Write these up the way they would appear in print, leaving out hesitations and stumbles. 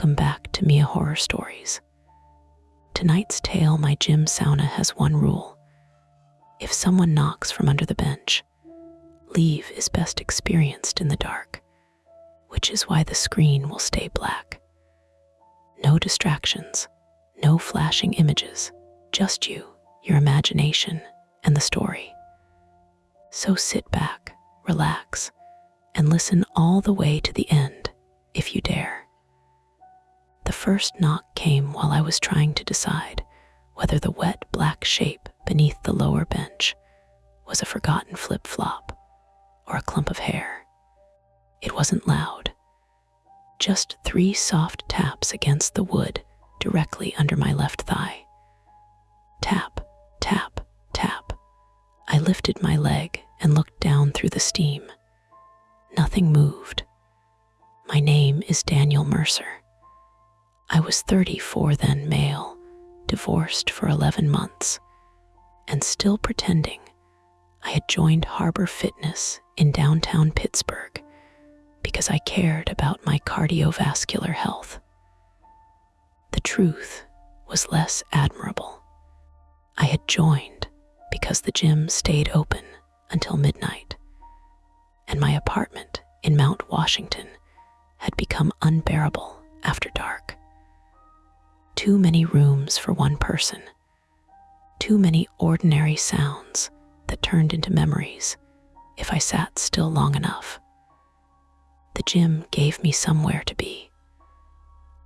Welcome back to Mia Horror Stories. Tonight's tale, my gym sauna, has one rule. If someone knocks from under the bench, leave is best experienced in the dark, which is why the screen will stay black. No distractions, no flashing images, just you, your imagination, and the story. So sit back, relax, and listen all the way to the end, if you dare. The first knock came while I was trying to decide whether the wet black shape beneath the lower bench was a forgotten flip-flop or a clump of hair. It wasn't loud, just 3 soft taps against the wood directly under my left thigh. Tap, tap, tap. I lifted my leg and looked down through the steam. Nothing moved. My name is Daniel Mercer. I was 34 then, male, divorced for 11 months, and still pretending I had joined Harbor Fitness in downtown Pittsburgh because I cared about my cardiovascular health. The truth was less admirable. I had joined because the gym stayed open until midnight, and my apartment in Mount Washington had become unbearable after dark. Too many rooms for one person, too many ordinary sounds that turned into memories if I sat still long enough. The gym gave me somewhere to be.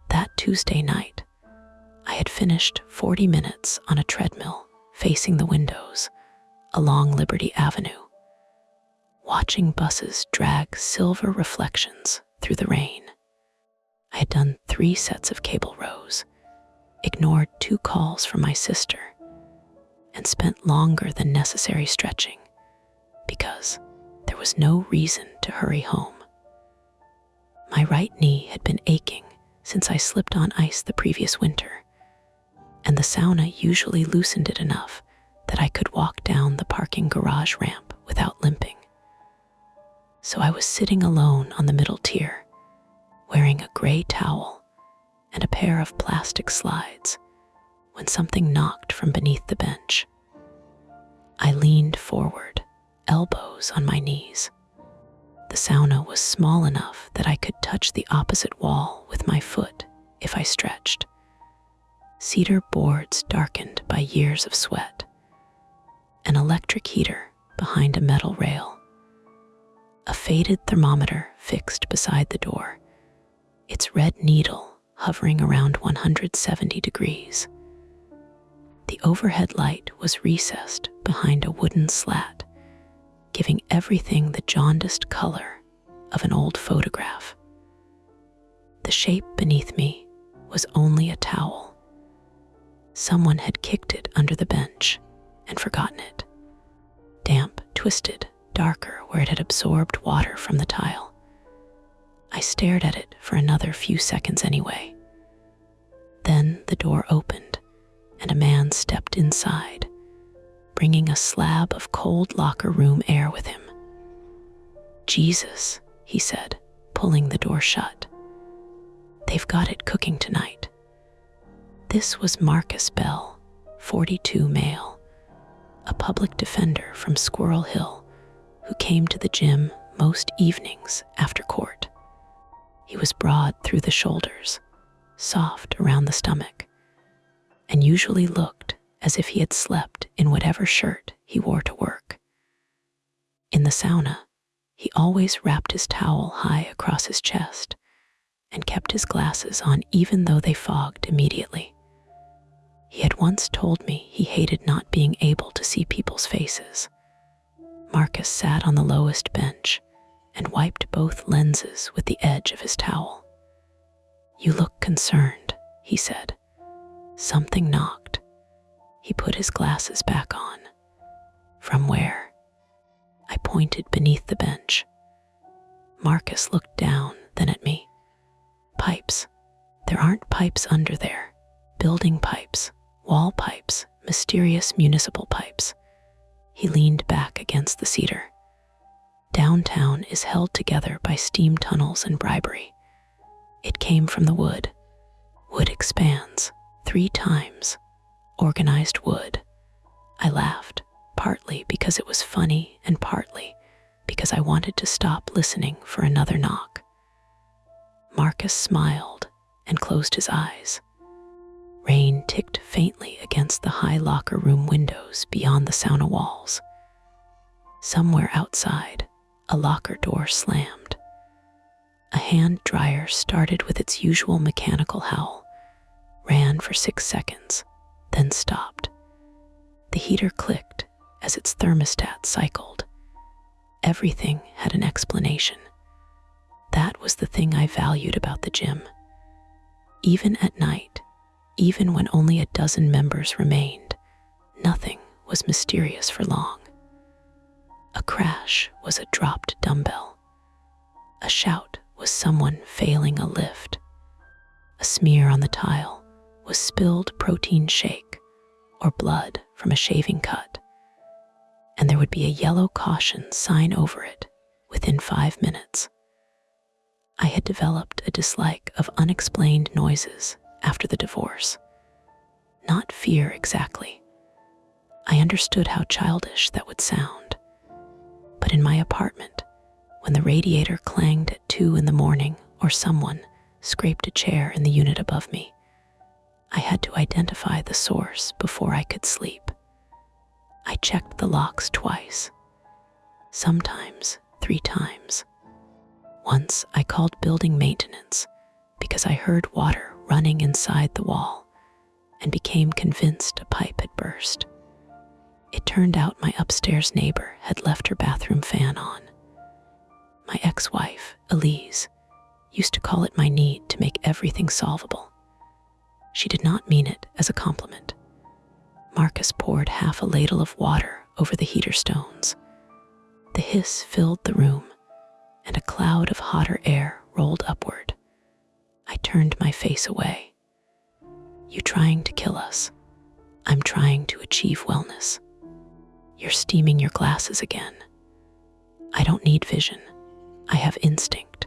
That Tuesday night, I had finished 40 minutes on a treadmill facing the windows along Liberty Avenue, watching buses drag silver reflections through the rain. I had done 3 sets of cable rows, ignored 2 calls from my sister, and spent longer than necessary stretching because there was no reason to hurry home. My right knee had been aching since I slipped on ice the previous winter, and the sauna usually loosened it enough that I could walk down the parking garage ramp without limping. So I was sitting alone on the middle tier, wearing a gray towel and a pair of plastic slides, when something knocked from beneath the bench. I leaned forward, elbows on my knees. The sauna was small enough that I could touch the opposite wall with my foot if I stretched. Cedar boards darkened by years of sweat. An electric heater behind a metal rail. A faded thermometer fixed beside the door, its red needle hovering around 170 degrees. The overhead light was recessed behind a wooden slat, giving everything the jaundiced color of an old photograph. The shape beneath me was only a towel. Someone had kicked it under the bench and forgotten it. Damp, twisted, darker where it had absorbed water from the tile. I stared at it for another few seconds anyway. Then the door opened, and a man stepped inside, bringing a slab of cold locker room air with him. "Jesus," he said, pulling the door shut. "They've got it cooking tonight." This was Marcus Bell, 42 male, a public defender from Squirrel Hill who came to the gym most evenings after court. He was broad through the shoulders, soft around the stomach, and usually looked as if he had slept in whatever shirt he wore to work. In the sauna, he always wrapped his towel high across his chest and kept his glasses on even though they fogged immediately. He had once told me he hated not being able to see people's faces. Marcus sat on the lowest bench and wiped both lenses with the edge of his towel. "You look concerned," he said. Something knocked. He put his glasses back on. "From where?" I pointed beneath the bench. Marcus looked down, then at me. "Pipes. There aren't pipes under there. Building pipes, wall pipes, mysterious municipal pipes." He leaned back against the cedar. "Downtown is held together by steam tunnels and bribery. It came from the wood, Wood expands 3 times. Organized wood. I laughed, partly because it was funny and partly because I wanted to stop listening for another knock. Marcus smiled and closed his eyes. Rain ticked faintly against the high locker room windows beyond the sauna walls. Somewhere outside, a locker door slammed. A hand dryer started with its usual mechanical howl, ran for 6 seconds, then stopped. The heater clicked as its thermostat cycled. Everything had an explanation. That was the thing I valued about the gym. Even at night, even when only a dozen members remained, nothing was mysterious for long. A crash was a dropped dumbbell. A shout was someone failing a lift. A smear on the tile was spilled protein shake or blood from a shaving cut. And there would be a yellow caution sign over it within 5 minutes. I had developed a dislike of unexplained noises after the divorce. Not fear exactly. I understood how childish that would sound. But in my apartment, when the radiator clanged at 2 in the morning or someone scraped a chair in the unit above me, I had to identify the source before I could sleep. I checked the locks twice, sometimes 3 times. Once I called building maintenance because I heard water running inside the wall and became convinced a pipe had burst. It turned out my upstairs neighbor had left her bathroom fan on. My ex-wife, Elise, used to call it my need to make everything solvable. She did not mean it as a compliment. Marcus poured half a ladle of water over the heater stones. The hiss filled the room, and a cloud of hotter air rolled upward. I turned my face away. You trying to kill us? I'm trying to achieve wellness. You're steaming your glasses again. I don't need vision. I have instinct.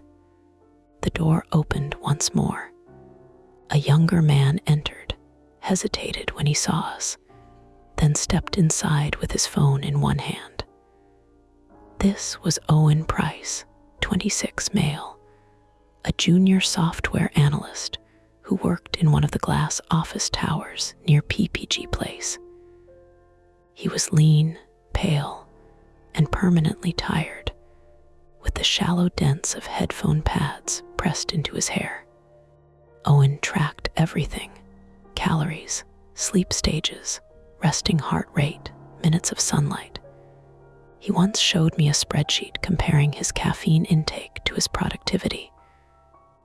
The door opened once more. A younger man entered, hesitated when he saw us, then stepped inside with his phone in one hand. This was Owen Price, 26 male, a junior software analyst who worked in one of the glass office towers near PPG Place. He was lean, pale, and permanently tired, with the shallow dents of headphone pads pressed into his hair. Owen tracked everything: calories, sleep stages, resting heart rate, minutes of sunlight. He once showed me a spreadsheet comparing his caffeine intake to his productivity,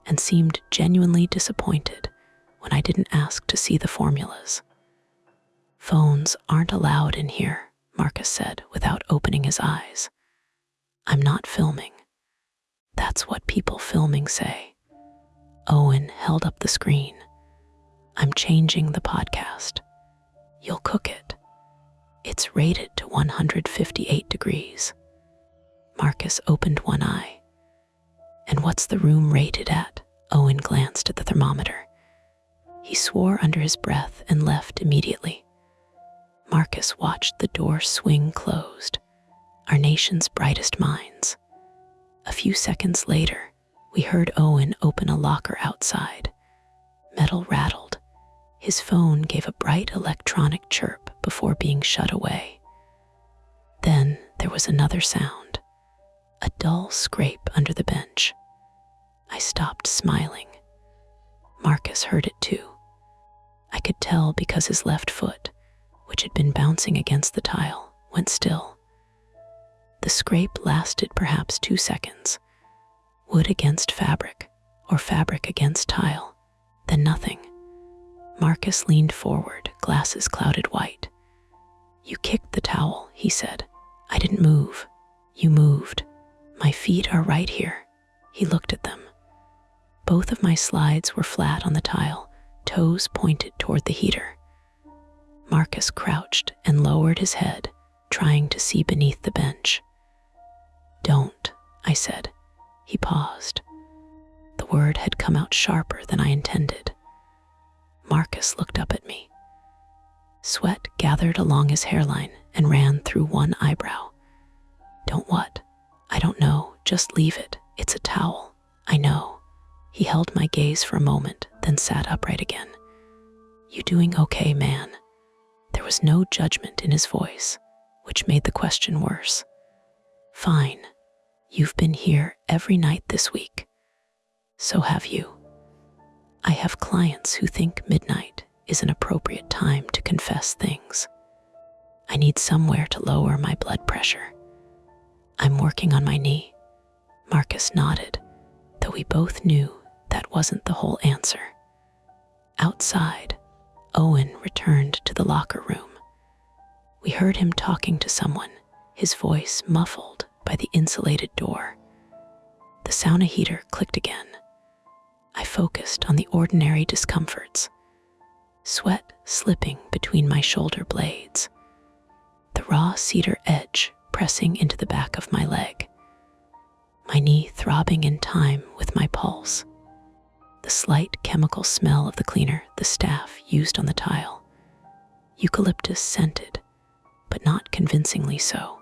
and seemed genuinely disappointed when I didn't ask to see the formulas. Phones aren't allowed in here, Marcus said without opening his eyes. I'm not filming. That's what people filming say. Owen held up the screen. I'm changing the podcast. You'll cook it. It's rated to 158 degrees. Marcus opened one eye. And what's the room rated at? Owen glanced at the thermometer. He swore under his breath and left immediately. Marcus watched the door swing closed, our nation's brightest minds. A few seconds later, we heard Owen open a locker outside. Metal rattled. His phone gave a bright electronic chirp before being shut away. Then there was another sound, a dull scrape under the bench. I stopped smiling. Marcus heard it too. I could tell because his left foot, which had been bouncing against the tile, went still. The scrape lasted perhaps 2 seconds. Wood against fabric, or fabric against tile, then nothing. Marcus leaned forward, glasses clouded white. You kicked the towel, he said. I didn't move. You moved. My feet are right here. He looked at them. Both of my slides were flat on the tile, toes pointed toward the heater. Marcus crouched and lowered his head, trying to see beneath the bench. Don't, I said. He paused. The word had come out sharper than I intended. Marcus looked up at me. Sweat gathered along his hairline and ran through one eyebrow. Don't what? I don't know. Just leave it. It's a towel. I know. He held my gaze for a moment, then sat upright again. You doing okay, man? There was no judgment in his voice, which made the question worse. Fine. You've been here every night this week. So have you. I have clients who think midnight is an appropriate time to confess things. I need somewhere to lower my blood pressure. I'm working on my knee. Marcus nodded, though we both knew that wasn't the whole answer. Outside, Owen returned to the locker room. We heard him talking to someone, his voice muffled by the insulated door. The sauna heater clicked again. I focused on the ordinary discomforts. Sweat slipping between my shoulder blades. The raw cedar edge pressing into the back of my leg. My knee throbbing in time with my pulse. The slight chemical smell of the cleaner the staff used on the tile. Eucalyptus scented, but not convincingly so.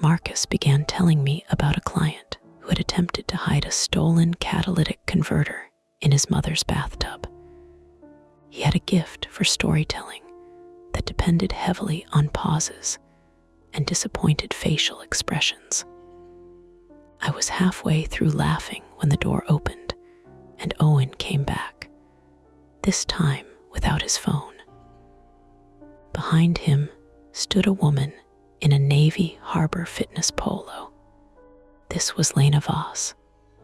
Marcus began telling me about a client who had attempted to hide a stolen catalytic converter in his mother's bathtub. He had a gift for storytelling that depended heavily on pauses and disappointed facial expressions. I was halfway through laughing when the door opened and Owen came back, this time without his phone. Behind him stood a woman in a Navy Harbor Fitness polo. This was Lena Voss,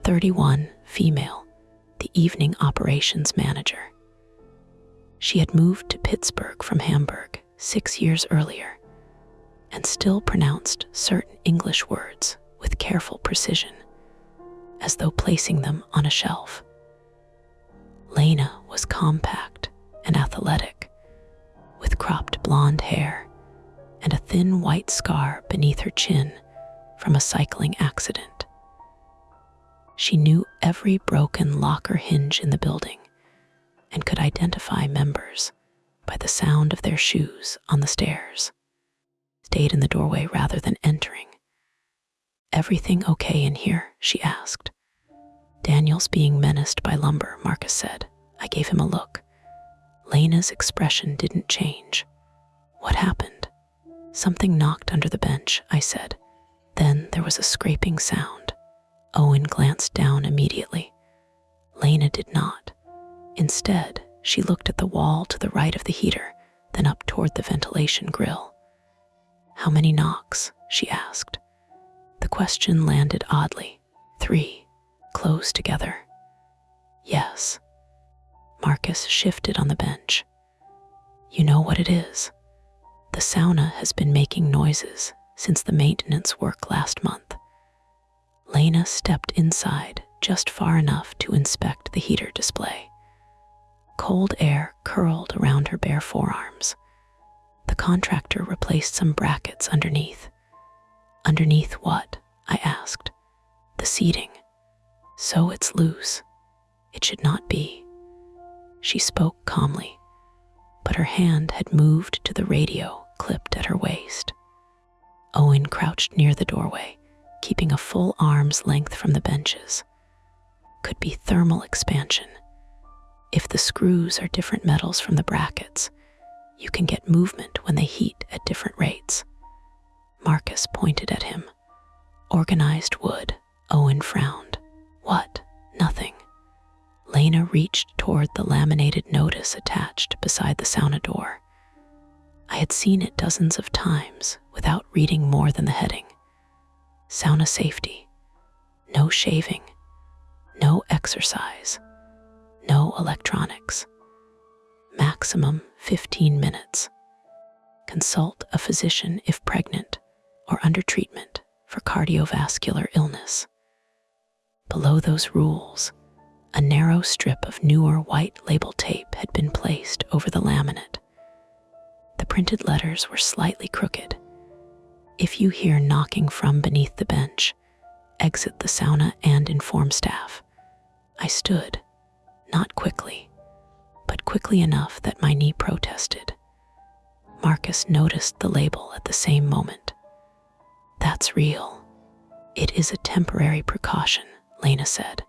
31, female, the evening operations manager. She had moved to Pittsburgh from Hamburg 6 years earlier and still pronounced certain English words with careful precision, as though placing them on a shelf. Lena was compact and athletic, with cropped blonde hair and a thin white scar beneath her chin from a cycling accident. She knew every broken locker hinge in the building and could identify members by the sound of their shoes on the stairs. Stayed in the doorway rather than entering. Everything okay in here? She asked. Daniel's being menaced by lumber, Marcus said. I gave him a look. Lena's expression didn't change. What happened? Something knocked under the bench, I said. Then there was a scraping sound. Owen glanced down immediately. Lena did not. Instead, she looked at the wall to the right of the heater, then up toward the ventilation grill. How many knocks? She asked. The question landed oddly. 3, close together. Yes. Marcus shifted on the bench. You know what it is? The sauna has been making noises since the maintenance work last month. Lena stepped inside just far enough to inspect the heater display. Cold air curled around her bare forearms. The contractor replaced some brackets underneath. Underneath what? I asked. The seating. So it's loose. It should not be. She spoke calmly, but her hand had moved to the radio clipped at her waist. Owen crouched near the doorway, keeping a full arm's length from the benches. Could be thermal expansion. If the screws are different metals from the brackets, you can get movement when they heat at different rates. Marcus pointed at him. Organized wood. Owen frowned. What? Nothing. Lena reached toward the laminated notice attached beside the sauna door. I had seen it dozens of times without reading more than the heading. Sauna safety. No shaving. No exercise. No electronics. Maximum 15 minutes. Consult a physician if pregnant or under treatment for cardiovascular illness. Below those rules, a narrow strip of newer white label tape had been placed over the laminate. The printed letters were slightly crooked. If you hear knocking from beneath the bench, exit the sauna and inform staff. I stood, not quickly, but quickly enough that my knee protested. Marcus noticed the label at the same moment. "That's real. It is a temporary precaution," Lena said.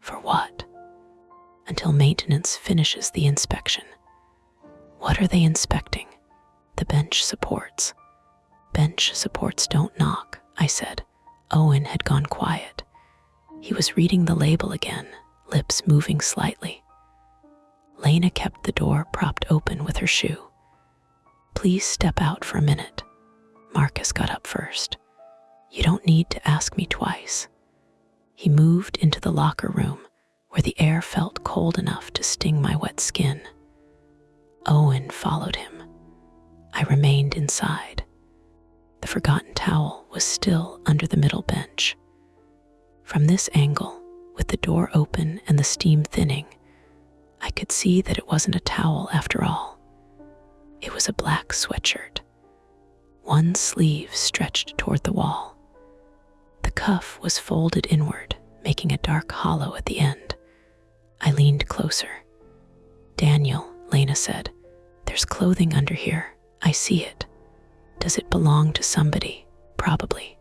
"For what?" "Until maintenance finishes the inspection." "What are they inspecting?" "The bench supports." "Bench supports don't knock," I said. Owen had gone quiet. He was reading the label again, lips moving slightly. Lena kept the door propped open with her shoe. "Please step out for a minute." Marcus got up first. "You don't need to ask me twice." He moved into the locker room where the air felt cold enough to sting my wet skin. Owen followed him. I remained inside. The forgotten towel was still under the middle bench. From this angle, with the door open and the steam thinning, I could see that it wasn't a towel after all. It was a black sweatshirt. One sleeve stretched toward the wall. The cuff was folded inward, making a dark hollow at the end. I leaned closer. "Daniel," Lena said, "there's clothing under here. I see it. Does it belong to somebody? Probably.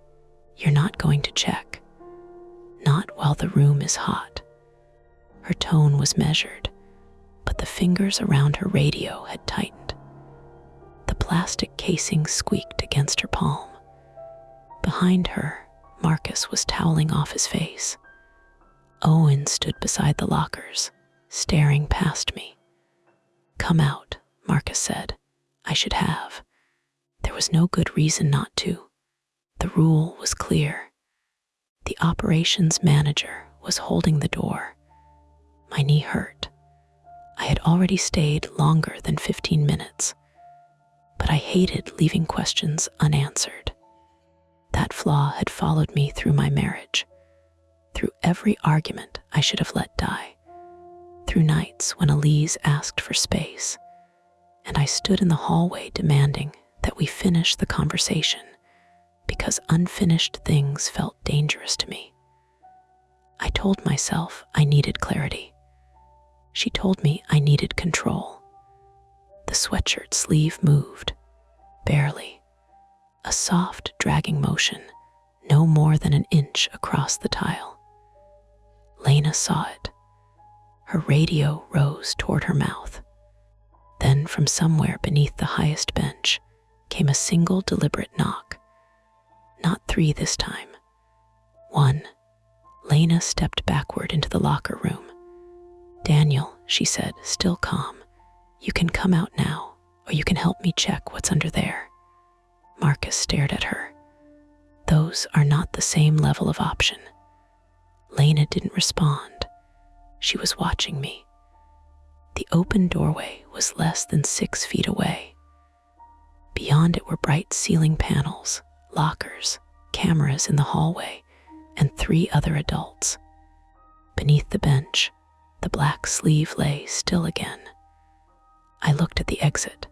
You're not going to check." "Not while the room is hot." Her tone was measured, but the fingers around her radio had tightened. The plastic casing squeaked against her palm. Behind her, Marcus was toweling off his face. Owen stood beside the lockers, staring past me. "Come out," Marcus said. I should have. There was no good reason not to. The rule was clear. The operations manager was holding the door. My knee hurt. I had already stayed longer than 15 minutes, but I hated leaving questions unanswered. That flaw had followed me through my marriage, through every argument I should have let die, through nights when Elise asked for space, and I stood in the hallway demanding that we finish the conversation because unfinished things felt dangerous to me. I told myself I needed clarity. She told me I needed control. The sweatshirt sleeve moved, barely. A soft, dragging motion, no more than an inch across the tile. Lena saw it. Her radio rose toward her mouth. Then from somewhere beneath the highest bench came a single deliberate knock. Not 3 this time. 1. Lena stepped backward into the locker room. "Daniel," she said, still calm, "you can come out now, or you can help me check what's under there." Marcus stared at her. Those are not the same level of option. Lena didn't respond. She was watching me. The open doorway was less than 6 feet away. Beyond it were bright ceiling panels, lockers, cameras in the hallway, and 3 other adults. Beneath the bench, the black sleeve lay still again. I looked at the exit.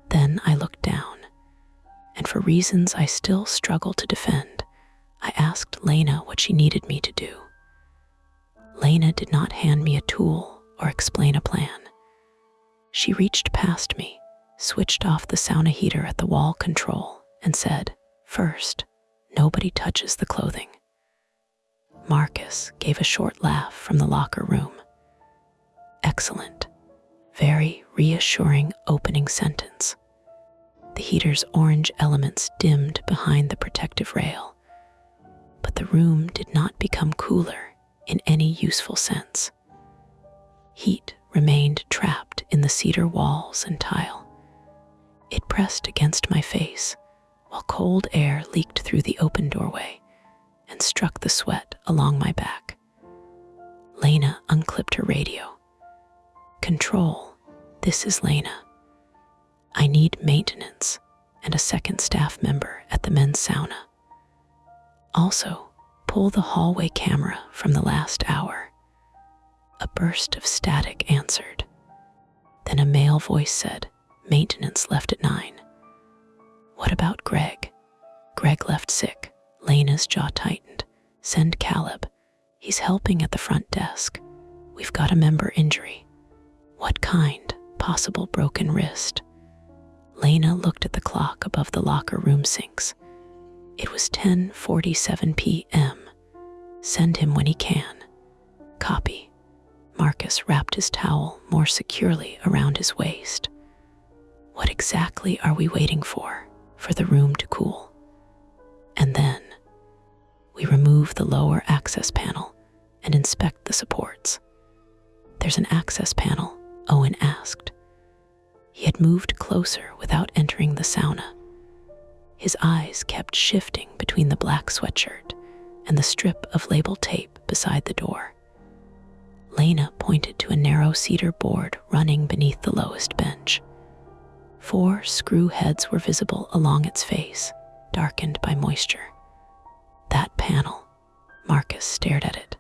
Then I looked down, and for reasons I still struggle to defend, I asked Lena what she needed me to do. Lena did not hand me a tool or explain a plan. She reached past me, switched off the sauna heater at the wall control, and said, "First, nobody touches the clothing." Marcus gave a short laugh from the locker room. Excellent. Very reassuring opening sentence. The heater's orange elements dimmed behind the protective rail, but the room did not become cooler in any useful sense. Heat remained trapped in the cedar walls and tile. It pressed against my face, while cold air leaked through the open doorway and struck the sweat along my back. Lena unclipped her radio. "Control, this is Lena. I need maintenance and a second staff member at the men's sauna. Also, pull the hallway camera from the last hour." A burst of static answered. Then a male voice said, "Maintenance left at 9. "What about Greg?" "Greg left sick." Lena's jaw tightened. "Send Caleb. He's helping at the front desk. We've got a member injury." What kind? Possible broken wrist. Lena looked at the clock above the locker room sinks. It was 10:47 p.m. Send him when he can. Copy. Marcus wrapped his towel more securely around his waist. What exactly are we waiting for? For the room to cool. And then we remove the lower access panel and inspect the supports. There's an access panel, Owen asked. He had moved closer without entering the sauna. His eyes kept shifting between the black sweatshirt and the strip of label tape beside the door. Lena pointed to a narrow cedar board running beneath the lowest bench. 4 screw heads were visible along its face, darkened by moisture. That panel. Marcus stared at it.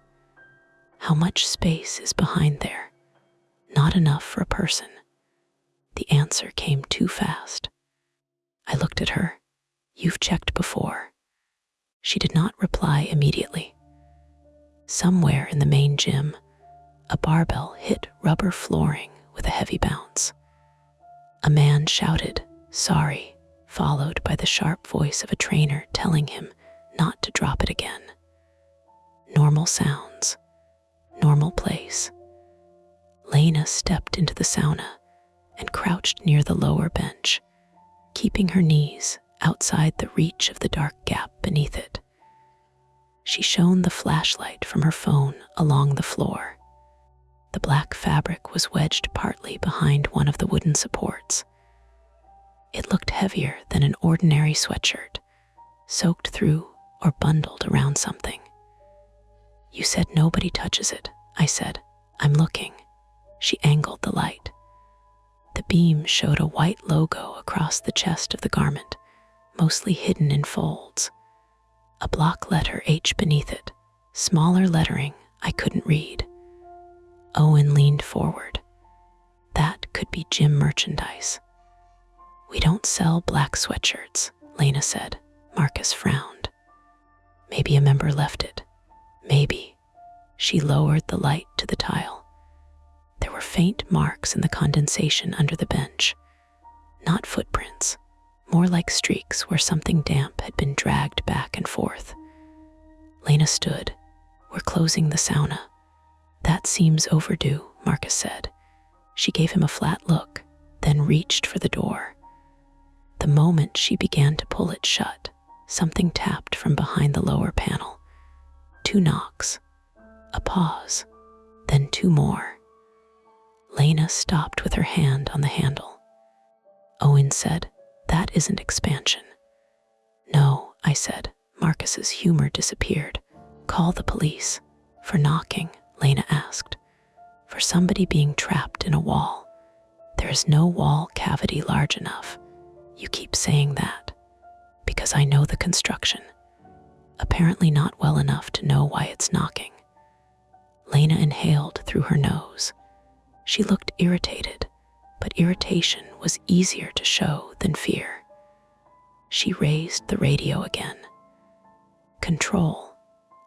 How much space is behind there? Not enough for a person. The answer came too fast. I looked at her. You've checked before. She did not reply immediately. Somewhere in the main gym, a barbell hit rubber flooring with a heavy bounce. A man shouted, "Sorry," followed by the sharp voice of a trainer telling him not to drop it again. Normal sounds. Normal place. Lena stepped into the sauna and crouched near the lower bench, keeping her knees outside the reach of the dark gap beneath it. She shone the flashlight from her phone along the floor. The black fabric was wedged partly behind one of the wooden supports. It looked heavier than an ordinary sweatshirt, soaked through or bundled around something. You said nobody touches it, I said. I'm looking. She angled the light. The beam showed a white logo across the chest of the garment, mostly hidden in folds. A block letter H beneath it, smaller lettering I couldn't read. Owen leaned forward. That could be gym merchandise. We don't sell black sweatshirts, Lena said. Marcus frowned. Maybe a member left it. Maybe. She lowered the light to the tile. There were faint marks in the condensation under the bench. Not footprints, more like streaks where something damp had been dragged back and forth. Lena stood. We're closing the sauna. That seems overdue, Marcus said. She gave him a flat look, then reached for the door. The moment she began to pull it shut, something tapped from behind the lower panel. 2 knocks. A pause. Then 2 more. Lena stopped with her hand on the handle. Owen said, That isn't expansion. No, I said. Marcus's humor disappeared. Call the police. For knocking, Lena asked. For somebody being trapped in a wall. There is no wall cavity large enough. You keep saying that. Because I know the construction. Apparently not well enough to know why it's knocking. Lena inhaled through her nose. She looked irritated, but irritation was easier to show than fear. She raised the radio again. Control.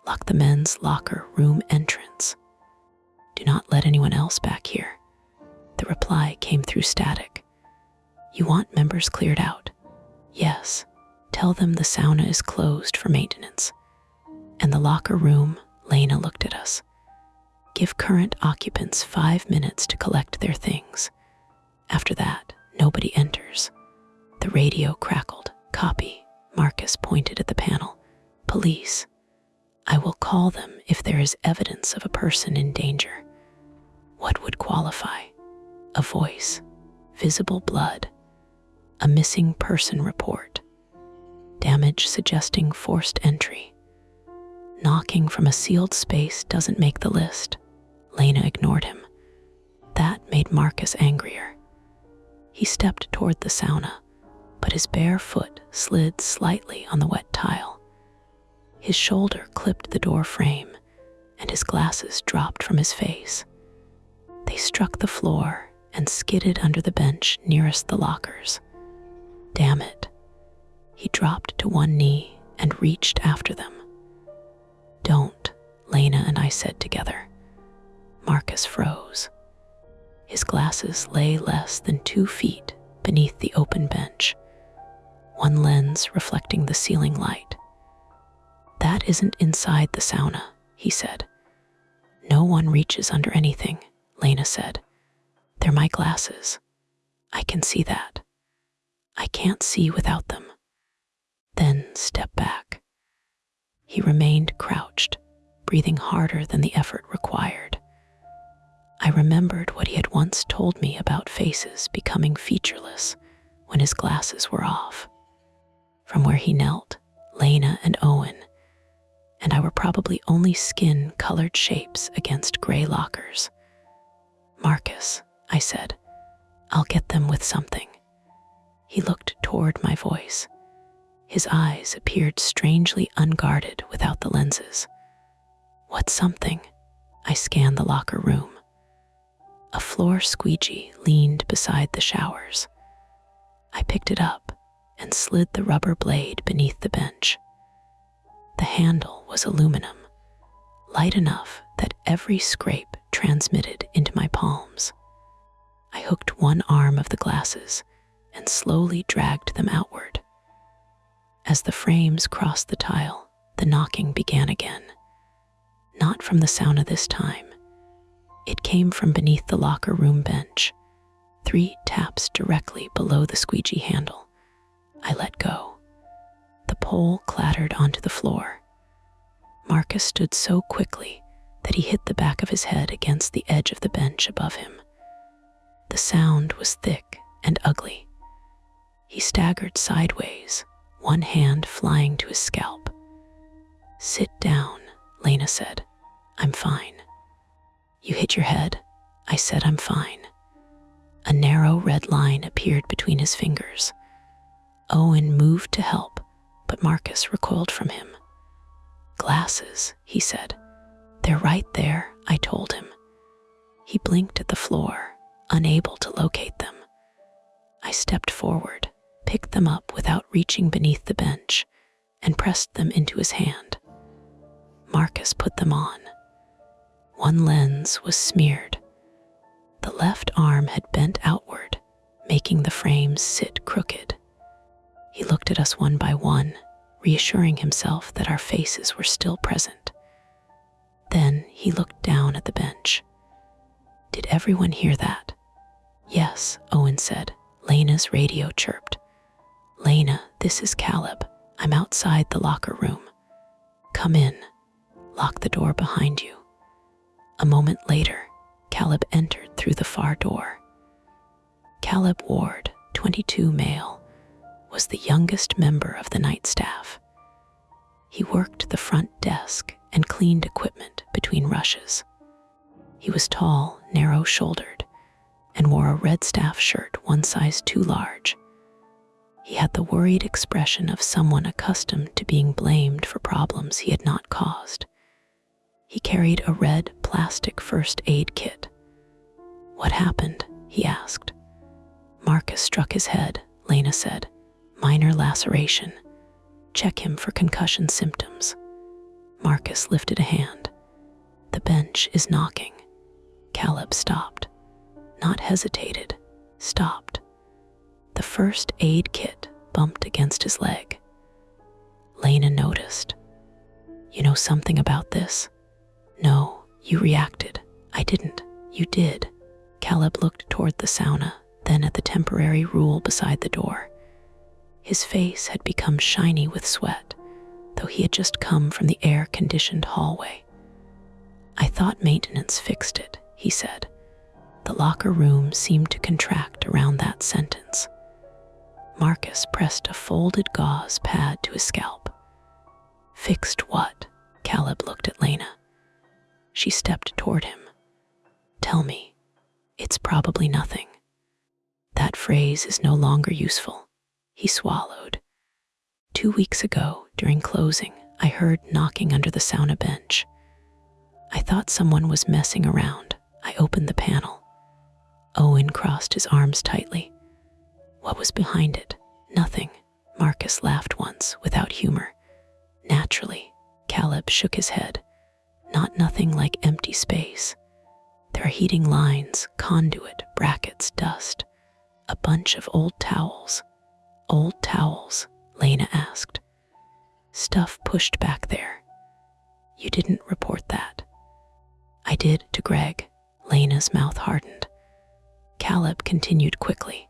Lock the men's locker room entrance. Do not let anyone else back here. The reply came through static. You want members cleared out? Yes. Tell them the sauna is closed for maintenance. And the locker room, Lena looked at us. Give current occupants 5 minutes to collect their things. After that, nobody enters. The radio crackled. Copy. Marcus pointed at the panel. Police. I will call them if there is evidence of a person in danger. What would qualify? A voice. Visible blood. A missing person report. Damage suggesting forced entry. Knocking from a sealed space doesn't make the list. Lena ignored him. That made Marcus angrier. He stepped toward the sauna, but his bare foot slid slightly on the wet tile. His shoulder clipped the door frame, and his glasses dropped from his face. They struck the floor and skidded under the bench nearest the lockers. Damn it. He dropped to one knee and reached after them. Don't, Lena and I said together. Marcus froze. His glasses lay less than 2 feet beneath the open bench, one lens reflecting the ceiling light. "That isn't inside the sauna," he said. "No one reaches under anything," Lena said. "They're my glasses. I can see that. I can't see without them." "Then step back." He remained crouched, breathing harder than the effort required. I remembered what he had once told me about faces becoming featureless when his glasses were off. From where he knelt, Lena and Owen and I were probably only skin-colored shapes against gray lockers. "Marcus," I said, "I'll get them with something." He looked toward my voice. His eyes appeared strangely unguarded without the lenses. "What something?" I scanned the locker room. A floor squeegee leaned beside the showers. I picked it up and slid the rubber blade beneath the bench. The handle was aluminum, light enough that every scrape transmitted into my palms. I hooked one arm of the glasses and slowly dragged them outward. As the frames crossed the tile, the knocking began again. Not from the sauna this time. It came from beneath the locker room bench, 3 taps directly below the squeegee handle. I let go. The pole clattered onto the floor. Marcus stood so quickly that he hit the back of his head against the edge of the bench above him. The sound was thick and ugly. He staggered sideways, one hand flying to his scalp. "Sit down," Lena said. "I'm fine." "You hit your head." I said, "I'm fine." A narrow red line appeared between his fingers. Owen moved to help, but Marcus recoiled from him. "Glasses," he said. "They're right there," I told him. He blinked at the floor, unable to locate them. I stepped forward, picked them up without reaching beneath the bench, and pressed them into his hand. Marcus put them on. One lens was smeared. The left arm had bent outward, making the frames sit crooked. He looked at us one by one, reassuring himself that our faces were still present. Then he looked down at the bench. "Did everyone hear that?" "Yes," Owen said. Lena's radio chirped. "Lena, this is Caleb. I'm outside the locker room. Come in. Lock the door behind you." A moment later, Caleb entered through the far door. Caleb Ward, 22 male, was the youngest member of the night staff. He worked the front desk and cleaned equipment between rushes. He was tall, narrow-shouldered, and wore a red staff shirt one size too large. He had the worried expression of someone accustomed to being blamed for problems he had not caused. He carried a red plastic first aid kit. "What happened?" he asked. "Marcus struck his head," Lena said. "Minor laceration. Check him for concussion symptoms." Marcus lifted a hand. "The bench is knocking." Caleb stopped. Not hesitated, stopped. The first aid kit bumped against his leg. Lena noticed. "You know something about this?" "No, you reacted." "I didn't. You did." Caleb looked toward the sauna, then at the temporary rule beside the door. His face had become shiny with sweat, though he had just come from the air-conditioned hallway. "I thought maintenance fixed it," he said. The locker room seemed to contract around that sentence. Marcus pressed a folded gauze pad to his scalp. "Fixed what?" Caleb looked at Lena. She stepped toward him. "Tell me. It's probably nothing." "That phrase is no longer useful." He swallowed. 2 weeks ago, during closing, I heard knocking under the sauna bench. I thought someone was messing around. I opened the panel. Owen crossed his arms tightly. "What was behind it?" "Nothing." Marcus laughed once, without humor. "Naturally." Caleb shook his head. "Not nothing like empty space. There are heating lines, conduit, brackets, dust. A bunch of old towels. Old towels, Lena asked. Stuff pushed back there. You didn't report that. I did to Greg. Lena's mouth hardened. Caleb continued quickly.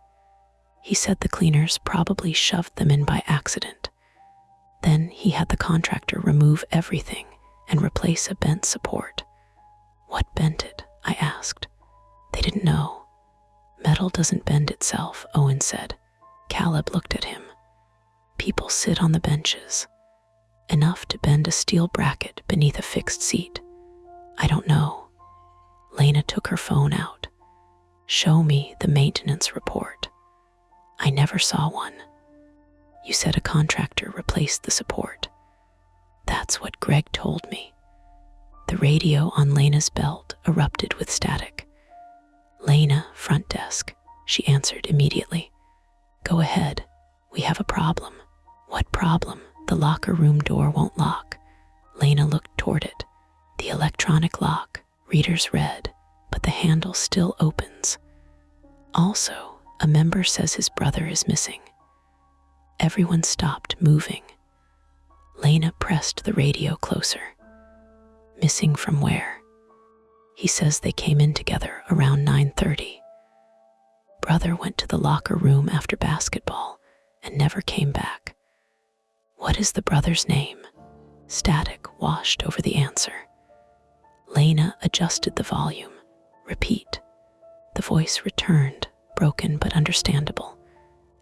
He said the cleaners probably shoved them in by accident. Then he had the contractor remove everything and replace a bent support. What bent it? I asked. They didn't know. Metal doesn't bend itself, Owen said. Caleb looked at him. People sit on the benches. Enough to bend a steel bracket beneath a fixed seat. I don't know. Lena took her phone out. Show me the maintenance report. I never saw one. You said a contractor replaced the support. That's what Greg told me. The radio on Lena's belt erupted with static. Lena, front desk, she answered immediately. Go ahead. We have a problem. What problem? The locker room door won't lock. Lena looked toward it. The electronic lock, readers read, but the handle still opens. Also, a member says his brother is missing. Everyone stopped moving. Lena pressed the radio closer. Missing from where? He says they came in together around 9:30. Brother went to the locker room after basketball and never came back. What is the brother's name? Static washed over the answer. Lena adjusted the volume. Repeat. The voice returned, broken but understandable.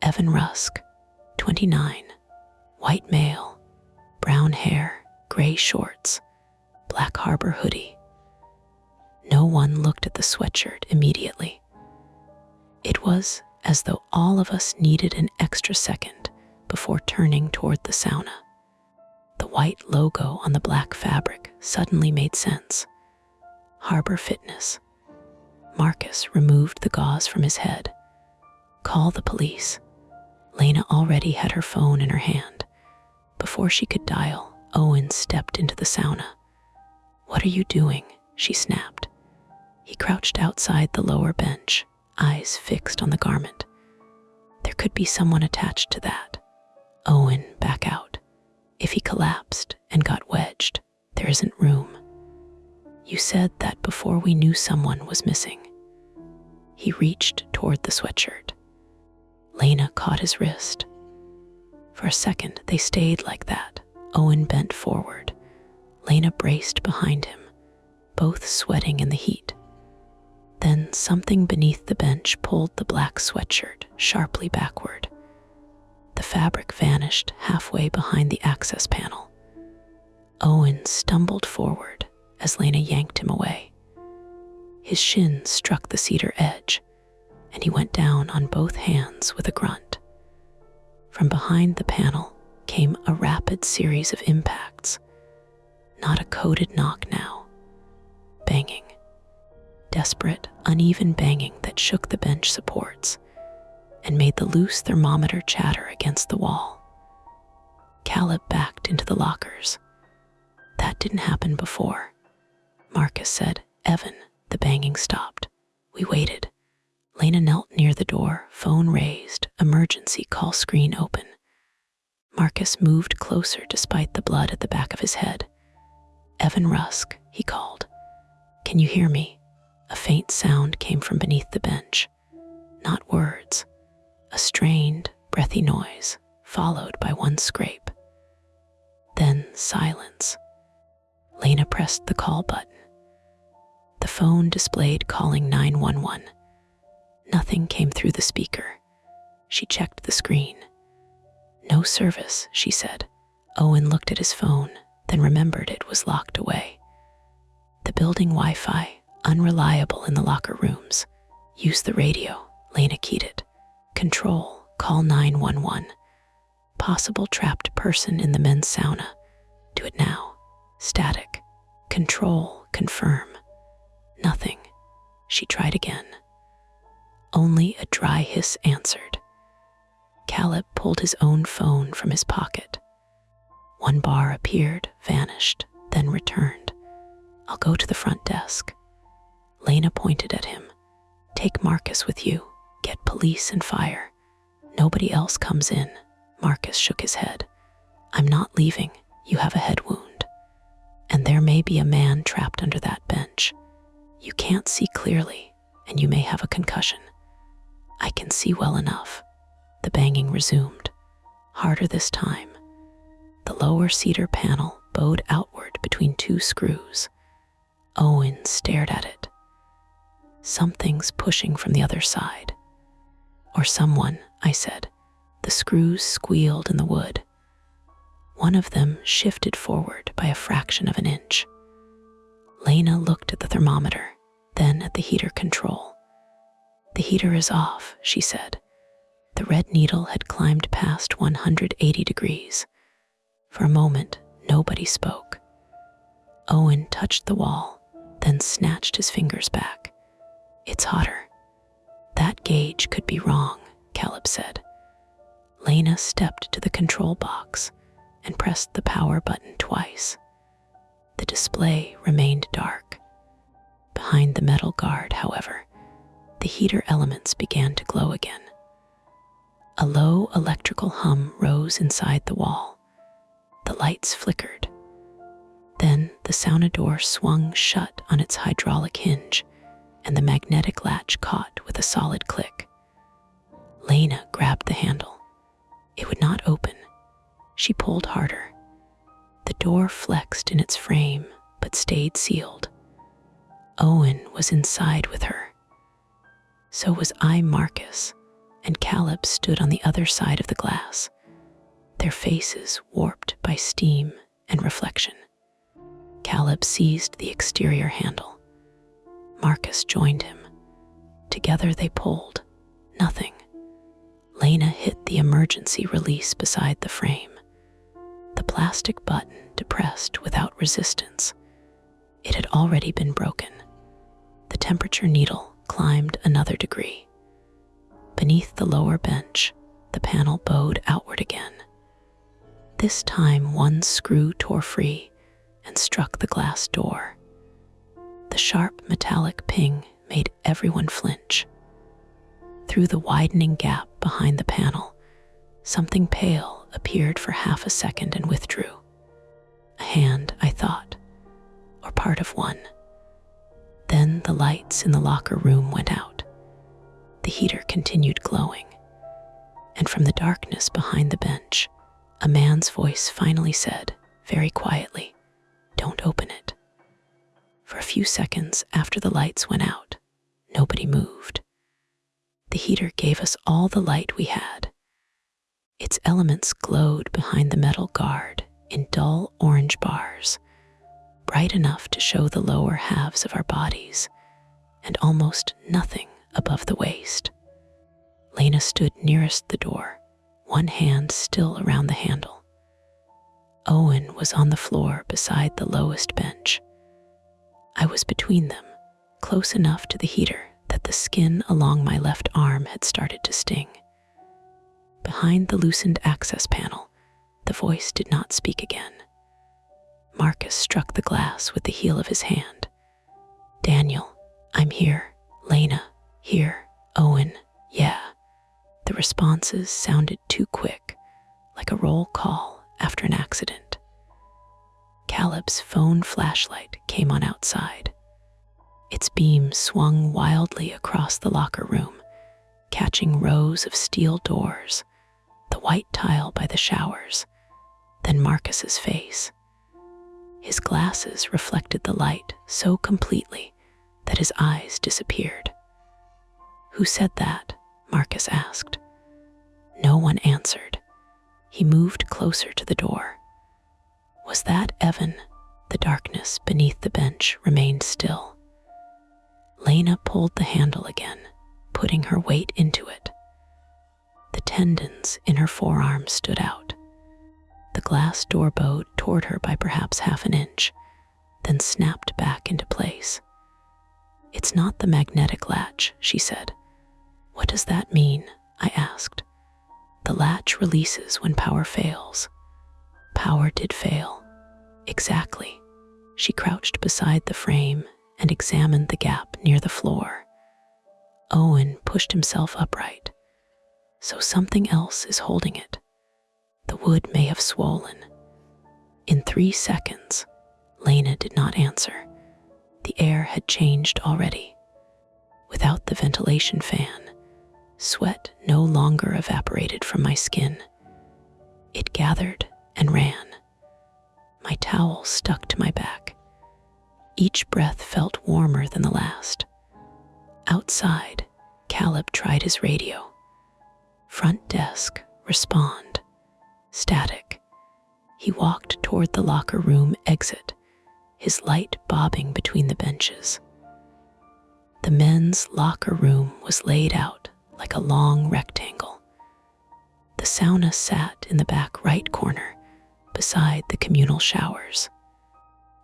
Evan Rusk, 29, white male, brown hair, gray shorts, black Harbor hoodie. No one looked at the sweatshirt immediately. It was as though all of us needed an extra second before turning toward the sauna. The white logo on the black fabric suddenly made sense. Harbor Fitness. Marcus removed the gauze from his head. Call the police. Lena already had her phone in her hand. Before she could dial, Owen stepped into the sauna. What are you doing? She snapped. He crouched outside the lower bench, eyes fixed on the garment. There could be someone attached to that. Owen, back out. If he collapsed and got wedged, there isn't room. You said that before we knew someone was missing. He reached toward the sweatshirt. Lena caught his wrist. For a second, they stayed like that. Owen bent forward. Lena braced behind him, both sweating in the heat. Then something beneath the bench pulled the black sweatshirt sharply backward. The fabric vanished halfway behind the access panel. Owen stumbled forward as Lena yanked him away. His shin struck the cedar edge, and he went down on both hands with a grunt. From behind the panel came a rapid series of impacts. Not a coded knock now. Banging. Desperate, uneven banging that shook the bench supports and made the loose thermometer chatter against the wall. Caleb backed into the lockers. That didn't happen before. Marcus said, Evan, the banging stopped. We waited. Lena knelt near the door, phone raised, emergency call screen open. Marcus moved closer despite the blood at the back of his head. Evan Rusk, he called. Can you hear me? A faint sound came from beneath the bench. Not words. A strained, breathy noise, followed by one scrape. Then silence. Lena pressed the call button. The phone displayed calling 911. Nothing came through the speaker. She checked the screen. No service, she said. Owen looked at his phone, then remembered it was locked away. The building Wi-Fi, unreliable in the locker rooms. Use the radio, Lena keyed it. Control, call 911. Possible trapped person in the men's sauna. Do it now. Static. Control, confirm. Nothing. She tried again. Only a dry hiss answered. Caleb pulled his own phone from his pocket. One bar appeared, vanished, then returned. I'll go to the front desk. Lena pointed at him. Take Marcus with you. Get police and fire. Nobody else comes in. Marcus shook his head. I'm not leaving. You have a head wound. And there may be a man trapped under that bench. You can't see clearly, and you may have a concussion. I can see well enough. The banging resumed, harder this time. The lower cedar panel bowed outward between two screws. Owen stared at it. Something's pushing from the other side. Or someone, I said. The screws squealed in the wood. One of them shifted forward by a fraction of an inch. Lena looked at the thermometer, then at the heater control. The heater is off, she said. The red needle had climbed past 180 degrees. For a moment, nobody spoke. Owen touched the wall, then snatched his fingers back. It's hotter. That gauge could be wrong, Caleb said. Lena stepped to the control box and pressed the power button twice. The display remained dark. Behind the metal guard, however, the heater elements began to glow again. A low electrical hum rose inside the wall. The lights flickered. Then the sauna door swung shut on its hydraulic hinge, and the magnetic latch caught with a solid click. Lena grabbed the handle. It would not open. She pulled harder. The door flexed in its frame, but stayed sealed. Owen was inside with her. So was I, Marcus, and Caleb stood on the other side of the glass, their faces warped by steam and reflection. Caleb seized the exterior handle. Marcus joined him. Together they pulled. Nothing. Lena hit the emergency release beside the frame. The plastic button depressed without resistance. It had already been broken. The temperature needle climbed another degree. Beneath the lower bench, the panel bowed outward again. This time one screw tore free and struck the glass door. The sharp metallic ping made everyone flinch. Through the widening gap behind the panel, something pale appeared for half a second and withdrew. A hand, I thought, or part of one. Then the lights in the locker room went out. The heater continued glowing, and from the darkness behind the bench, a man's voice finally said, very quietly, "Don't open it." For a few seconds after the lights went out, nobody moved. The heater gave us all the light we had. Its elements glowed behind the metal guard in dull orange bars, bright enough to show the lower halves of our bodies, and almost nothing above the waist. Lena stood nearest the door, one hand still around the handle. Owen was on the floor beside the lowest bench. I was between them, close enough to the heater that the skin along my left arm had started to sting. Behind the loosened access panel, the voice did not speak again. Marcus struck the glass with the heel of his hand. "Daniel, I'm here. Lena, here. Owen, yeah." The responses sounded too quick, like a roll call after an accident. Caleb's phone flashlight came on outside. Its beam swung wildly across the locker room, catching rows of steel doors, the white tile by the showers, then Marcus's face. His glasses reflected the light so completely that his eyes disappeared. "Who said that?" Marcus asked. No one answered. He moved closer to the door. Was that Evan? The darkness beneath the bench remained still. Lena pulled the handle again, putting her weight into it. The tendons in her forearm stood out. The glass door bowed toward her by perhaps half an inch, then snapped back into place. "It's not the magnetic latch," she said. "What does that mean?" I asked. "The latch releases when power fails." Power did fail. Exactly. She crouched beside the frame and examined the gap near the floor. Owen pushed himself upright. So something else is holding it. The wood may have swollen. In 3 seconds, Lena did not answer. The air had changed already. Without the ventilation fan, sweat no longer evaporated from my skin. It gathered and ran. My towel stuck to my back. Each breath felt warmer than the last. Outside, Caleb tried his radio. Front desk, respond. Static. He walked toward the locker room exit, his light bobbing between the benches. The men's locker room was laid out like a long rectangle. The sauna sat in the back right corner, beside the communal showers.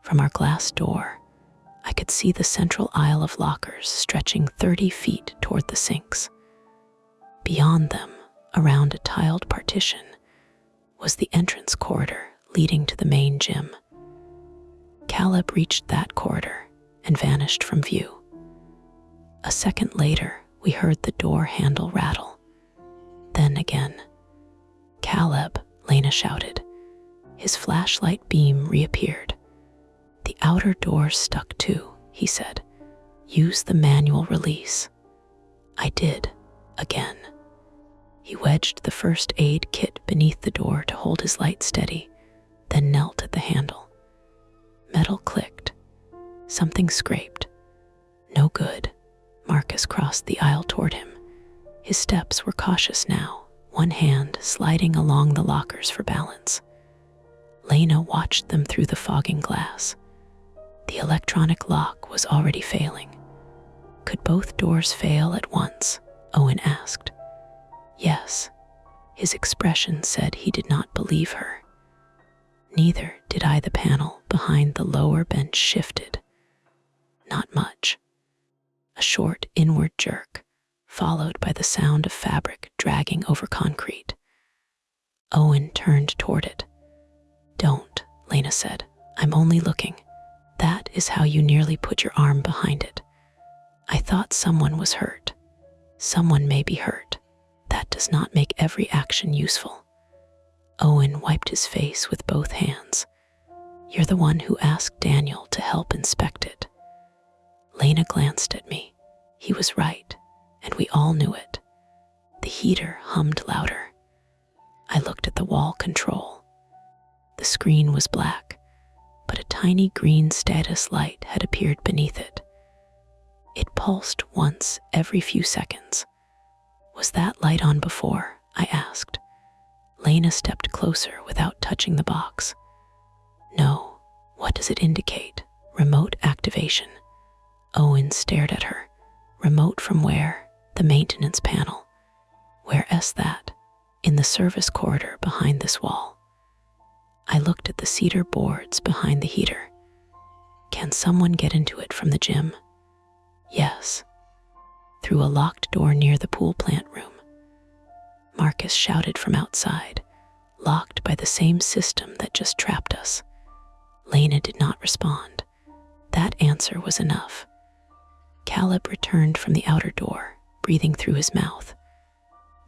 From our glass door, I could see the central aisle of lockers stretching 30 feet toward the sinks. Beyond them, around a tiled partition, was the entrance corridor leading to the main gym. Caleb reached that corridor and vanished from view. A second later, we heard the door handle rattle. Then again. "Caleb," Lena shouted. His flashlight beam reappeared. "The outer door stuck too," he said. "Use the manual release." I did, again. He wedged the first aid kit beneath the door to hold his light steady, then knelt at the handle. Metal clicked. Something scraped. No good. Marcus crossed the aisle toward him. His steps were cautious now, one hand sliding along the lockers for balance. Lena watched them through the fogging glass. The electronic lock was already failing. Could both doors fail at once? Owen asked. Yes. His expression said he did not believe her. Neither did I. The panel behind the lower bench shifted. Not much. A short inward jerk, followed by the sound of fabric dragging over concrete. Owen turned toward it. "Don't," Lena said. "I'm only looking. That is how you nearly put your arm behind it." I thought someone was hurt. Someone may be hurt. That does not make every action useful. Owen wiped his face with both hands. "You're the one who asked Daniel to help inspect it." Lena glanced at me. He was right, and we all knew it. The heater hummed louder. I looked at the wall control. The screen was black, but a tiny green status light had appeared beneath it. It pulsed once every few seconds. "Was that light on before?" I asked. Lena stepped closer without touching the box. "No. What does it indicate?" "Remote activation." Owen stared at her. "Remote from where?" "The maintenance panel." "Where's that?" "In the service corridor behind this wall." I looked at the cedar boards behind the heater. "Can someone get into it from the gym?" "Yes." "Through a locked door near the pool plant room." Marcus shouted from outside, locked by the same system that just trapped us. Lena did not respond. That answer was enough. Caleb returned from the outer door, breathing through his mouth.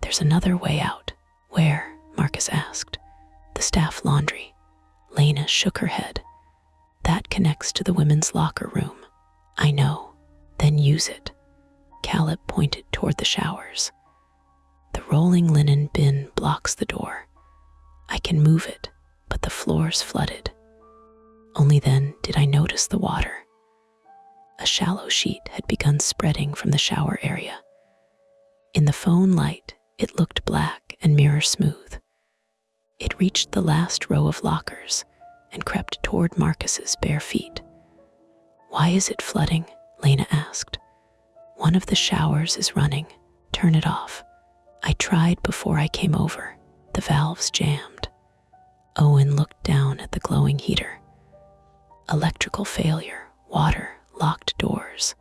"There's another way out." "Where?" Marcus asked. "The staff laundry." Lena shook her head. "That connects to the women's locker room." "I know. Then use it." Caleb pointed toward the showers. "The rolling linen bin blocks the door. I can move it, but the floor's flooded." Only then did I notice the water. A shallow sheet had begun spreading from the shower area. In the phone light, it looked black and mirror smooth. It reached the last row of lockers and crept toward Marcus's bare feet. "Why is it flooding?" Lena asked. "One of the showers is running. Turn it off." I tried before I came over. The valves jammed. Owen looked down at the glowing heater. "Electrical failure, water, locked doors.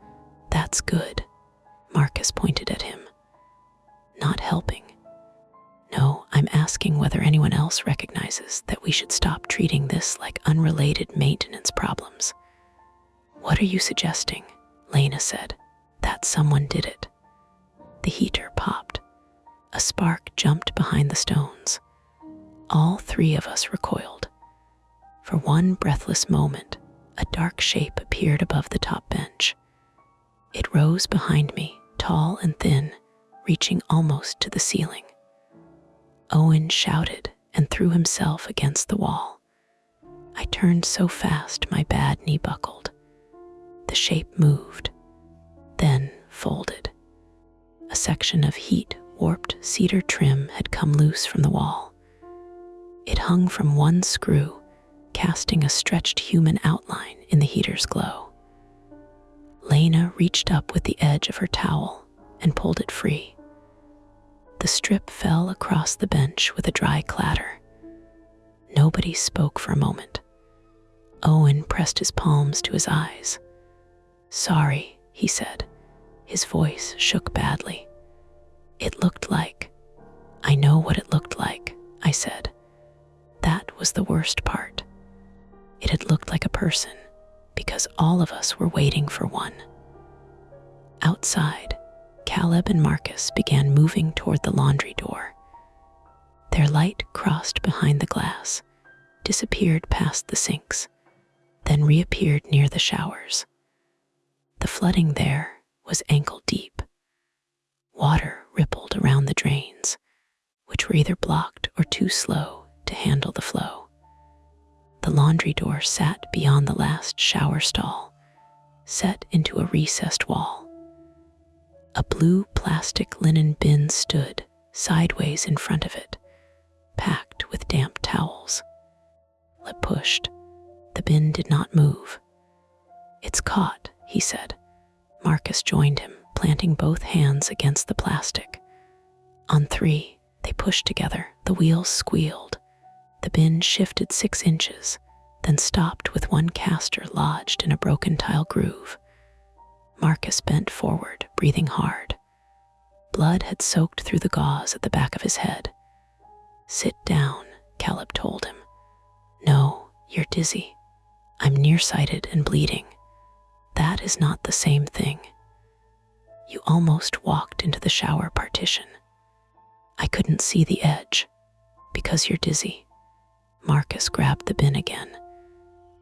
That's good." Marcus pointed at him. "Not helping." "No, I'm asking whether anyone else recognizes that we should stop treating this like unrelated maintenance problems." "What are you suggesting?" Lena said. "That someone did it." The heater popped. A spark jumped behind the stones. All three of us recoiled. For one breathless moment, a dark shape appeared above the top bench. It rose behind me, tall and thin, reaching almost to the ceiling. Owen shouted and threw himself against the wall. I turned so fast my bad knee buckled. The shape moved, then folded. A section of heat-warped cedar trim had come loose from the wall. It hung from one screw, casting a stretched human outline in the heater's glow. Lena reached up with the edge of her towel and pulled it free. The strip fell across the bench with a dry clatter. Nobody spoke for a moment. Owen pressed his palms to his eyes. "Sorry," he said. His voice shook badly. "It looked like—" "I know what it looked like," I said. That was the worst part. It had looked like a person, because all of us were waiting for one. Outside, Caleb and Marcus began moving toward the laundry door. Their light crossed behind the glass, disappeared past the sinks, then reappeared near the showers. The flooding there was ankle deep. Water rippled around the drains, which were either blocked or too slow to handle the flow. The laundry door sat beyond the last shower stall, set into a recessed wall. A blue plastic linen bin stood sideways in front of it, packed with damp towels. Caleb pushed. The bin did not move. "It's caught," he said. Marcus joined him, planting both hands against the plastic. On three, they pushed together. The wheels squealed. The bin shifted 6 inches, then stopped with one caster lodged in a broken tile groove. Marcus bent forward, breathing hard. Blood had soaked through the gauze at the back of his head. "Sit down," Caleb told him. "No, you're dizzy. I'm nearsighted and bleeding. That is not the same thing. You almost walked into the shower partition. I couldn't see the edge, because you're dizzy." Marcus grabbed the bin again.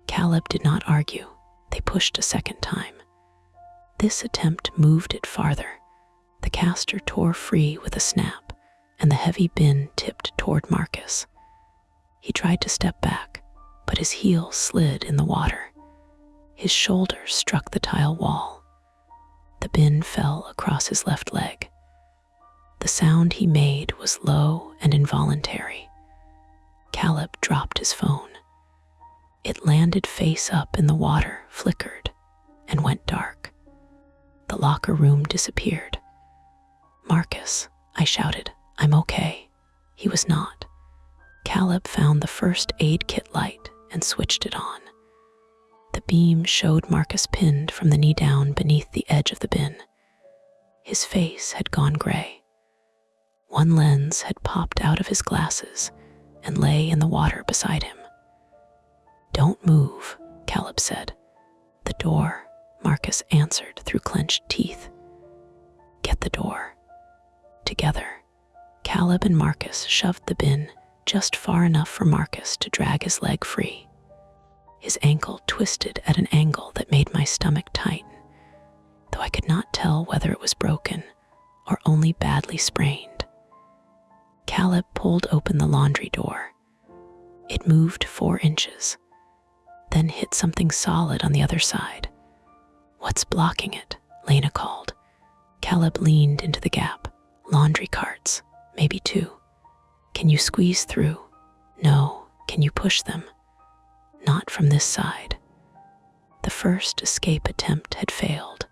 Caleb did not argue. They pushed a second time. This attempt moved it farther. The caster tore free with a snap, and the heavy bin tipped toward Marcus. He tried to step back, but his heel slid in the water. His shoulder struck the tile wall. The bin fell across his left leg. The sound he made was low and involuntary. Caleb dropped his phone. It landed face up in the water, flickered, and went dark. The locker room disappeared. "Marcus," I shouted, "I'm okay." He was not. Caleb found the first aid kit light and switched it on. The beam showed Marcus pinned from the knee down beneath the edge of the bin. His face had gone gray. One lens had popped out of his glasses and lay in the water beside him. "Don't move," Caleb said. "The door," Marcus answered through clenched teeth. "Get the door." Together, Caleb and Marcus shoved the bin just far enough for Marcus to drag his leg free. His ankle twisted at an angle that made my stomach tighten, though I could not tell whether it was broken or only badly sprained. Caleb pulled open the laundry door. It moved 4 inches, then hit something solid on the other side. "What's blocking it?" Lena called. Caleb leaned into the gap. "Laundry carts, maybe 2. Can you squeeze through?" "No. Can you push them?" "Not from this side." The first escape attempt had failed.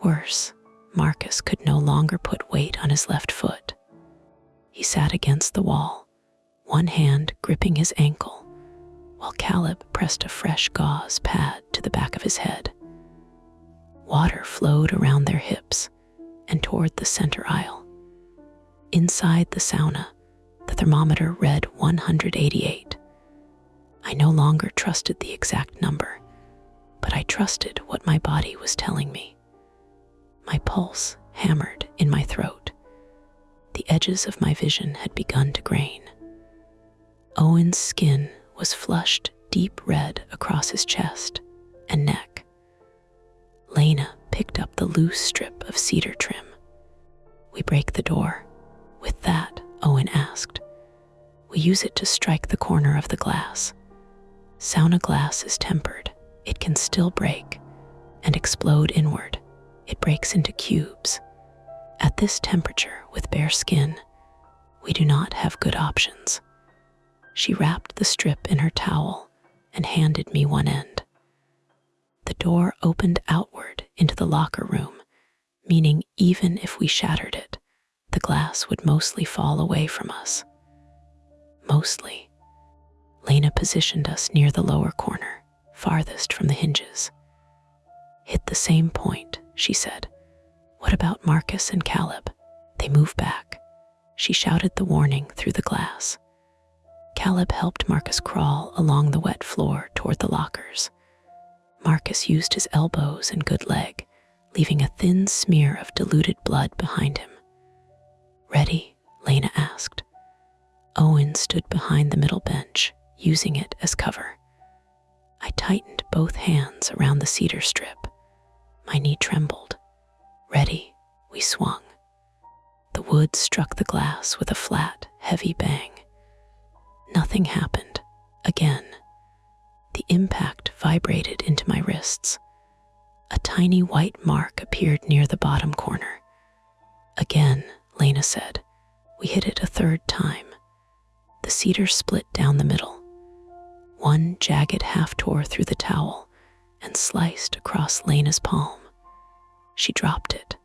Worse, Marcus could no longer put weight on his left foot. He sat against the wall, one hand gripping his ankle, while Caleb pressed a fresh gauze pad to the back of his head. Water flowed around their hips and toward the center aisle. Inside the sauna, the thermometer read 188. I no longer trusted the exact number, but I trusted what my body was telling me. My pulse hammered in my throat. The edges of my vision had begun to grain. Owen's skin was flushed deep red across his chest and neck. Lena picked up the loose strip of cedar trim. "We break the door with that?" Owen asked. "We use it to strike the corner of the glass. Sauna glass is tempered. It can still break and explode inward. It breaks into cubes. At this temperature, with bare skin, we do not have good options." She wrapped the strip in her towel and handed me one end. The door opened outward into the locker room, meaning even if we shattered it, the glass would mostly fall away from us. Mostly. Lena positioned us near the lower corner, farthest from the hinges. "Hit the same point," she said. "What about Marcus and Caleb? They move back." She shouted the warning through the glass. Caleb helped Marcus crawl along the wet floor toward the lockers. Marcus used his elbows and good leg, leaving a thin smear of diluted blood behind him. "Ready?" Lena asked. Owen stood behind the middle bench, using it as cover. I tightened both hands around the cedar strip. My knee trembled. "Ready?" We swung. The wood struck the glass with a flat, heavy bang. Nothing happened. Again. The impact vibrated into my wrists. A tiny white mark appeared near the bottom corner. "Again," Lena said. We hit it a third time. The cedar split down the middle. One jagged half tore through the towel and sliced across Lena's palm. She dropped it.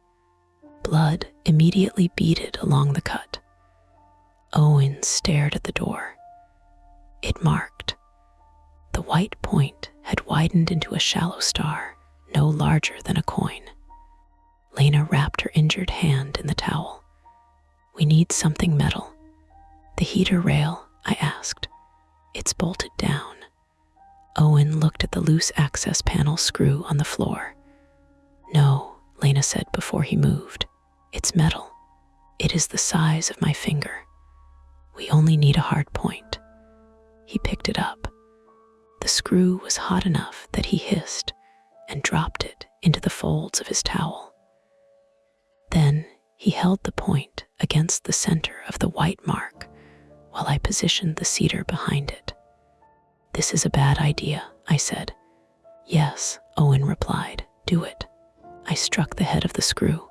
Blood immediately beaded along the cut. Owen stared at the door. It marked. The white point had widened into a shallow star, no larger than a coin. Lena wrapped her injured hand in the towel. "We need something metal." "The heater rail?" I asked. "It's bolted down." Owen looked at the loose access panel screw on the floor. "No," Lena said before he moved. "It's metal. It is the size of my finger. We only need a hard point." He picked it up. The screw was hot enough that he hissed and dropped it into the folds of his towel. Then he held the point against the center of the white mark while I positioned the cedar behind it. "This is a bad idea," I said. "Yes," Owen replied. "Do it." I struck the head of the screw.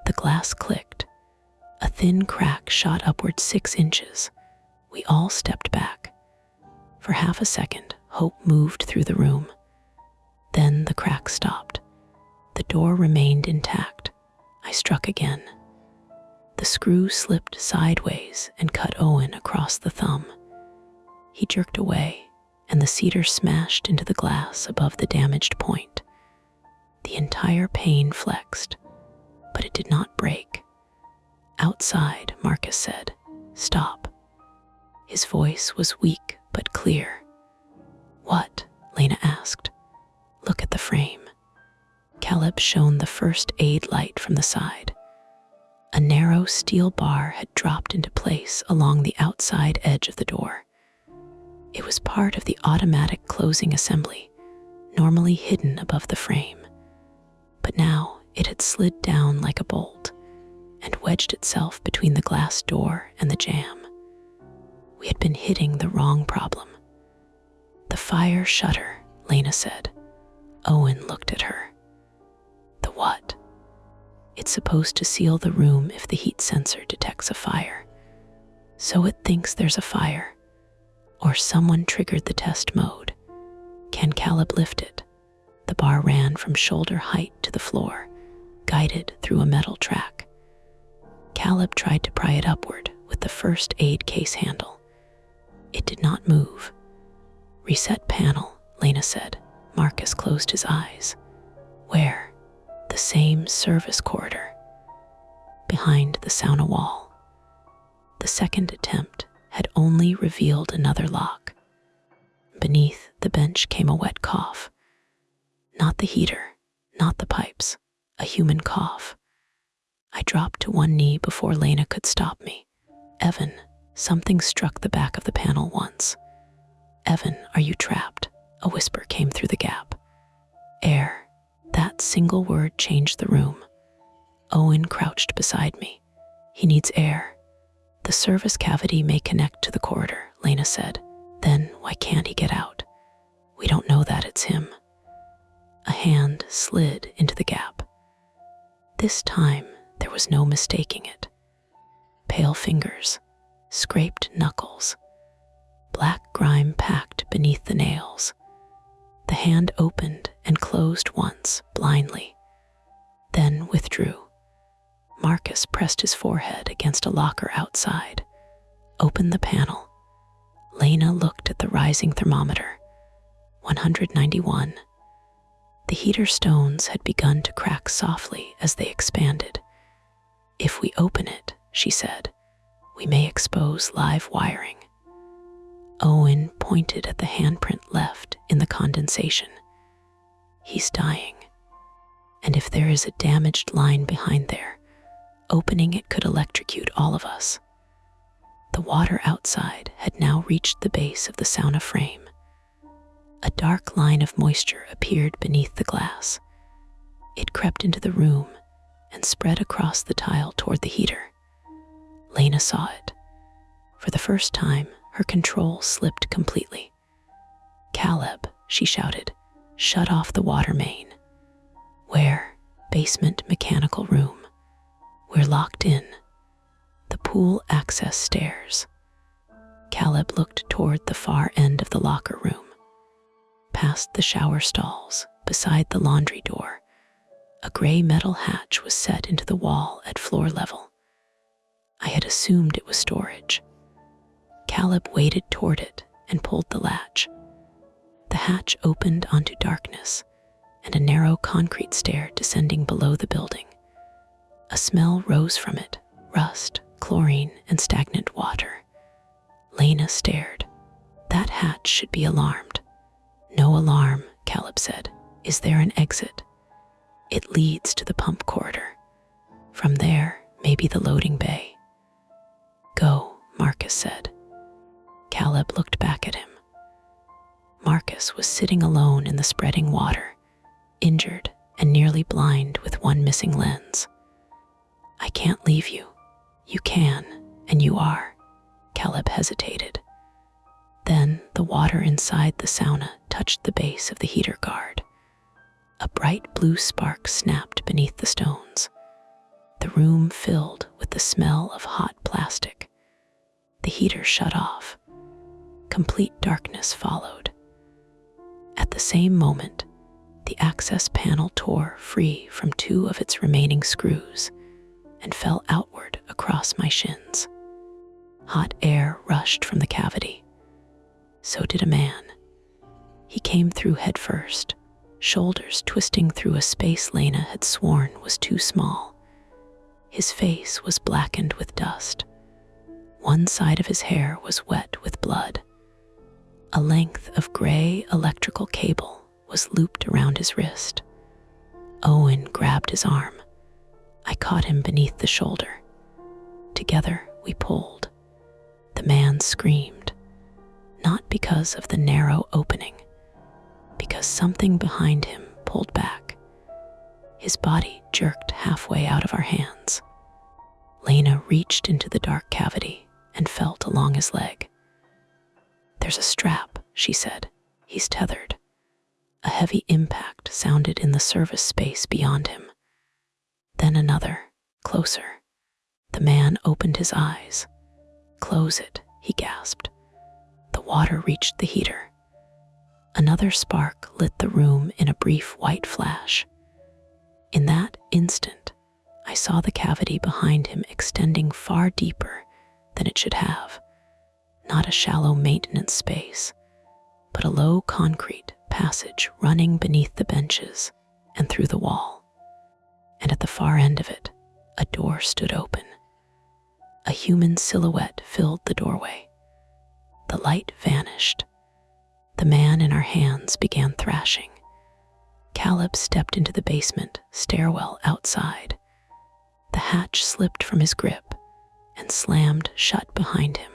The glass clicked. A thin crack shot upward 6 inches. We all stepped back. For half a second, hope moved through the room. Then the crack stopped. The door remained intact. I struck again. The screw slipped sideways and cut Owen across the thumb. He jerked away, and the cedar smashed into the glass above the damaged point. The entire pane flexed, but it did not break. "Outside," Marcus said. "Stop." His voice was weak but clear. "What?" Lena asked. "Look at the frame." Caleb shone the first aid light from the side. A narrow steel bar had dropped into place along the outside edge of the door. It was part of the automatic closing assembly, normally hidden above the frame. But now it had slid down like a bolt and wedged itself between the glass door and the jamb. We had been hitting the wrong problem. "The fire shutter," Lena said. Owen looked at her. "The what?" "It's supposed to seal the room if the heat sensor detects a fire. So it thinks there's a fire. Or someone triggered the test mode. Can Caleb lift it?" The bar ran from shoulder height to the floor, guided through a metal track. Caleb tried to pry it upward with the first aid case handle. It did not move. "Reset panel," Lena said. Marcus closed his eyes. "Where?" "The same service corridor, behind the sauna wall." The second attempt had only revealed another lock. Beneath the bench came a wet cough. Not the heater, not the pipes, a human cough. I dropped to one knee before Lena could stop me. Evan, something struck the back of the panel once. Evan, are you trapped? A whisper came through the gap. Air. That single word changed the room. Owen crouched beside me. He needs air. The service cavity may connect to the corridor, Lena said. Then why can't he get out? We don't know that it's him. A hand slid into the gap. This time, there was no mistaking it. Pale fingers, scraped knuckles, black grime packed beneath the nails. The hand opened and closed once, blindly, then withdrew. Marcus pressed his forehead against a locker outside, opened the panel. Lena looked at the rising thermometer. 191. The heater stones had begun to crack softly as they expanded. If we open it, she said, we may expose live wiring. Owen pointed at the handprint left in the condensation. He's dying. And if there is a damaged line behind there, opening it could electrocute all of us. The water outside had now reached the base of the sauna frame. A dark line of moisture appeared beneath the glass. It crept into the room and spread across the tile toward the heater. Lena saw it. For the first time, her control slipped completely. Caleb, she shouted, shut off the water main. Where? Basement mechanical room. We're locked in. The pool access stairs. Caleb looked toward the far end of the locker room. Past the shower stalls, beside the laundry door, a gray metal hatch was set into the wall at floor level. I had assumed it was storage. Caleb waded toward it and pulled the latch. The hatch opened onto darkness and a narrow concrete stair descending below the building. A smell rose from it, rust, chlorine, and stagnant water. Lena stared. That hatch should be alarmed. No alarm, Caleb said. Is there an exit? It leads to the pump corridor. From there, maybe the loading bay. Go, Marcus said. Caleb looked back at him. Marcus was sitting alone in the spreading water, injured and nearly blind with one missing lens. I can't leave you. You can, and you are. Caleb hesitated. Then the water inside the sauna touched the base of the heater guard. A bright blue spark snapped beneath the stones. The room filled with the smell of hot plastic. The heater shut off. Complete darkness followed. At the same moment, the access panel tore free from two of its remaining screws and fell outward across my shins. Hot air rushed from the cavity. So did a man. He came through head first, shoulders twisting through a space Lena had sworn was too small. His face was blackened with dust. One side of his hair was wet with blood. A length of gray electrical cable was looped around his wrist. Owen grabbed his arm. I caught him beneath the shoulder. Together we pulled. The man screamed, not because of the narrow opening, because something behind him pulled back. His body jerked halfway out of our hands. Lena reached into the dark cavity and felt along his leg. There's a strap, she said. He's tethered. A heavy impact sounded in the service space beyond him. Then another, closer. The man opened his eyes. Close it, he gasped. The water reached the heater. Another spark lit the room in a brief white flash. In that instant, I saw the cavity behind him extending far deeper than it should have. Not a shallow maintenance space, but a low concrete passage running beneath the benches and through the wall. And at the far end of it, a door stood open. A human silhouette filled the doorway. The light vanished. The man in our hands began thrashing. Caleb stepped into the basement stairwell outside. The hatch slipped from his grip and slammed shut behind him.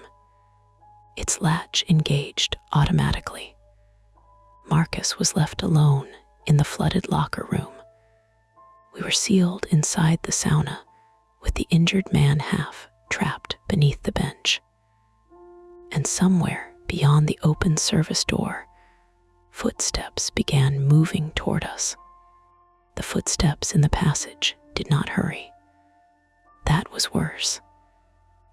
Its latch engaged automatically. Marcus was left alone in the flooded locker room. We were sealed inside the sauna, with the injured man half trapped beneath the bench. And somewhere beyond the open service door, footsteps began moving toward us. The footsteps in the passage did not hurry. That was worse.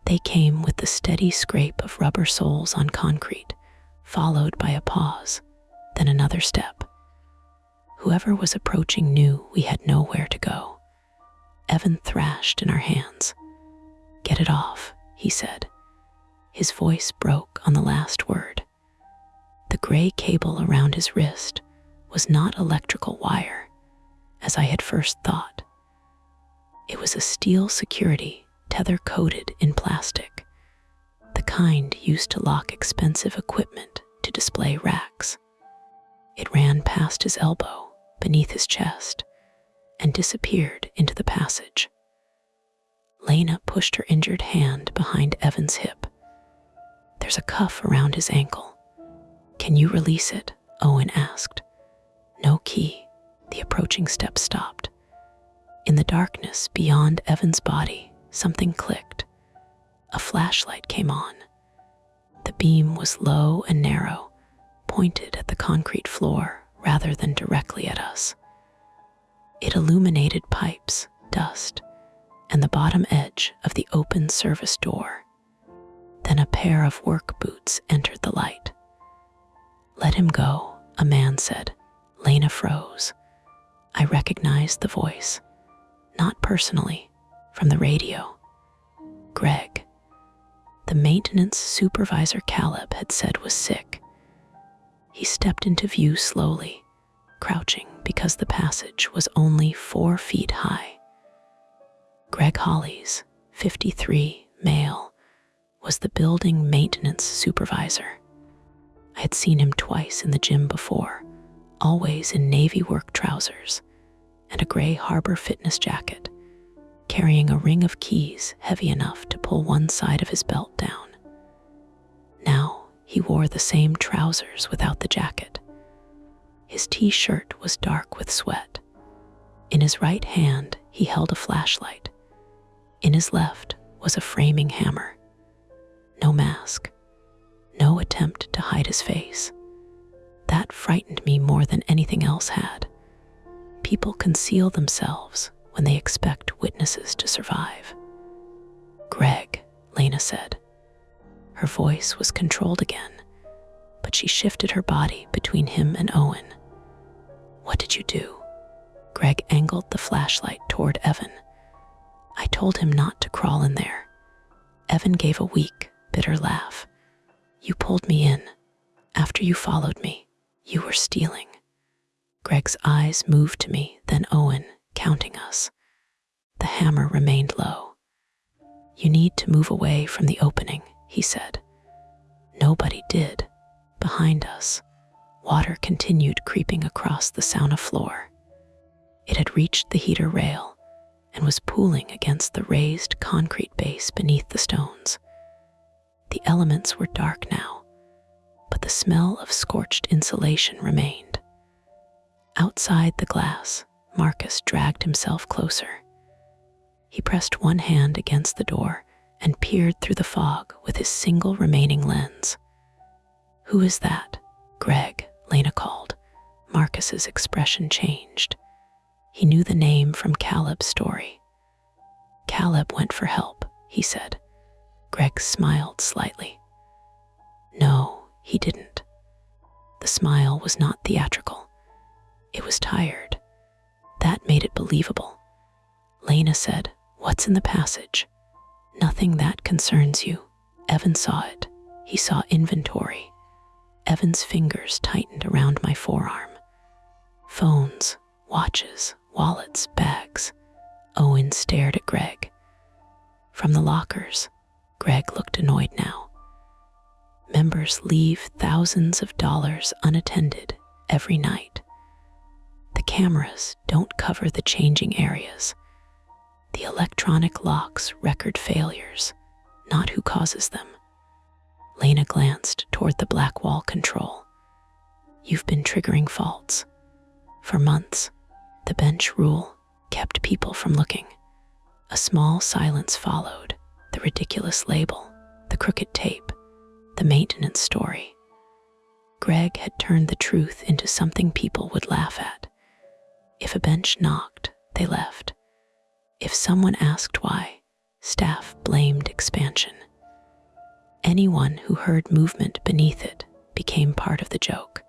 They came with the steady scrape of rubber soles on concrete, followed by a pause, then another step. Whoever was approaching knew we had nowhere to go. Evan thrashed in our hands. "Get it off," he said. His voice broke on the last word. The gray cable around his wrist was not electrical wire, as I had first thought. It was a steel security tether coated in plastic, the kind used to lock expensive equipment to display racks. It ran past his elbow, beneath his chest, and disappeared into the passage. Lena pushed her injured hand behind Evan's hip. "There's a cuff around his ankle. Can you release it?" Owen asked. No key. The approaching steps stopped. In the darkness beyond Evan's body, something clicked. A flashlight came on. The beam was low and narrow, pointed at the concrete floor rather than directly at us. It illuminated pipes, dust, and the bottom edge of the open service door. Then a pair of work boots entered the light. "Let him go," a man said. Lena froze. I recognized the voice, not personally, from the radio. Greg. The maintenance supervisor Caleb had said was sick. He stepped into view slowly, crouching because the passage was only 4 feet high. Greg Hollies, 53, male, was the building maintenance supervisor. I had seen him twice in the gym before, always in navy work trousers and a gray Harbor Fitness jacket, carrying a ring of keys heavy enough to pull one side of his belt down. Now he wore the same trousers without the jacket. His t-shirt was dark with sweat. In his right hand, he held a flashlight. In his left was a framing hammer. No mask. No attempt to hide his face. That frightened me more than anything else had. People conceal themselves when they expect witnesses to survive. "Greg," Lena said. Her voice was controlled again, but she shifted her body between him and Owen. "What did you do?" Greg angled the flashlight toward Evan. "I told him not to crawl in there." Evan gave a weak, bitter laugh. "You pulled me in. After you followed me, you were stealing." Greg's eyes moved to me, then Owen, counting us. The hammer remained low. "You need to move away from the opening," he said. Nobody did. Behind us, water continued creeping across the sauna floor. It had reached the heater rail and was pooling against the raised concrete base beneath the stones. The elements were dark now, but the smell of scorched insulation remained. Outside the glass, Marcus dragged himself closer. He pressed one hand against the door and peered through the fog with his single remaining lens. "Who is that?" "Greg," Lena called. Marcus's expression changed. He knew the name from Caleb's story. "Caleb went for help," he said. Greg smiled slightly. "No, he didn't." The smile was not theatrical. It was tired. That made it believable. Lena said, "What's in the passage?" "Nothing that concerns you." Evan saw it. He saw inventory. Evan's fingers tightened around my forearm. Phones, watches, wallets, bags. Owen stared at Greg. From the lockers, Greg looked annoyed now. "Members leave thousands of dollars unattended every night. The cameras don't cover the changing areas. The electronic locks record failures, not who causes them. Lena glanced toward the black wall control. You've been triggering faults. For months, the bench rule kept people from looking. A small silence followed, the ridiculous label, the crooked tape, the maintenance story. Greg had turned the truth into something people would laugh at. If a bench knocked, they left. If someone asked why, staff blamed expansion. Anyone who heard movement beneath it became part of the joke.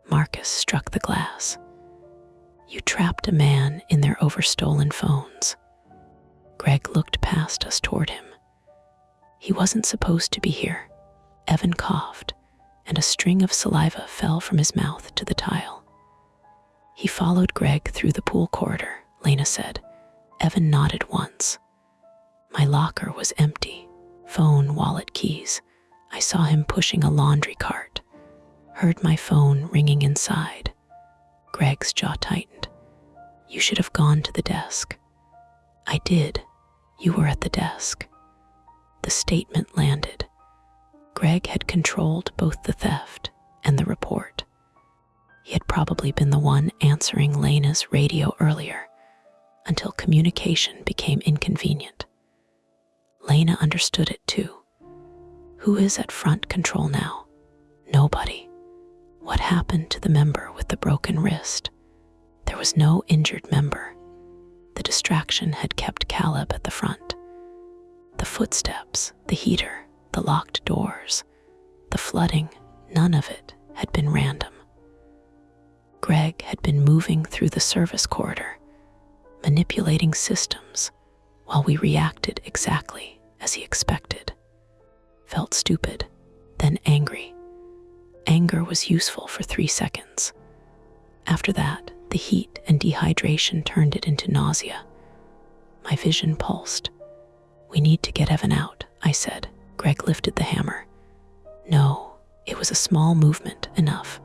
Marcus struck the glass. You trapped a man in their overstolen phones. Greg looked past us toward him. He wasn't supposed to be here. Evan coughed, and a string of saliva fell from his mouth to the tile. He followed Greg through the pool corridor, Lena said. Evan nodded once. My locker was empty. Phone, wallet, keys. I saw him pushing a laundry cart. Heard my phone ringing inside. Greg's jaw tightened. You should have gone to the desk. I did. You were at the desk. The statement landed. Greg had controlled both the theft and the report. He had probably been the one answering Lena's radio earlier, until communication became inconvenient. Lena understood it too. Who is at front control now? Nobody. What happened to the member with the broken wrist? There was no injured member. The distraction had kept Caleb at the front. The footsteps, the heater, the locked doors, the flooding, none of it had been random. Greg had been moving through the service corridor, manipulating systems, while we reacted exactly as he expected. Felt stupid, then angry. Anger was useful for 3 seconds. After that, the heat and dehydration turned it into nausea. My vision pulsed. We need to get Evan out, I said. Greg lifted the hammer. No, it was a small movement, enough.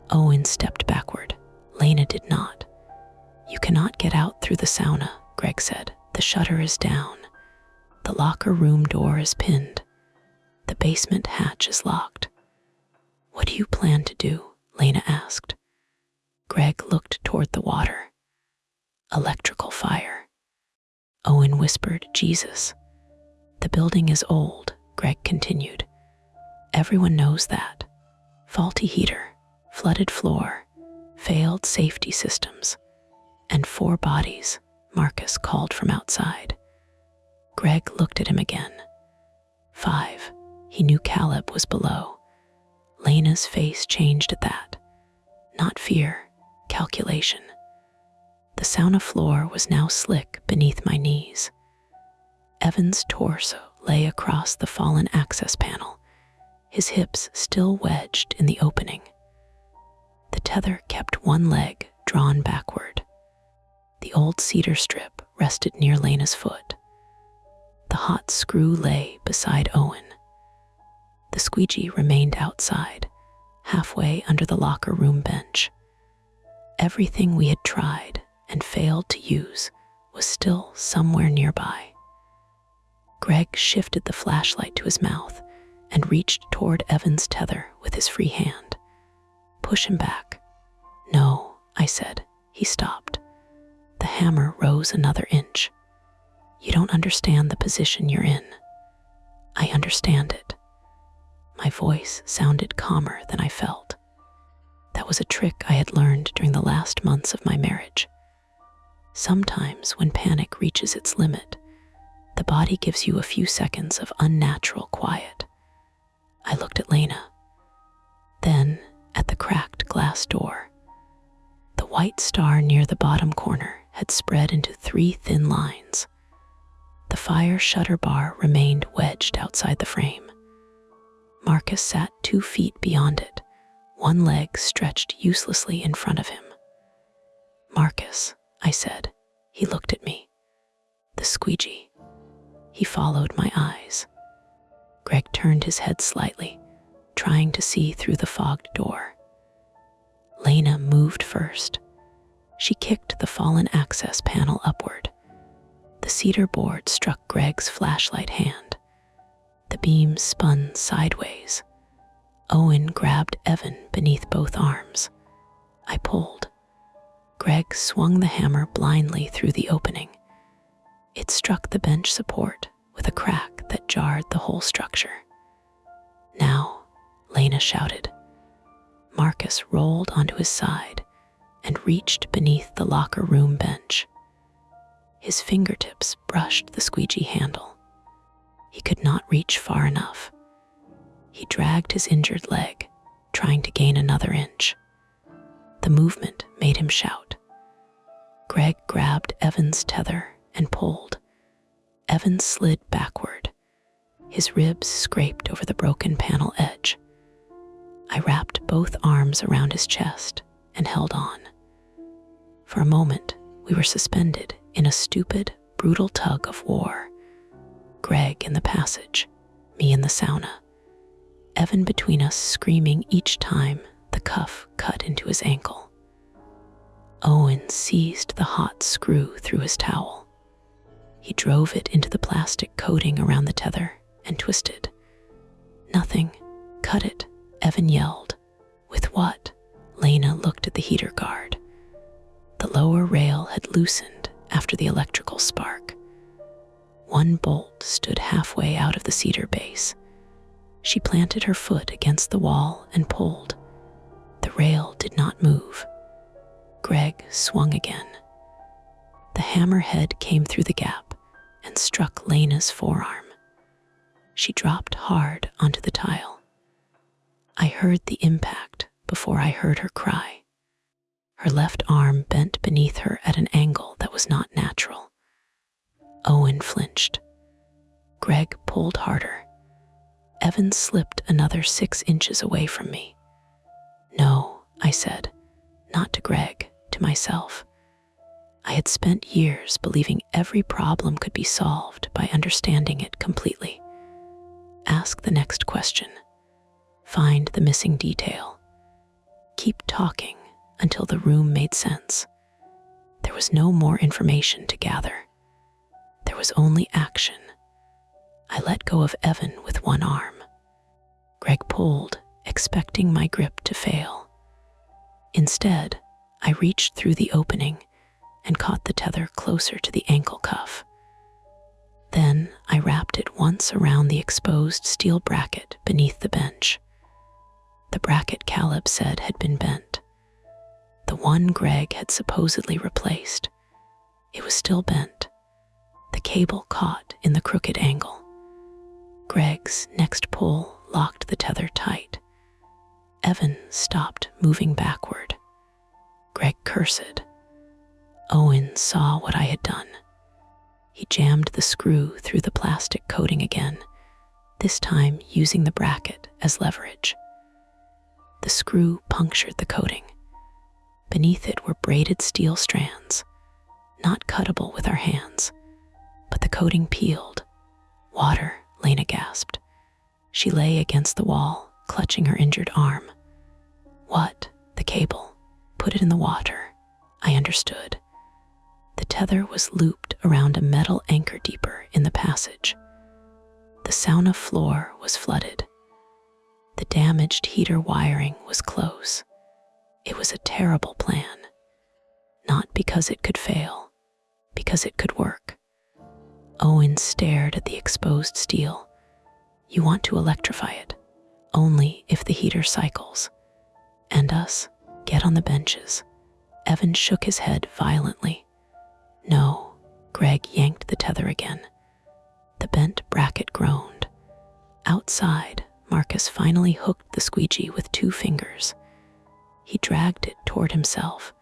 Owen stepped backward. Lena did not. You cannot get out through the sauna, Greg said. The shutter is down. The locker room door is pinned. The basement hatch is locked. What do you plan to do? Lena asked. Greg looked toward the water. Electrical fire. Owen whispered, Jesus. The building is old, Greg continued. Everyone knows that. Faulty heater, flooded floor, failed safety systems, and 4 bodies, Marcus called from outside. Greg looked at him again. 5. He knew Caleb was below. Lena's face changed at that. Not fear, calculation. The sauna floor was now slick beneath my knees. Evan's torso lay across the fallen access panel, his hips still wedged in the opening. The tether kept one leg drawn backward. The old cedar strip rested near Lena's foot. The hot screw lay beside Owen. The squeegee remained outside, halfway under the locker room bench. Everything we had tried and failed to use was still somewhere nearby. Greg shifted the flashlight to his mouth and reached toward Evan's tether with his free hand. Push him back. No, I said. He stopped. The hammer rose another inch. You don't understand the position you're in. I understand it. My voice sounded calmer than I felt. That was a trick I had learned during the last months of my marriage. Sometimes when panic reaches its limit, the body gives you a few seconds of unnatural quiet. I looked at Lena, then at the cracked glass door. The white star near the bottom corner had spread into 3 thin lines. The fire shutter bar remained wedged outside the frame. Marcus sat 2 feet beyond it, one leg stretched uselessly in front of him. Marcus, I said. He looked at me. The squeegee. He followed my eyes. Greg turned his head slightly, trying to see through the fogged door. Lena moved first. She kicked the fallen access panel upward. The cedar board struck Greg's flashlight hand. The beam spun sideways. Owen grabbed Evan beneath both arms. I pulled. Greg swung the hammer blindly through the opening. It struck the bench support with a crack that jarred the whole structure. "Now," Lena shouted. Marcus rolled onto his side and reached beneath the locker room bench. His fingertips brushed the squeegee handle. He could not reach far enough. He dragged his injured leg, trying to gain another inch. The movement made him shout. Greg grabbed Evan's tether and pulled. Evan slid backward. His ribs scraped over the broken panel edge. I wrapped both arms around his chest and held on. For a moment, we were suspended in a stupid, brutal tug of war. Greg in the passage, me in the sauna. Evan between us screaming each time the cuff cut into his ankle. Owen seized the hot screw through his towel. He drove it into the plastic coating around the tether and twisted. "Nothing. Cut it," Evan yelled. "With what?" Lena looked at the heater guard. The lower rail had loosened after the electrical spark. One bolt stood halfway out of the cedar base. She planted her foot against the wall and pulled. The rail did not move. Greg swung again. The hammerhead came through the gap and struck Lena's forearm. She dropped hard onto the tile. I heard the impact before I heard her cry. Her left arm bent beneath her at an angle that was not natural. Owen flinched. Greg pulled harder. Evan slipped another 6 inches away from me. "No," I said, not to Greg, to myself. I had spent years believing every problem could be solved by understanding it completely. Ask the next question. Find the missing detail. Keep talking until the room made sense. There was no more information to gather. There was only action. I let go of Evan with one arm. Greg pulled, expecting my grip to fail. Instead, I reached through the opening and caught the tether closer to the ankle cuff. Then I wrapped it once around the exposed steel bracket beneath the bench. The bracket Caleb said had been bent. The one Greg had supposedly replaced. It was still bent. The cable caught in the crooked angle. Greg's next pull locked the tether tight. Evan stopped moving backward. Greg cursed. Owen saw what I had done. He jammed the screw through the plastic coating again, this time using the bracket as leverage. The screw punctured the coating. Beneath it were braided steel strands, not cuttable with our hands, but the coating peeled. "Water," Lena gasped. She lay against the wall, clutching her injured arm. "What?" "The cable. Put it in the water." I understood. The tether was looped around a metal anchor deeper in the passage. The sauna floor was flooded. The damaged heater wiring was close. It was a terrible plan. Not because it could fail, because it could work. Owen stared at the exposed steel. "You want to electrify it, only if the heater cycles. And us, get on the benches." Evan shook his head violently. "No." Greg yanked the tether again. The bent bracket groaned. Outside, Marcus finally hooked the squeegee with 2 fingers. He dragged it toward himself,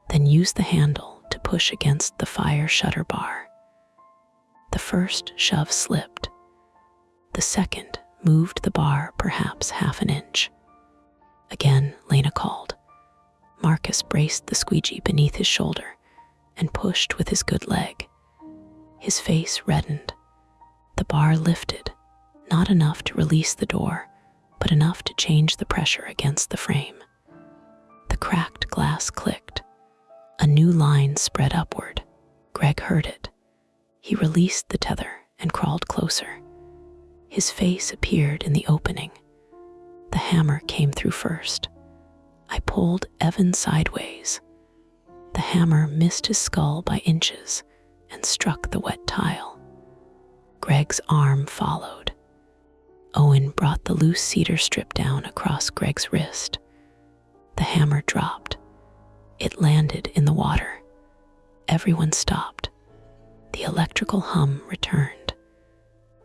then used the handle to push against the fire shutter bar. The first shove slipped. The second moved the bar perhaps half an inch. Again, Lena called. Marcus braced the squeegee beneath his shoulder and pushed with his good leg. His face reddened. The bar lifted, not enough to release the door, but enough to change the pressure against the frame. The cracked glass clicked. A new line spread upward. Greg heard it. He released the tether and crawled closer. His face appeared in the opening. The hammer came through first. I pulled Evan sideways. The hammer missed his skull by inches and struck the wet tile. Greg's arm followed. Owen brought the loose cedar strip down across Greg's wrist. The hammer dropped. It landed in the water. Everyone stopped. The electrical hum returned.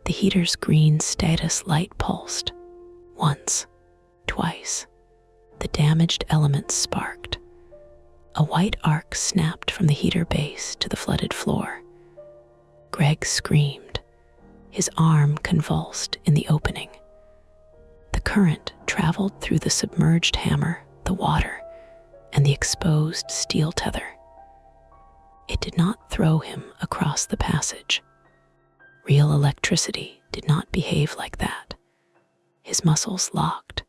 The heater's green status light pulsed. Once, twice. The damaged elements sparked. A white arc snapped from the heater base to the flooded floor. Greg screamed. His arm convulsed in the opening. The current traveled through the submerged hammer, the water, and the exposed steel tether. It did not throw him across the passage. Real electricity did not behave like that. His muscles locked.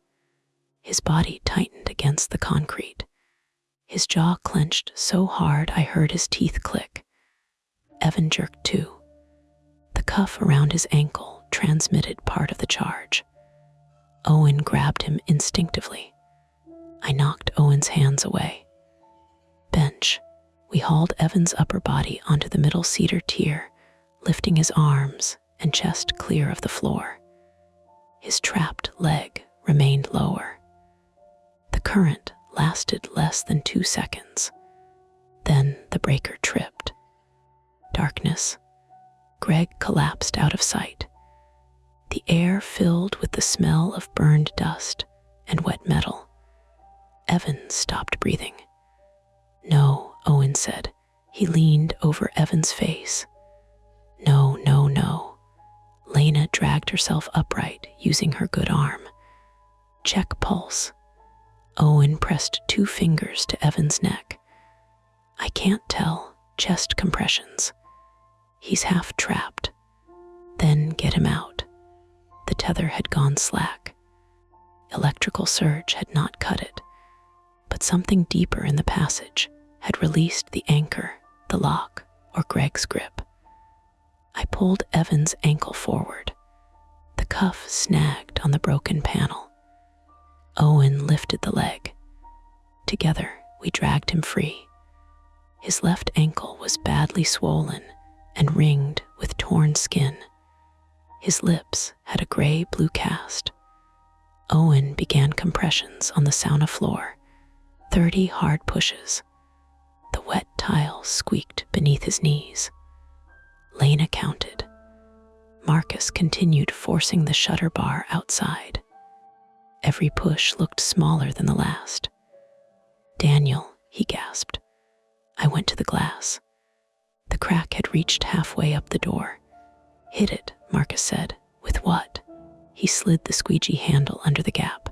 His body tightened against the concrete. His jaw clenched so hard I heard his teeth click. Evan jerked too. The cuff around his ankle transmitted part of the charge. Owen grabbed him instinctively. I knocked Owen's hands away. Bench. We hauled Evan's upper body onto the middle cedar tier, lifting his arms and chest clear of the floor. His trapped leg remained lower. The current lasted less than 2 seconds. Then the breaker tripped. Darkness. Greg collapsed out of sight. The air filled with the smell of burned dust and wet metal. Evan stopped breathing. No, Owen said. He leaned over Evan's face. No, no, no. Lena dragged herself upright using her good arm. Check pulse. Owen pressed 2 fingers to Evan's neck. I can't tell. Chest compressions. He's half trapped. Then get him out. The tether had gone slack. Electrical surge had not cut it, but something deeper in the passage had released the anchor, the lock, or Greg's grip. I pulled Evan's ankle forward. The cuff snagged on the broken panel. Owen lifted the leg. Together, we dragged him free. His left ankle was badly swollen and ringed with torn skin. His lips had a gray-blue cast. Owen began compressions on the sauna floor, 30 hard pushes. The wet tiles squeaked beneath his knees. Lena counted. Marcus continued forcing the shutter bar outside. Every push looked smaller than the last. Daniel, he gasped. I went to the glass. The crack had reached halfway up the door. Hit it, Marcus said. With what? He slid the squeegee handle under the gap.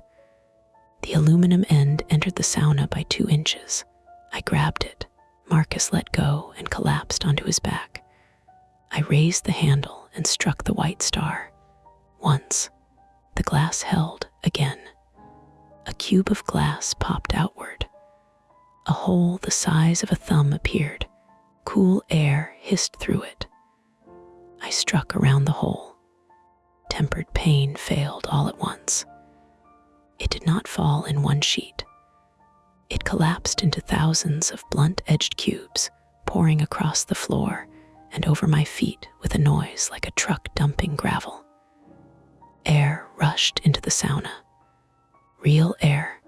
The aluminum end entered the sauna by 2 inches. I grabbed it. Marcus let go and collapsed onto his back. I raised the handle and struck the white star. Once. The glass held again. A cube of glass popped outward. A hole the size of a thumb appeared. Cool air hissed through it. I struck around the hole. Tempered pain failed all at once. It did not fall in one sheet. It collapsed into thousands of blunt-edged cubes, pouring across the floor and over my feet with a noise like a truck dumping gravel. Air rushed into the sauna. Real air.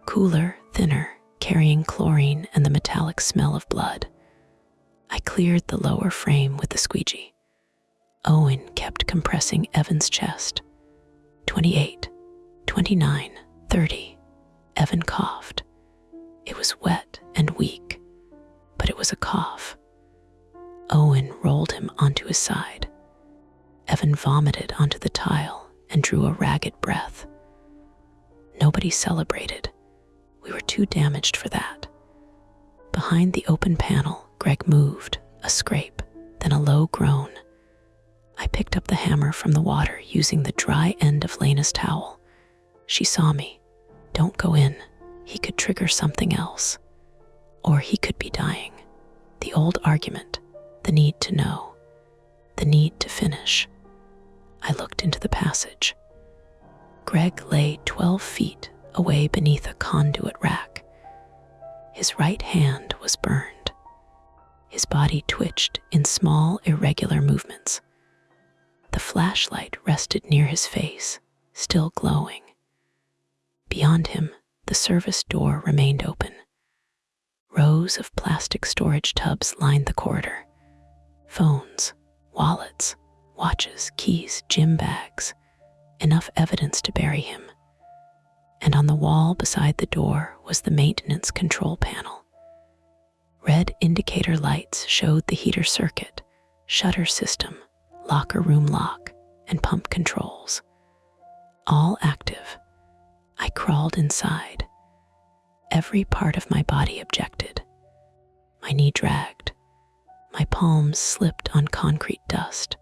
Cooler, thinner, carrying chlorine and the metallic smell of blood. I cleared the lower frame with the squeegee. Owen kept compressing Evan's chest. 28, 29, 30. Evan coughed. It was wet and weak, but it was a cough. Owen rolled him onto his side. Evan vomited onto the tile and drew a ragged breath. Nobody celebrated. We were too damaged for that. Behind the open panel, Greg moved, a scrape, then a low groan. I picked up the hammer from the water using the dry end of Lena's towel. She saw me. Don't go in. He could trigger something else. Or he could be dying. The old argument, the need to know, the need to finish. I looked into the passage. Greg lay 12 feet away beneath a conduit rack. His right hand was burned. His body twitched in small, irregular movements. The flashlight rested near his face, still glowing. Beyond him, the service door remained open. Rows of plastic storage tubs lined the corridor. Phones, wallets, watches, keys, gym bags. Enough evidence to bury him. And on the wall beside the door was the maintenance control panel. Red indicator lights showed the heater circuit, shutter system, locker room lock, and pump controls. All active. I crawled inside. Every part of my body objected. My knee dragged. My palms slipped on concrete dust.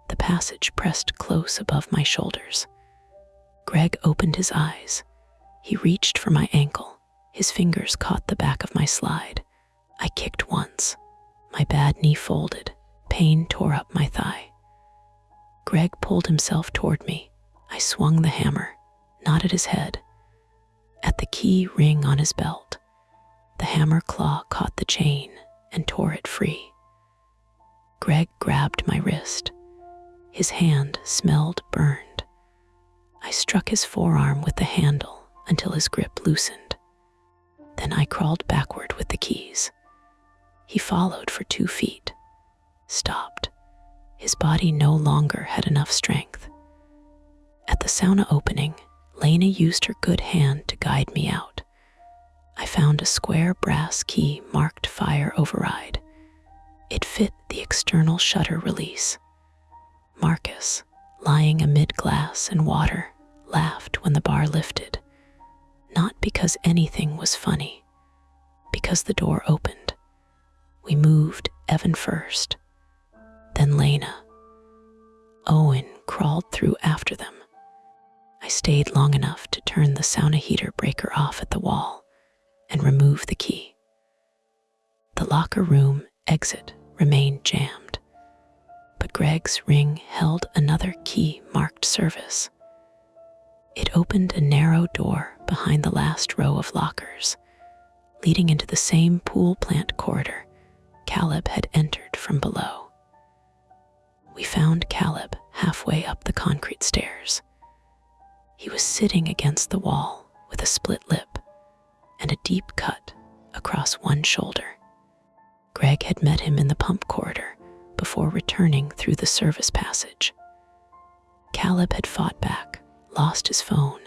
The passage pressed close above my shoulders. Greg opened his eyes. He reached for my ankle. His fingers caught the back of my slide. I kicked once. My bad knee folded. Pain tore up my thigh. Greg pulled himself toward me. I swung the hammer, not at his head, at the key ring on his belt. The hammer claw caught the chain and tore it free. Greg grabbed my wrist. His hand smelled burned. I struck his forearm with the handle until his grip loosened. Then I crawled backward with the keys. He followed for 2 feet, stopped. His body no longer had enough strength. At the sauna opening, Lena used her good hand to guide me out. I found a square brass key marked fire override. It fit the external shutter release. Marcus, lying amid glass and water, laughed when the bar lifted. Not because anything was funny, because the door opened. We moved Evan first, then Lena. Owen crawled through after them. I stayed long enough to turn the sauna heater breaker off at the wall and remove the key. The locker room exit remained jammed, but Greg's ring held another key marked service. It opened a narrow door behind the last row of lockers, leading into the same pool plant corridor Caleb had entered from below. We found Caleb halfway up the concrete stairs. He was sitting against the wall with a split lip and a deep cut across one shoulder. Greg had met him in the pump corridor before returning through the service passage. Caleb had fought back, lost his phone,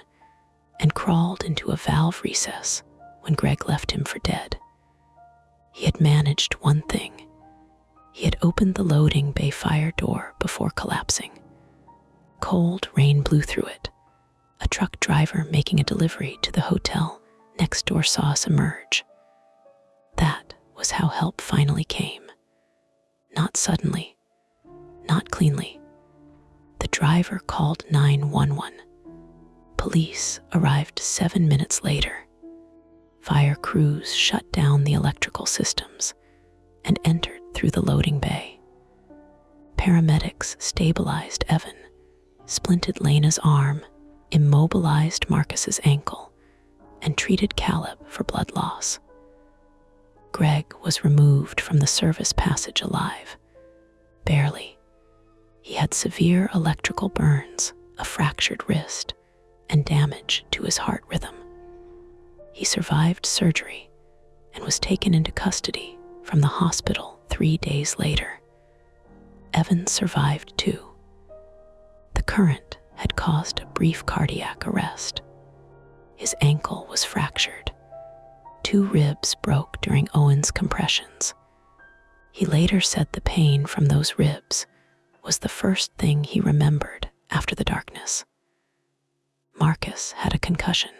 and crawled into a valve recess when Greg left him for dead. He had managed one thing. He had opened the loading bay fire door before collapsing. Cold rain blew through it. A truck driver making a delivery to the hotel next door saw us emerge. That was how help finally came. Not suddenly, not cleanly. The driver called 911. Police arrived 7 minutes later. Fire crews shut down the electrical systems and entered through the loading bay. Paramedics stabilized Evan, splinted Lena's arm, immobilized Marcus's ankle, and treated Caleb for blood loss. Greg was removed from the service passage alive. Barely. He had severe electrical burns, a fractured wrist, and damage to his heart rhythm. He survived surgery and was taken into custody from the hospital 3 days later. Evan survived too. The current had caused a brief cardiac arrest. His ankle was fractured. 2 ribs broke during Owen's compressions. He later said the pain from those ribs was the first thing he remembered after the darkness. Marcus had a concussion,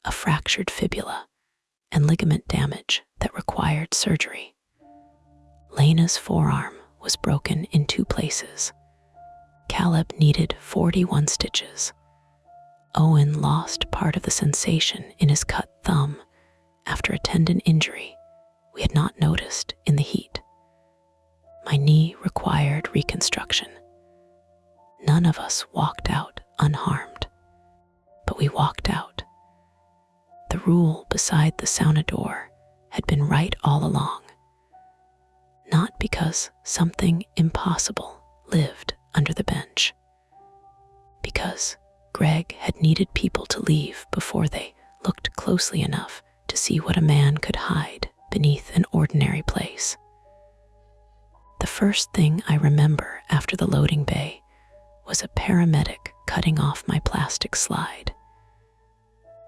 a fractured fibula, and ligament damage that required surgery. Lena's forearm was broken in 2 places. Caleb needed 41 stitches. Owen lost part of the sensation in his cut thumb after a tendon injury we had not noticed in the heat. My knee required reconstruction. None of us walked out unharmed, but we walked out. The rule beside the sauna door had been right all along. Not because something impossible lived under the bench. Because Greg had needed people to leave before they looked closely enough to see what a man could hide beneath an ordinary place. The first thing I remember after the loading bay was a paramedic cutting off my plastic slide.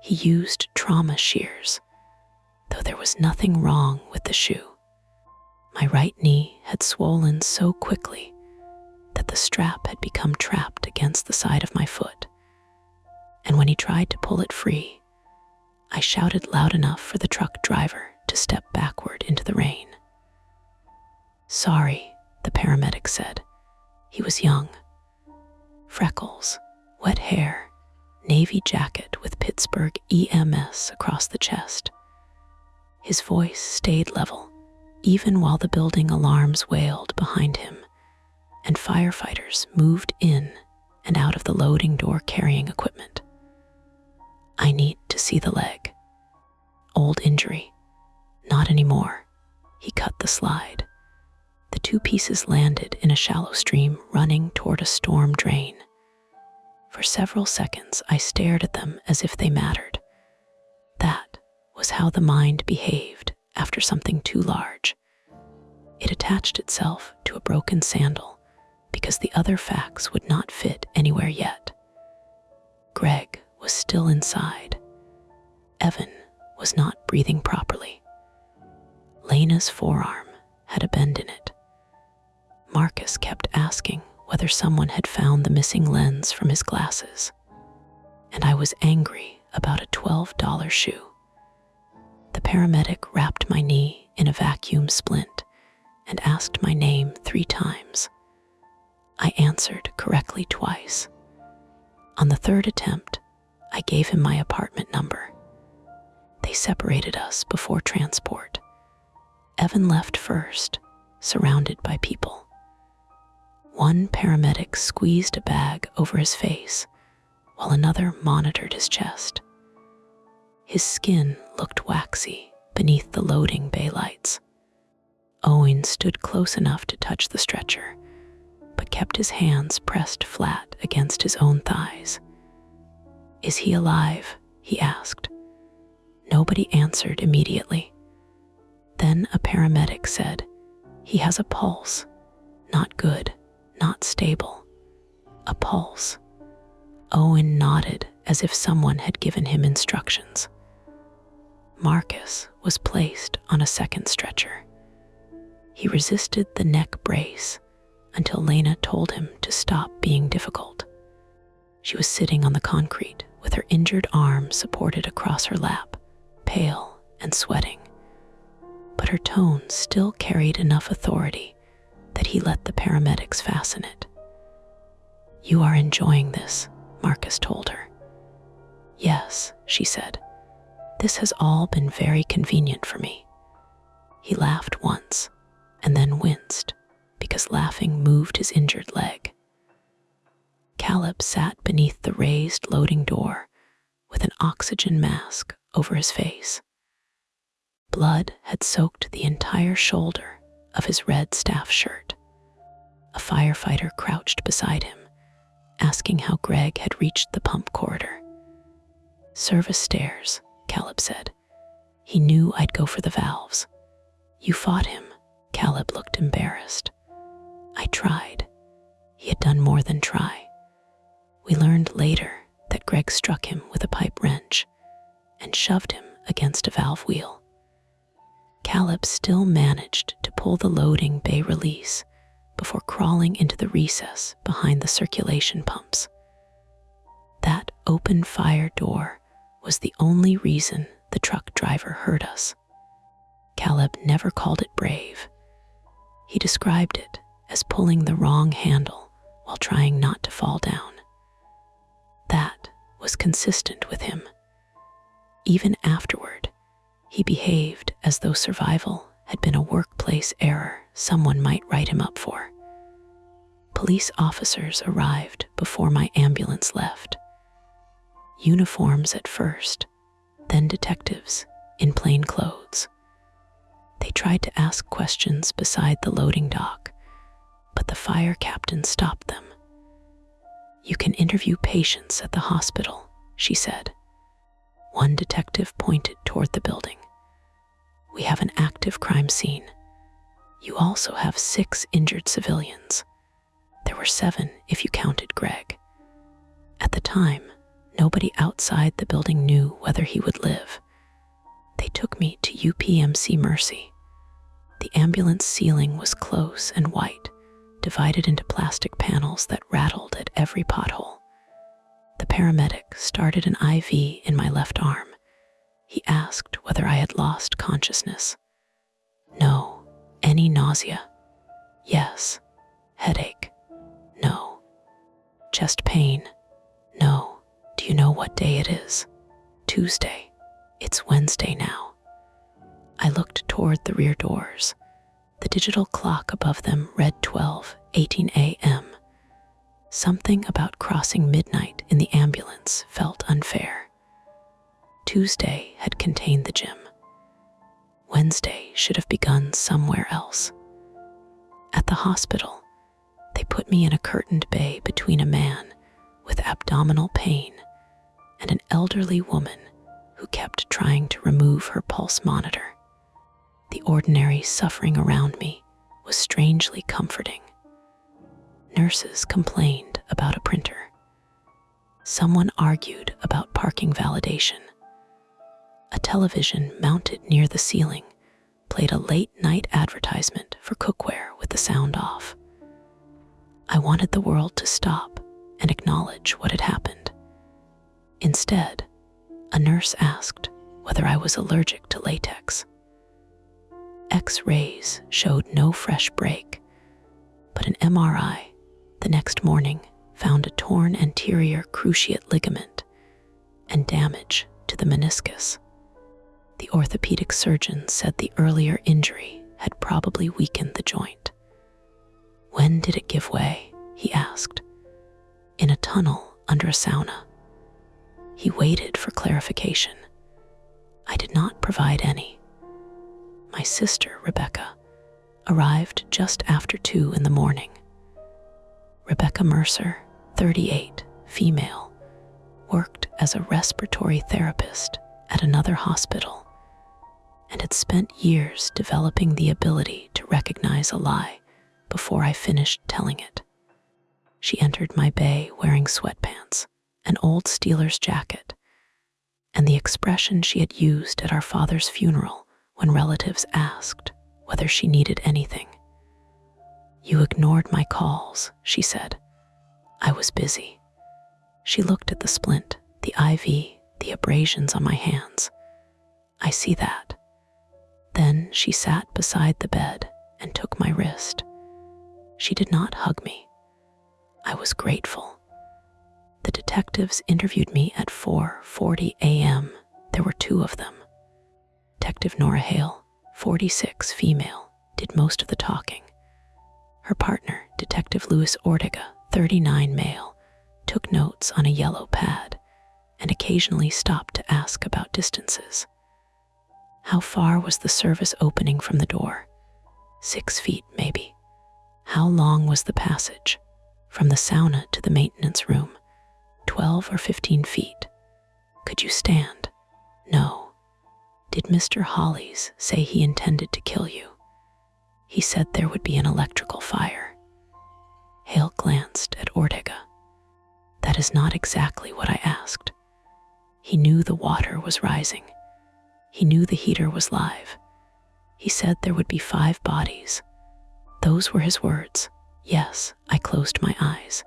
He used trauma shears, though there was nothing wrong with the shoe. My right knee had swollen so quickly that the strap had become trapped against the side of my foot, and when he tried to pull it free, I shouted loud enough for the truck driver to step backward into the rain. "Sorry," the paramedic said. He was young. Freckles, wet hair, navy jacket with Pittsburgh EMS across the chest. His voice stayed level, even while the building alarms wailed behind him, and firefighters moved in and out of the loading door carrying equipment. "I need to see the leg." "Old injury." "Not anymore." He cut the slide. The two pieces landed in a shallow stream running toward a storm drain. For several seconds, I stared at them as if they mattered. That was how the mind behaved after something too large. It attached itself to a broken sandal because the other facts would not fit anywhere yet. Greg was still inside. Evan was not breathing properly. Lena's forearm had a bend in it. Marcus kept asking whether someone had found the missing lens from his glasses, and I was angry about a $12 shoe. The paramedic wrapped my knee in a vacuum splint and asked my name 3 times. I answered correctly twice. On the 3rd attempt, I gave him my apartment number. They separated us before transport. Evan left first, surrounded by people. One paramedic squeezed a bag over his face, while another monitored his chest. His skin looked waxy beneath the loading bay lights. Owen stood close enough to touch the stretcher, but kept his hands pressed flat against his own thighs. "Is he alive?" he asked. Nobody answered immediately. Then a paramedic said, "He has a pulse. Not good, not stable. A pulse." Owen nodded as if someone had given him instructions. Marcus was placed on a second stretcher. He resisted the neck brace until Lena told him to stop being difficult. She was sitting on the concrete with her injured arm supported across her lap, pale and sweating. But her tone still carried enough authority that he let the paramedics fasten it. "You are enjoying this," Marcus told her. "Yes," she said. "This has all been very convenient for me." He laughed once and then winced because laughing moved his injured leg. Caleb sat beneath the raised loading door with an oxygen mask over his face. Blood had soaked the entire shoulder of his red staff shirt. A firefighter crouched beside him, asking how Greg had reached the pump corridor. "Service stairs," Caleb said. "He knew I'd go for the valves." "You fought him." Caleb looked embarrassed. "I tried." He had done more than try. We learned later that Greg struck him with a pipe wrench and shoved him against a valve wheel. Caleb still managed to pull the loading bay release before crawling into the recess behind the circulation pumps. That open fire door was the only reason the truck driver heard us. Caleb never called it brave. He described it as pulling the wrong handle while trying not to fall down. That was consistent with him. Even afterward, He behaved as though survival had been a workplace error someone might write him up for. Police officers arrived before my ambulance left. Uniforms at first, then detectives in plain clothes. They tried to ask questions beside the loading dock, but the fire captain stopped them. "You can interview patients at the hospital," she said. One detective pointed toward the building. "We have an active crime scene. You also have 6 injured civilians. There were 7 if you counted Greg. At the time, nobody outside the building knew whether he would live. They took me to UPMC Mercy. The ambulance ceiling was close and white, divided into plastic panels that rattled at every pothole. The paramedic started an IV in my left arm. He asked whether I had lost consciousness. No. Any nausea? Yes. Headache? No. Chest pain? No. Do you know what day it is? Tuesday. It's Wednesday now. I looked toward the rear doors. The digital clock above them read 12:18 a.m. Something about crossing midnight in the ambulance felt unfair. Tuesday had contained the gym. Wednesday should have begun somewhere else. At the hospital, they put me in a curtained bay between a man with abdominal pain and an elderly woman who kept trying to remove her pulse monitor. The ordinary suffering around me was strangely comforting. Nurses complained about a printer. Someone argued about parking validation. A television mounted near the ceiling played a late-night advertisement for cookware with the sound off. I wanted the world to stop and acknowledge what had happened. Instead, a nurse asked whether I was allergic to latex. X-rays showed no fresh break, but an MRI the next morning found a torn anterior cruciate ligament and damage to the meniscus. The orthopedic surgeon said the earlier injury had probably weakened the joint. "When did it give way?" he asked. "In a tunnel under a sauna." He waited for clarification. I did not provide any. My sister, Rebecca, arrived just after 2 in the morning. Rebecca Mercer, 38, female, worked as a respiratory therapist at another hospital and had spent years developing the ability to recognize a lie before I finished telling it. She entered my bay wearing sweatpants, an old Steelers jacket, and the expression she had used at our father's funeral when relatives asked whether she needed anything. "You ignored my calls," she said. "I was busy." She looked at the splint, the IV, the abrasions on my hands. "I see that." Then she sat beside the bed and took my wrist. She did not hug me. I was grateful. The detectives interviewed me at 4:40 a.m. There were 2 of them. Detective Nora Hale, 46, female, did most of the talking. Her partner, Detective Louis Ortega, 39, male, took notes on a yellow pad and occasionally stopped to ask about distances. How far was the service opening from the door? 6 feet, maybe. How long was the passage? From the sauna to the maintenance room, 12 or 15 feet. Could you stand? No. Did Mr. Hollies say he intended to kill you? He said there would be an electrical fire. Hale glanced at Ortega. That is not exactly what I asked. He knew the water was rising. He knew the heater was live. He said there would be 5 bodies. Those were his words. Yes, I closed my eyes.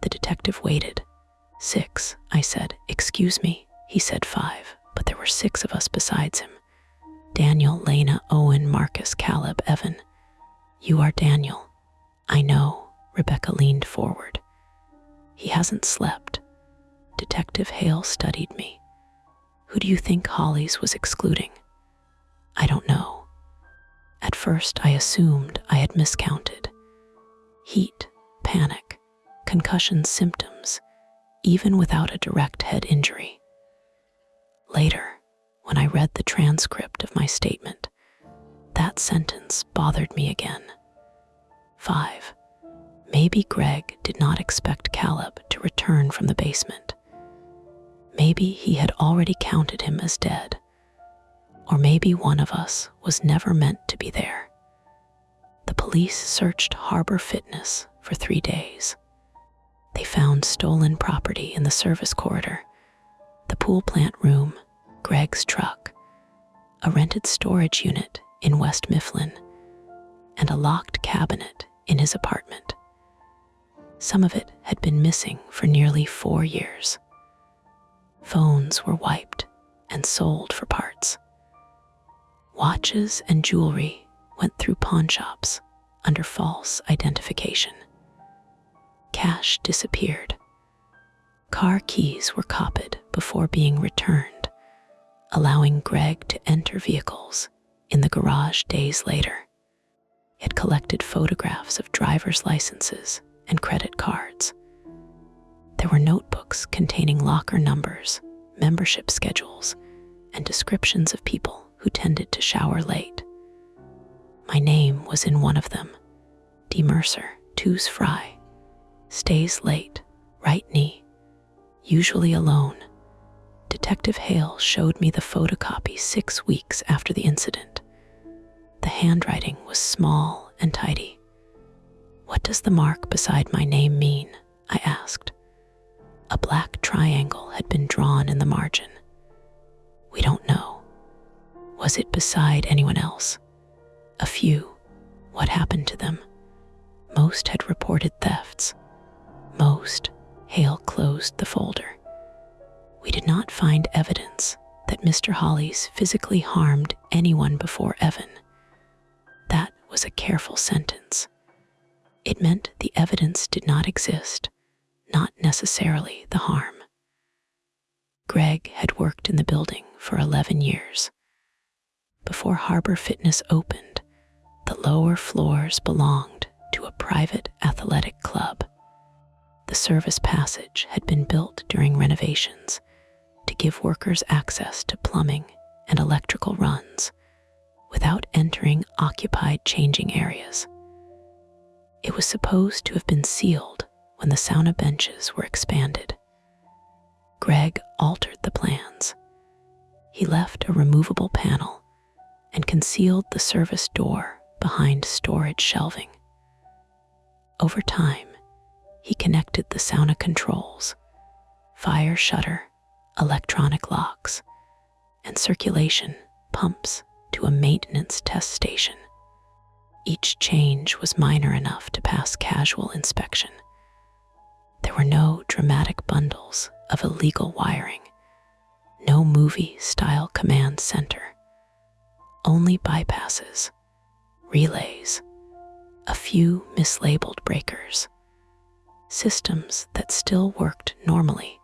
The detective waited. 6, I said. Excuse me, he said 5, but there were 6 of us besides him. Daniel, Lena, Owen, Marcus, Caleb, Evan. You are Daniel. I know. Rebecca leaned forward. He hasn't slept. Detective Hale studied me. Who do you think Hollies was excluding? I don't know. At first, I assumed I had miscounted. Heat, panic, concussion symptoms, even without a direct head injury. Later, when I read the transcript of my statement, that sentence bothered me again. 5. Maybe Greg did not expect Caleb to return from the basement. Maybe he had already counted him as dead. Or maybe one of us was never meant to be there. The police searched Harbor Fitness for 3 days. They found stolen property in the service corridor, the pool plant room, Greg's truck, a rented storage unit in West Mifflin, and a locked cabinet in his apartment. Some of it had been missing for nearly 4 years. Phones were wiped and sold for parts. Watches and jewelry went through pawn shops under false identification. Cash disappeared. Car keys were copied before being returned, allowing Greg to enter vehicles in the garage days later. He had collected photographs of driver's licenses and credit cards. There were notebooks containing locker numbers, membership schedules, and descriptions of people who tended to shower late. My name was in one of them. D. Mercer, 2's Fry. Stays late, right knee. Usually alone. Detective Hale showed me the photocopy 6 weeks after the incident. The handwriting was small and tidy. What does the mark beside my name mean? I asked. A black triangle had been drawn in the margin. We don't know. Was it beside anyone else? A few. What happened to them? Most had reported thefts. Most. Hale closed the folder. We did not find evidence that Mr. Hollies physically harmed anyone before Evan. That was a careful sentence. It meant the evidence did not exist, not necessarily the harm. Greg had worked in the building for 11 years. Before Harbor Fitness opened, the lower floors belonged to a private athletic club. The service passage had been built during renovations to give workers access to plumbing and electrical runs without entering occupied changing areas. It was supposed to have been sealed when the sauna benches were expanded. Greg altered the plans. He left a removable panel and concealed the service door behind storage shelving. Over time, he connected the sauna controls, fire shutter, electronic locks, and circulation pumps to a maintenance test station. Each change was minor enough to pass casual inspection. There were no dramatic bundles of illegal wiring, no movie-style command center, only bypasses, relays, a few mislabeled breakers, systems that still worked normally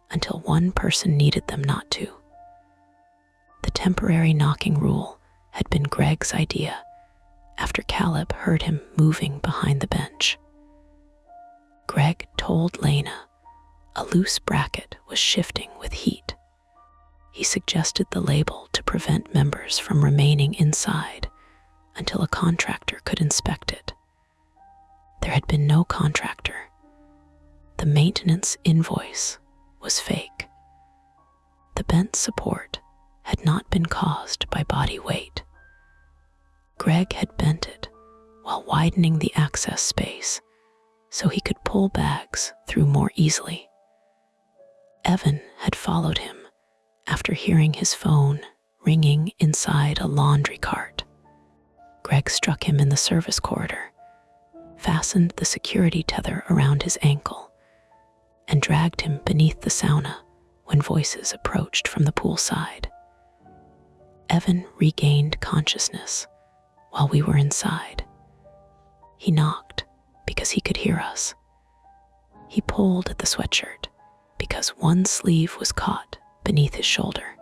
until one person needed them not to. The temporary knocking rule had been Greg's idea after Caleb heard him moving behind the bench. Greg told Lena a loose bracket was shifting with heat. He suggested the label to prevent members from remaining inside until a contractor could inspect it. There had been no contractor. The maintenance invoice was fake. The bent support had not been caused by body weight. Greg had bent it while widening the access space so he could pull bags through more easily. Evan had followed him after hearing his phone ringing inside a laundry cart. Greg struck him in the service corridor, fastened the security tether around his ankle, and dragged him beneath the sauna when voices approached from the poolside. Evan regained consciousness while we were inside. He knocked because he could hear us. He pulled at the sweatshirt because one sleeve was caught beneath his shoulder.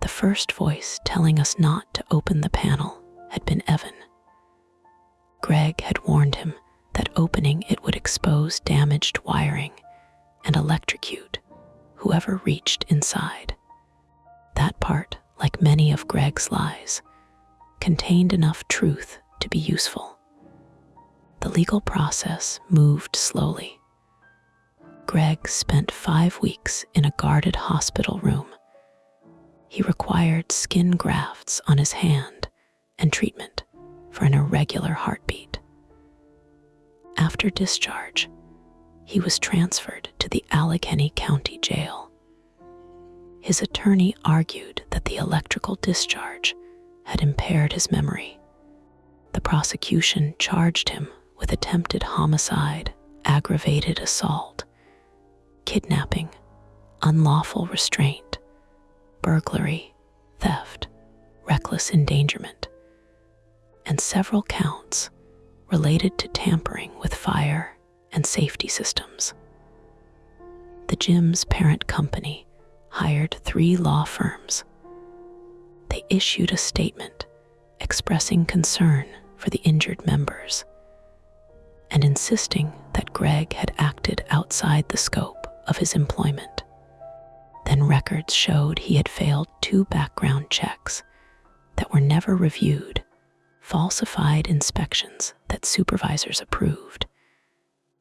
The first voice telling us not to open the panel had been Evan. Greg had warned him that opening it would expose damaged wiring and electrocute whoever reached inside. That part, like many of Greg's lies, contained enough truth to be useful. The legal process moved slowly. Greg spent 5 weeks in a guarded hospital room. He required skin grafts on his hand and treatment for an irregular heartbeat. After discharge, he was transferred to the Allegheny County Jail. His attorney argued that the electrical discharge had impaired his memory. The prosecution charged him with attempted homicide, aggravated assault, kidnapping, unlawful restraint, burglary, theft, reckless endangerment, and several counts related to tampering with fire and safety systems. The gym's parent company hired 3 law firms. They issued a statement expressing concern for the injured members and insisting that Greg had acted outside the scope of his employment. Then records showed he had failed 2 background checks that were never reviewed, falsified inspections that supervisors approved,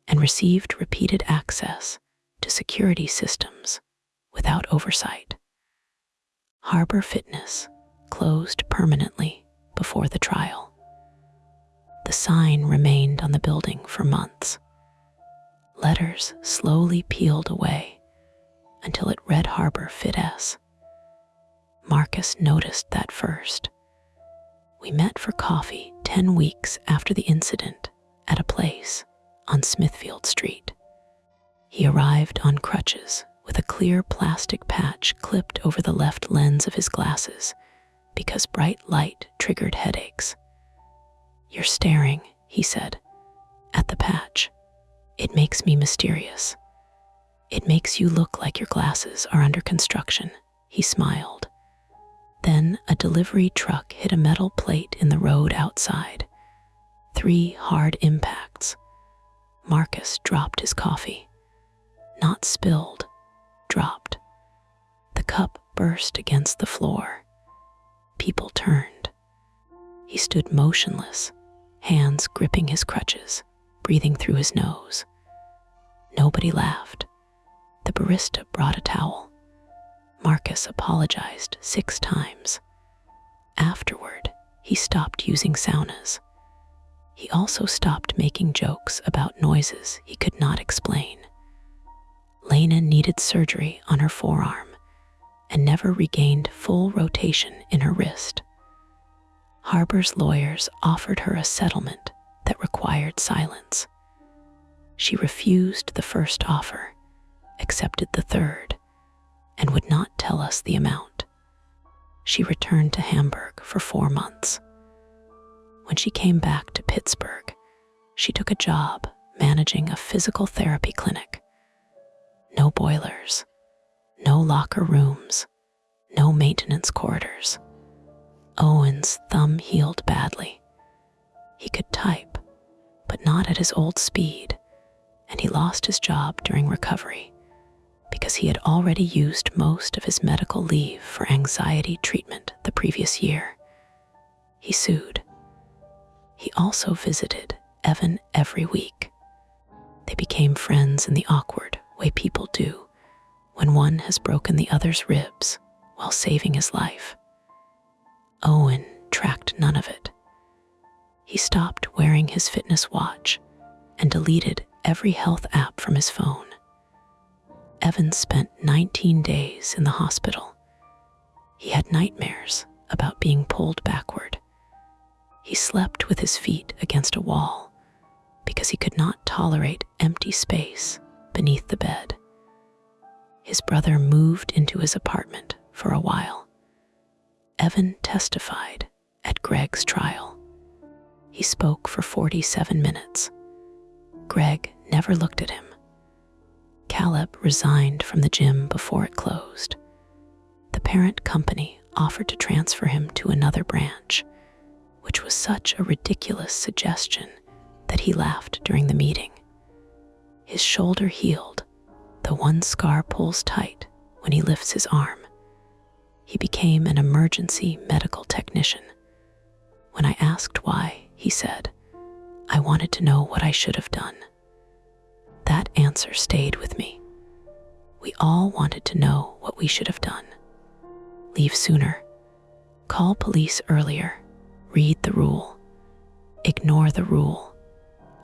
and received repeated access to security systems without oversight. Harbor Fitness closed permanently before the trial. The sign remained on the building for months. Letters slowly peeled away until it read Harbor Fit S. Marcus noticed that first. We met for coffee 10 weeks after the incident at a place on Smithfield Street. He arrived on crutches with a clear plastic patch clipped over the left lens of his glasses because bright light triggered headaches. "You're staring," he said, "at the patch. It makes me mysterious. It makes you look like your glasses are under construction," he smiled. Then a delivery truck hit a metal plate in the road outside. 3 hard impacts. Marcus dropped his coffee. Not spilled, dropped. The cup burst against the floor. People turned. He stood motionless, hands gripping his crutches, breathing through his nose. Nobody laughed. The barista brought a towel. Marcus apologized 6 times. Afterward, he stopped using saunas. He also stopped making jokes about noises he could not explain. Lena needed surgery on her forearm and never regained full rotation in her wrist. Harbor's lawyers offered her a settlement that required silence. She refused the first offer, accepted the third, and would not tell us the amount. She returned to Hamburg for 4 months. When she came back to Pittsburgh, she took a job managing a physical therapy clinic. No boilers, no locker rooms, no maintenance corridors. Owen's thumb healed badly. He could type, but not at his old speed, and he lost his job during recovery because he had already used most of his medical leave for anxiety treatment the previous year. He sued. He also visited Evan every week. They became friends in the awkward way people do when one has broken the other's ribs while saving his life. Owen tracked none of it. He stopped wearing his fitness watch and deleted every health app from his phone. Evan spent 19 days in the hospital. He had nightmares about being pulled backward. He slept with his feet against a wall because he could not tolerate empty space beneath the bed. His brother moved into his apartment for a while. Evan testified at Greg's trial. He spoke for 47 minutes. Greg never looked at him. Caleb resigned from the gym before it closed. The parent company offered to transfer him to another branch, which was such a ridiculous suggestion that he laughed during the meeting. His shoulder healed, though one scar pulls tight when he lifts his arm. He became an emergency medical technician. When I asked why, he said, "I wanted to know what I should have done." That answer stayed with me. We all wanted to know what we should have done. Leave sooner. Call police earlier. Read the rule. Ignore the rule.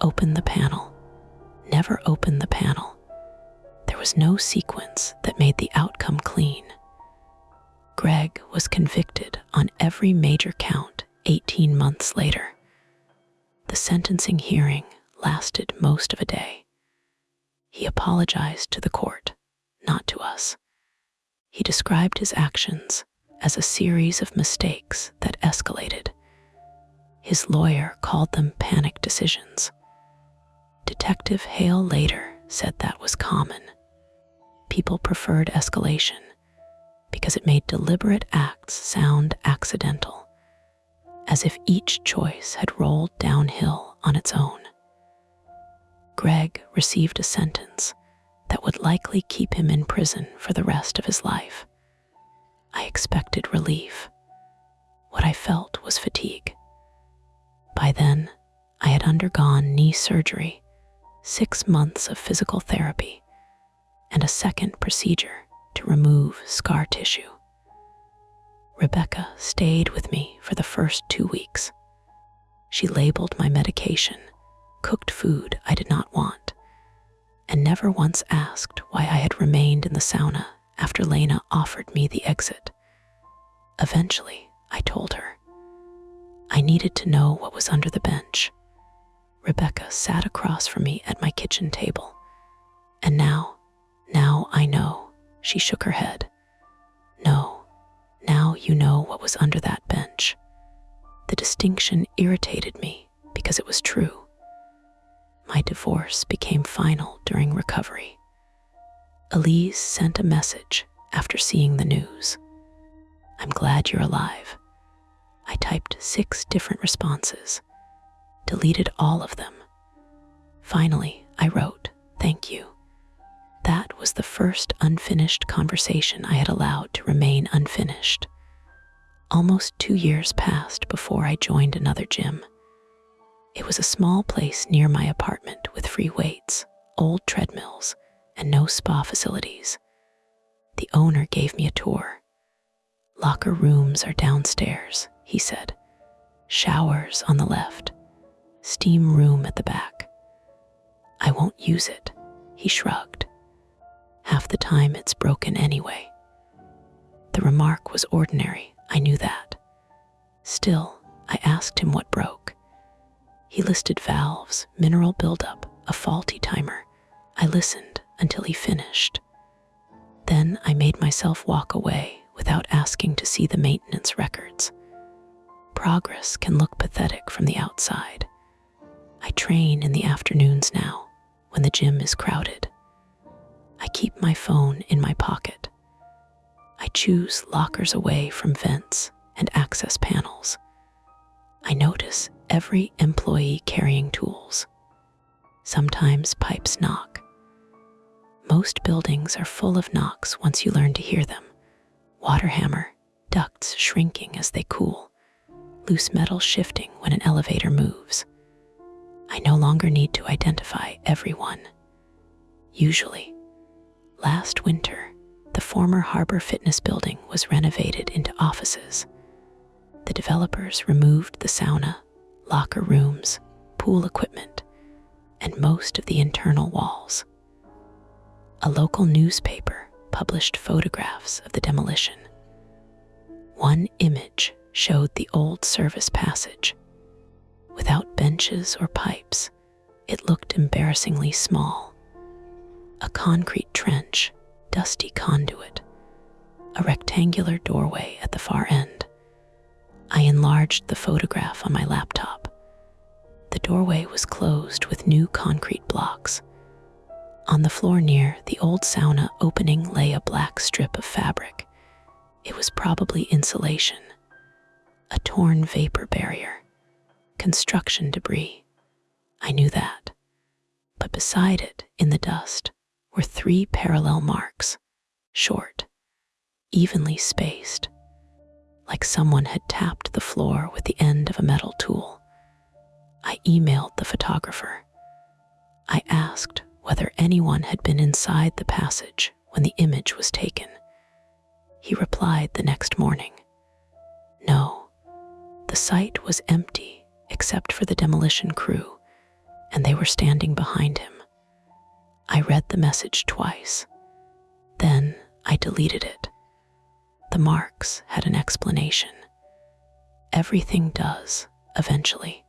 Open the panel. Never open the panel. There was no sequence that made the outcome clean. Greg was convicted on every major count 18 months later. The sentencing hearing lasted most of a day. He apologized to the court, not to us. He described his actions as a series of mistakes that escalated. His lawyer called them panic decisions. Detective Hale later said that was common. People preferred escalation because it made deliberate acts sound accidental, as if each choice had rolled downhill on its own. Greg received a sentence that would likely keep him in prison for the rest of his life. I expected relief. What I felt was fatigue. By then, I had undergone knee surgery, 6 months of physical therapy, and a second procedure to remove scar tissue. Rebecca stayed with me for the first 2 weeks. She labeled my medication, cooked food I did not want, and never once asked why I had remained in the sauna after Lena offered me the exit. Eventually, I told her. I needed to know what was under the bench. Rebecca sat across from me at my kitchen table. And now I know, she shook her head. No, now you know what was under that bench. The distinction irritated me because it was true. My divorce became final during recovery. Elise sent a message after seeing the news. "I'm glad you're alive." I typed 6 different responses, deleted all of them. Finally, I wrote, "Thank you." That was the first unfinished conversation I had allowed to remain unfinished. Almost 2 years passed before I joined another gym. It was a small place near my apartment with free weights, old treadmills, and no spa facilities. The owner gave me a tour. "Locker rooms are downstairs," he said. "Showers on the left. Steam room at the back." "I won't use it," he shrugged. "Half the time it's broken anyway." The remark was ordinary, I knew that. Still, I asked him what broke. He listed valves, mineral buildup, a faulty timer. I listened until he finished. Then I made myself walk away without asking to see the maintenance records. Progress can look pathetic from the outside. I train in the afternoons now, when the gym is crowded. I keep my phone in my pocket. I choose lockers away from vents and access panels. I notice every employee carrying tools. Sometimes pipes knock. Most buildings are full of knocks once you learn to hear them. Water hammer, ducts shrinking as they cool, loose metal shifting when an elevator moves. I no longer need to identify everyone. Usually, last winter, the former Harbor Fitness building was renovated into offices. The developers removed the sauna, locker rooms, pool equipment, and most of the internal walls. A local newspaper published photographs of the demolition. One image showed the old service passage. Without benches or pipes, it looked embarrassingly small. A concrete trench, dusty conduit, a rectangular doorway at the far end. I enlarged the photograph on my laptop. The doorway was closed with new concrete blocks. On the floor near the old sauna opening lay a black strip of fabric. It was probably insulation, a torn vapor barrier, construction debris. I knew that. But beside it, in the dust, were 3 parallel marks, short, evenly spaced, like someone had tapped the floor with the end of a metal tool. I emailed the photographer. I asked whether anyone had been inside the passage when the image was taken. He replied the next morning. No, the site was empty except for the demolition crew, and they were standing behind him. I read the message twice. Then I deleted it. The marks had an explanation. Everything does, eventually.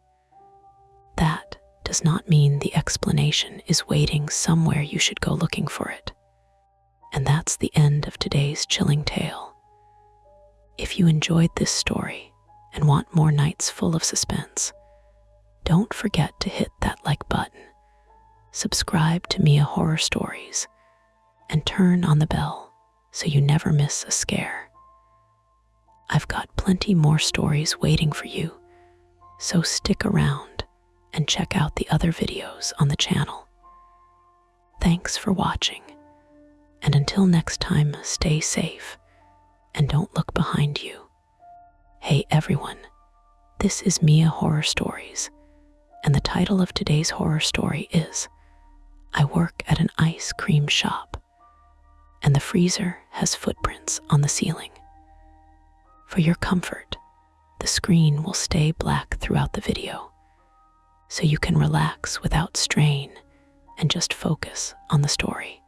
That does not mean the explanation is waiting somewhere you should go looking for it. And that's the end of today's chilling tale. If you enjoyed this story and want more nights full of suspense, don't forget to hit that like button, subscribe to Mia Horror Stories, and turn on the bell so you never miss a scare. I've got plenty more stories waiting for you, so stick around and check out the other videos on the channel. Thanks for watching, and until next time, stay safe and don't look behind you. Hey everyone, this is Mia Horror Stories, and the title of today's horror story is I Work at an Ice Cream Shop, and the freezer has footprints on the ceiling. For your comfort, the screen will stay black throughout the video, so you can relax without strain and just focus on the story.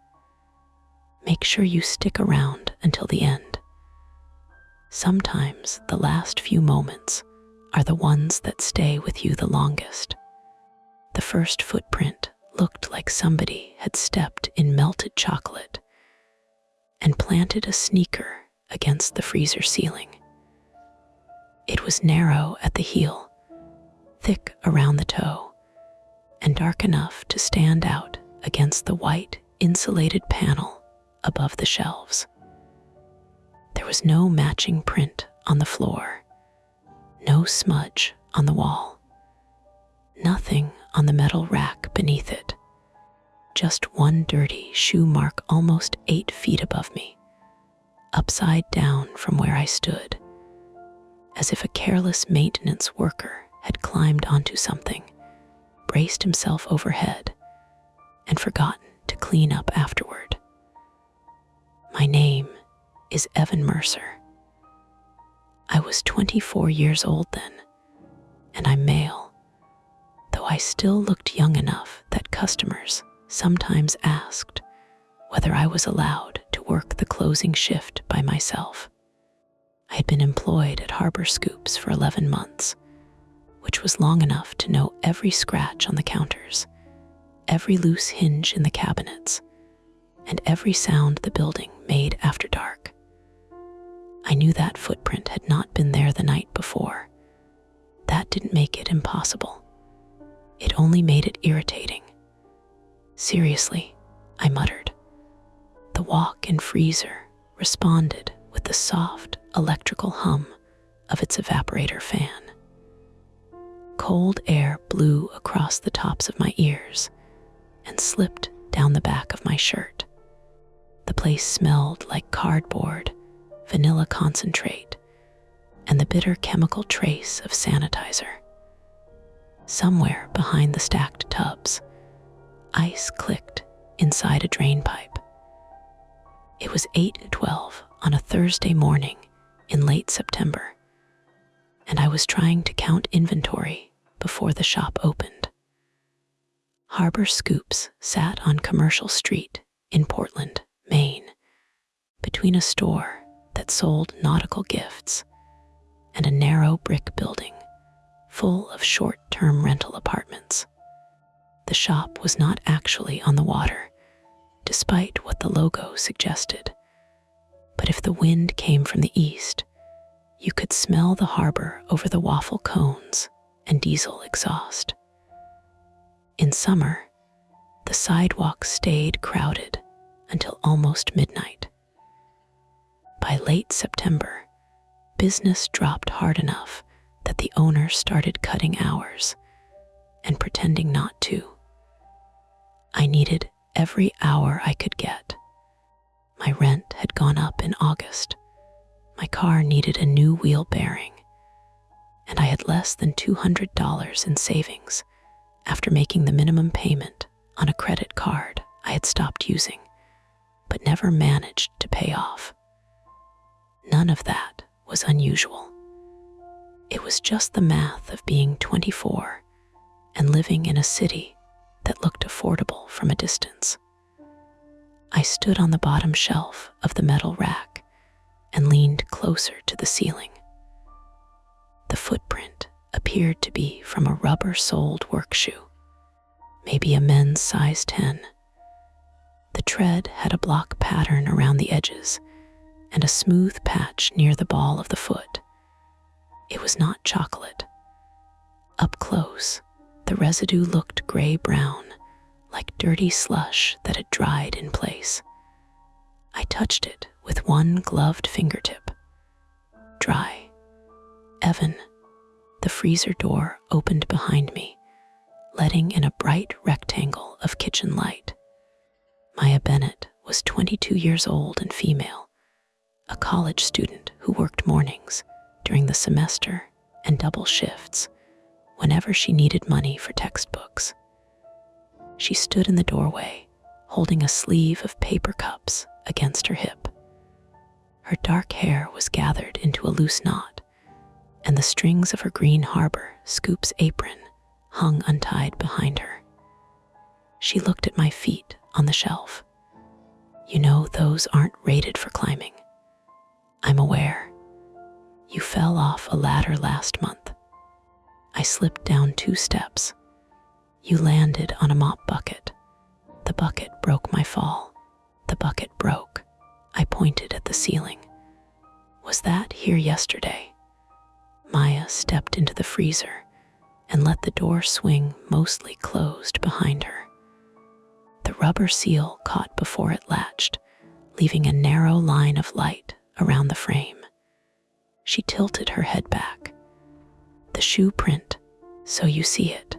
Make sure you stick around until the end. Sometimes the last few moments are the ones that stay with you the longest. The first footprint looked like somebody had stepped in melted chocolate and planted a sneaker against the freezer ceiling. It was narrow at the heel, thick around the toe, and dark enough to stand out against the white, insulated panel above the shelves. There was no matching print on the floor, no smudge on the wall, nothing on the metal rack beneath it, just one dirty shoe mark almost 8 feet above me, upside down from where I stood, as if a careless maintenance worker had climbed onto something, braced himself overhead, and forgotten to clean up afterward. My name is Evan Mercer. I was 24 years old then, and I'm male, though I still looked young enough that customers sometimes asked whether I was allowed to work the closing shift by myself. I had been employed at Harbor Scoops for 11 months, which was long enough to know every scratch on the counters, every loose hinge in the cabinets, and every sound the building made after dark. I knew that footprint had not been there the night before. That didn't make it impossible. It only made it irritating. Seriously, I muttered. The walk-in freezer responded with the soft electrical hum of its evaporator fan. Cold air blew across the tops of my ears and slipped down the back of my shirt. The place smelled like cardboard, vanilla concentrate, and the bitter chemical trace of sanitizer. Somewhere behind the stacked tubs, ice clicked inside a drain pipe. It was 8:12 on a Thursday morning in late September, and I was trying to count inventory before the shop opened. Harbor Scoops sat on Commercial Street in Portland, Maine, between a store that sold nautical gifts and a narrow brick building full of short-term rental apartments. The shop was not actually on the water, despite what the logo suggested. But if the wind came from the east, you could smell the harbor over the waffle cones and diesel exhaust. In summer, the sidewalk stayed crowded until almost midnight. By late September, business dropped hard enough that the owner started cutting hours and pretending not to. I needed every hour I could get. My rent had gone up in August. My car needed a new wheel bearing, and I had less than $200 in savings after making the minimum payment on a credit card I had stopped using, but never managed to pay off. None of that was unusual. It was just the math of being 24 and living in a city that looked affordable from a distance. I stood on the bottom shelf of the metal rack and leaned closer to the ceiling. The footprint appeared to be from a rubber-soled work shoe, maybe a men's size 10. The tread had a block pattern around the edges and a smooth patch near the ball of the foot. It was not chocolate. Up close, the residue looked gray-brown, like dirty slush that had dried in place. I touched it with one gloved fingertip. Dry. Evan, the freezer door opened behind me, letting in a bright rectangle of kitchen light. Maya Bennett was 22 years old and female, a college student who worked mornings during the semester and double shifts whenever she needed money for textbooks. She stood in the doorway, holding a sleeve of paper cups against her hip. Her dark hair was gathered into a loose knot, and the strings of her green Harbor Scoops apron hung untied behind her. She looked at my feet on the shelf. You know, those aren't rated for climbing. I'm aware. You fell off a ladder last month. I slipped down 2 steps. You landed on a mop bucket. The bucket broke my fall. The bucket broke. I pointed at the ceiling. Was that here yesterday? Maya stepped into the freezer and let the door swing mostly closed behind her. The rubber seal caught before it latched, leaving a narrow line of light around the frame. She tilted her head back. The shoe print, so you see it.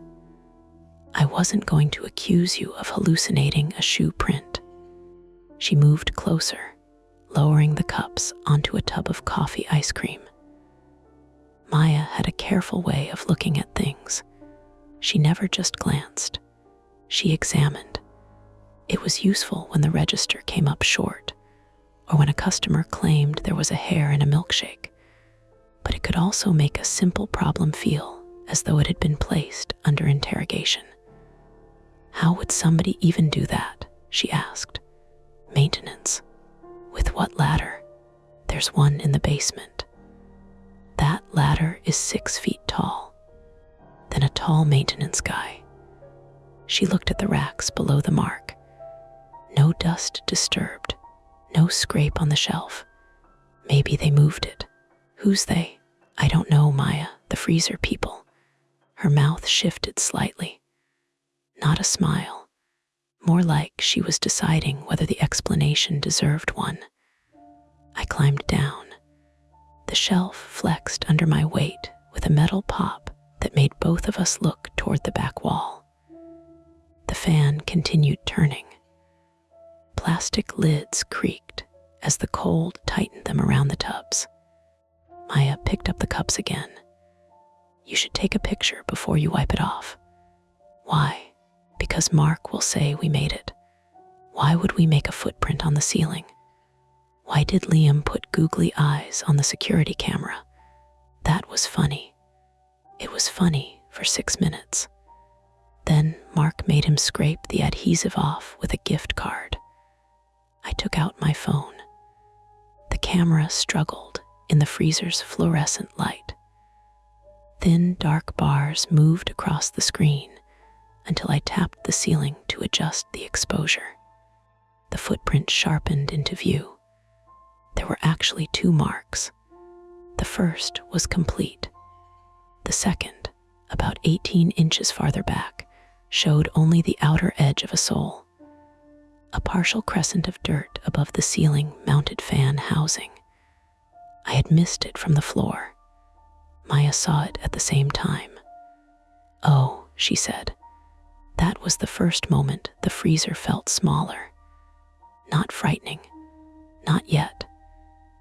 I wasn't going to accuse you of hallucinating a shoe print. She moved closer, lowering the cups onto a tub of coffee ice cream. Maya had a careful way of looking at things. She never just glanced. She examined. It was useful when the register came up short, or when a customer claimed there was a hair in a milkshake. But it could also make a simple problem feel as though it had been placed under interrogation. How would somebody even do that? She asked. Maintenance. With what ladder? There's one in the basement. That ladder is 6 feet tall. Then a tall maintenance guy. She looked at the racks below the mark. No dust disturbed. No scrape on the shelf. Maybe they moved it. Who's they? I don't know, Maya. The freezer people. Her mouth shifted slightly. Not a smile. More like she was deciding whether the explanation deserved one. I climbed down. The shelf flexed under my weight with a metal pop that made both of us look toward the back wall. The fan continued turning. Plastic lids creaked as the cold tightened them around the tubs. Maya picked up the cups again. You should take a picture before you wipe it off. Why? Because Mark will say we made it. Why would we make a footprint on the ceiling? Why did Liam put googly eyes on the security camera? That was funny. It was funny for 6 minutes. Then Mark made him scrape the adhesive off with a gift card. I took out my phone. The camera struggled in the freezer's fluorescent light. Thin, dark bars moved across the screen until I tapped the ceiling to adjust the exposure. The footprint sharpened into view. There were actually 2 marks. The first was complete. The second, about 18 inches farther back, showed only the outer edge of a sole. A partial crescent of dirt above the ceiling mounted fan housing. I had missed it from the floor. Maya saw it at the same time. "Oh," she said. That was the first moment the freezer felt smaller. Not frightening, not yet,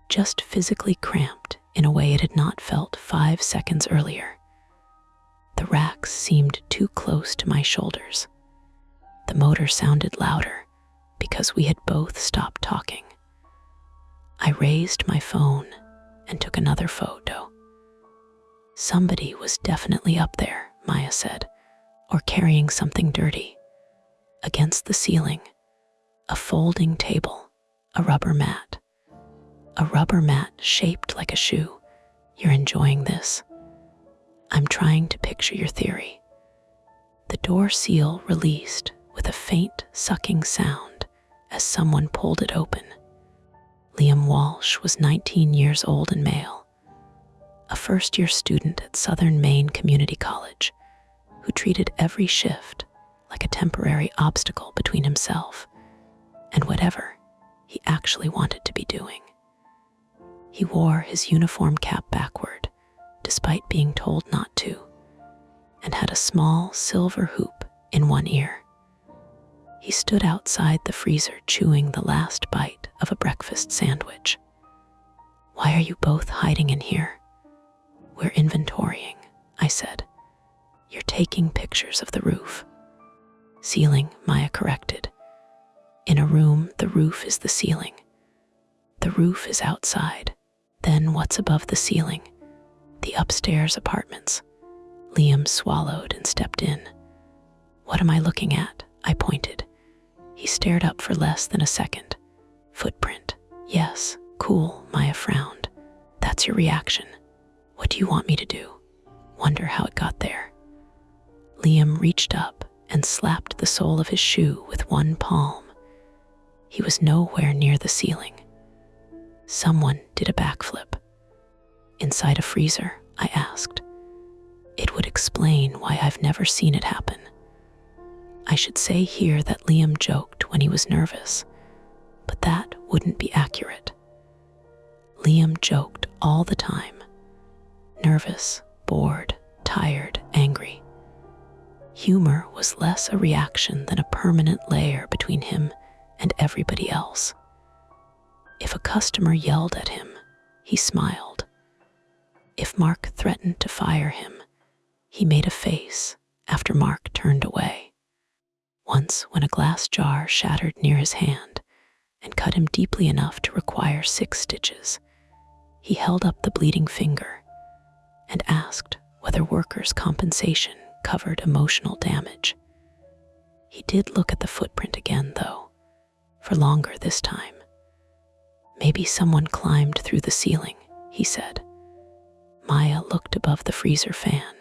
just physically cramped in a way it had not felt 5 seconds earlier. The racks seemed too close to my shoulders. The motor sounded louder because we had both stopped talking. I raised my phone and took another photo. "Somebody was definitely up there," Maya said, "or carrying something dirty." Against the ceiling, a folding table, a rubber mat. A rubber mat shaped like a shoe. "You're enjoying this?" "I'm trying to picture your theory." The door seal released with a faint sucking sound as someone pulled it open. Liam Walsh was 19 years old and male, a first-year student at Southern Maine Community College, who treated every shift like a temporary obstacle between himself and whatever he actually wanted to be doing. He wore his uniform cap backward, despite being told not to, and had a small silver hoop in one ear. He stood outside the freezer chewing the last bite of a breakfast sandwich. "Why are you both hiding in here?" "We're inventorying," I said. "You're taking pictures of the roof." "Ceiling," Maya corrected. "In a room, the roof is the ceiling. The roof is outside. Then what's above the ceiling? The upstairs apartments." Liam swallowed and stepped in. "What am I looking at?" I pointed. He stared up for less than a second. "Footprint." "Yes, cool," Maya frowned. "That's your reaction. What do you want me to do? Wonder how it got there?" Liam reached up and slapped the sole of his shoe with one palm. He was nowhere near the ceiling. Someone did a backflip. "Inside a freezer?" I asked. It would explain why I've never seen it happen. I should say here that Liam joked when he was nervous, but that wouldn't be accurate. Liam joked all the time. Nervous, bored, tired, angry. Humor was less a reaction than a permanent layer between him and everybody else. If a customer yelled at him, he smiled. If Mark threatened to fire him, he made a face after Mark turned away. Once, when a glass jar shattered near his hand and cut him deeply enough to require 6 stitches, he held up the bleeding finger and asked whether workers' compensation covered emotional damage. He did look at the footprint again, though, for longer this time. "Maybe someone climbed through the ceiling," he said. Maya looked above the freezer fan.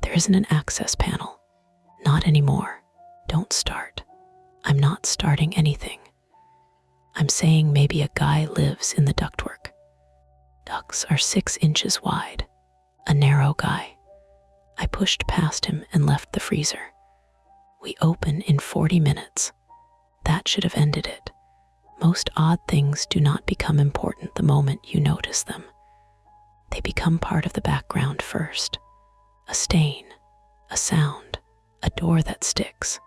"There isn't an access panel. Not anymore. Don't start." "I'm not starting anything. I'm saying maybe a guy lives in the ductwork. Ducts are 6 inches wide. A narrow guy." I pushed past him and left the freezer. "We open in 40 minutes. That should have ended it. Most odd things do not become important the moment you notice them. They become part of the background first. A stain, a sound, a door that sticks.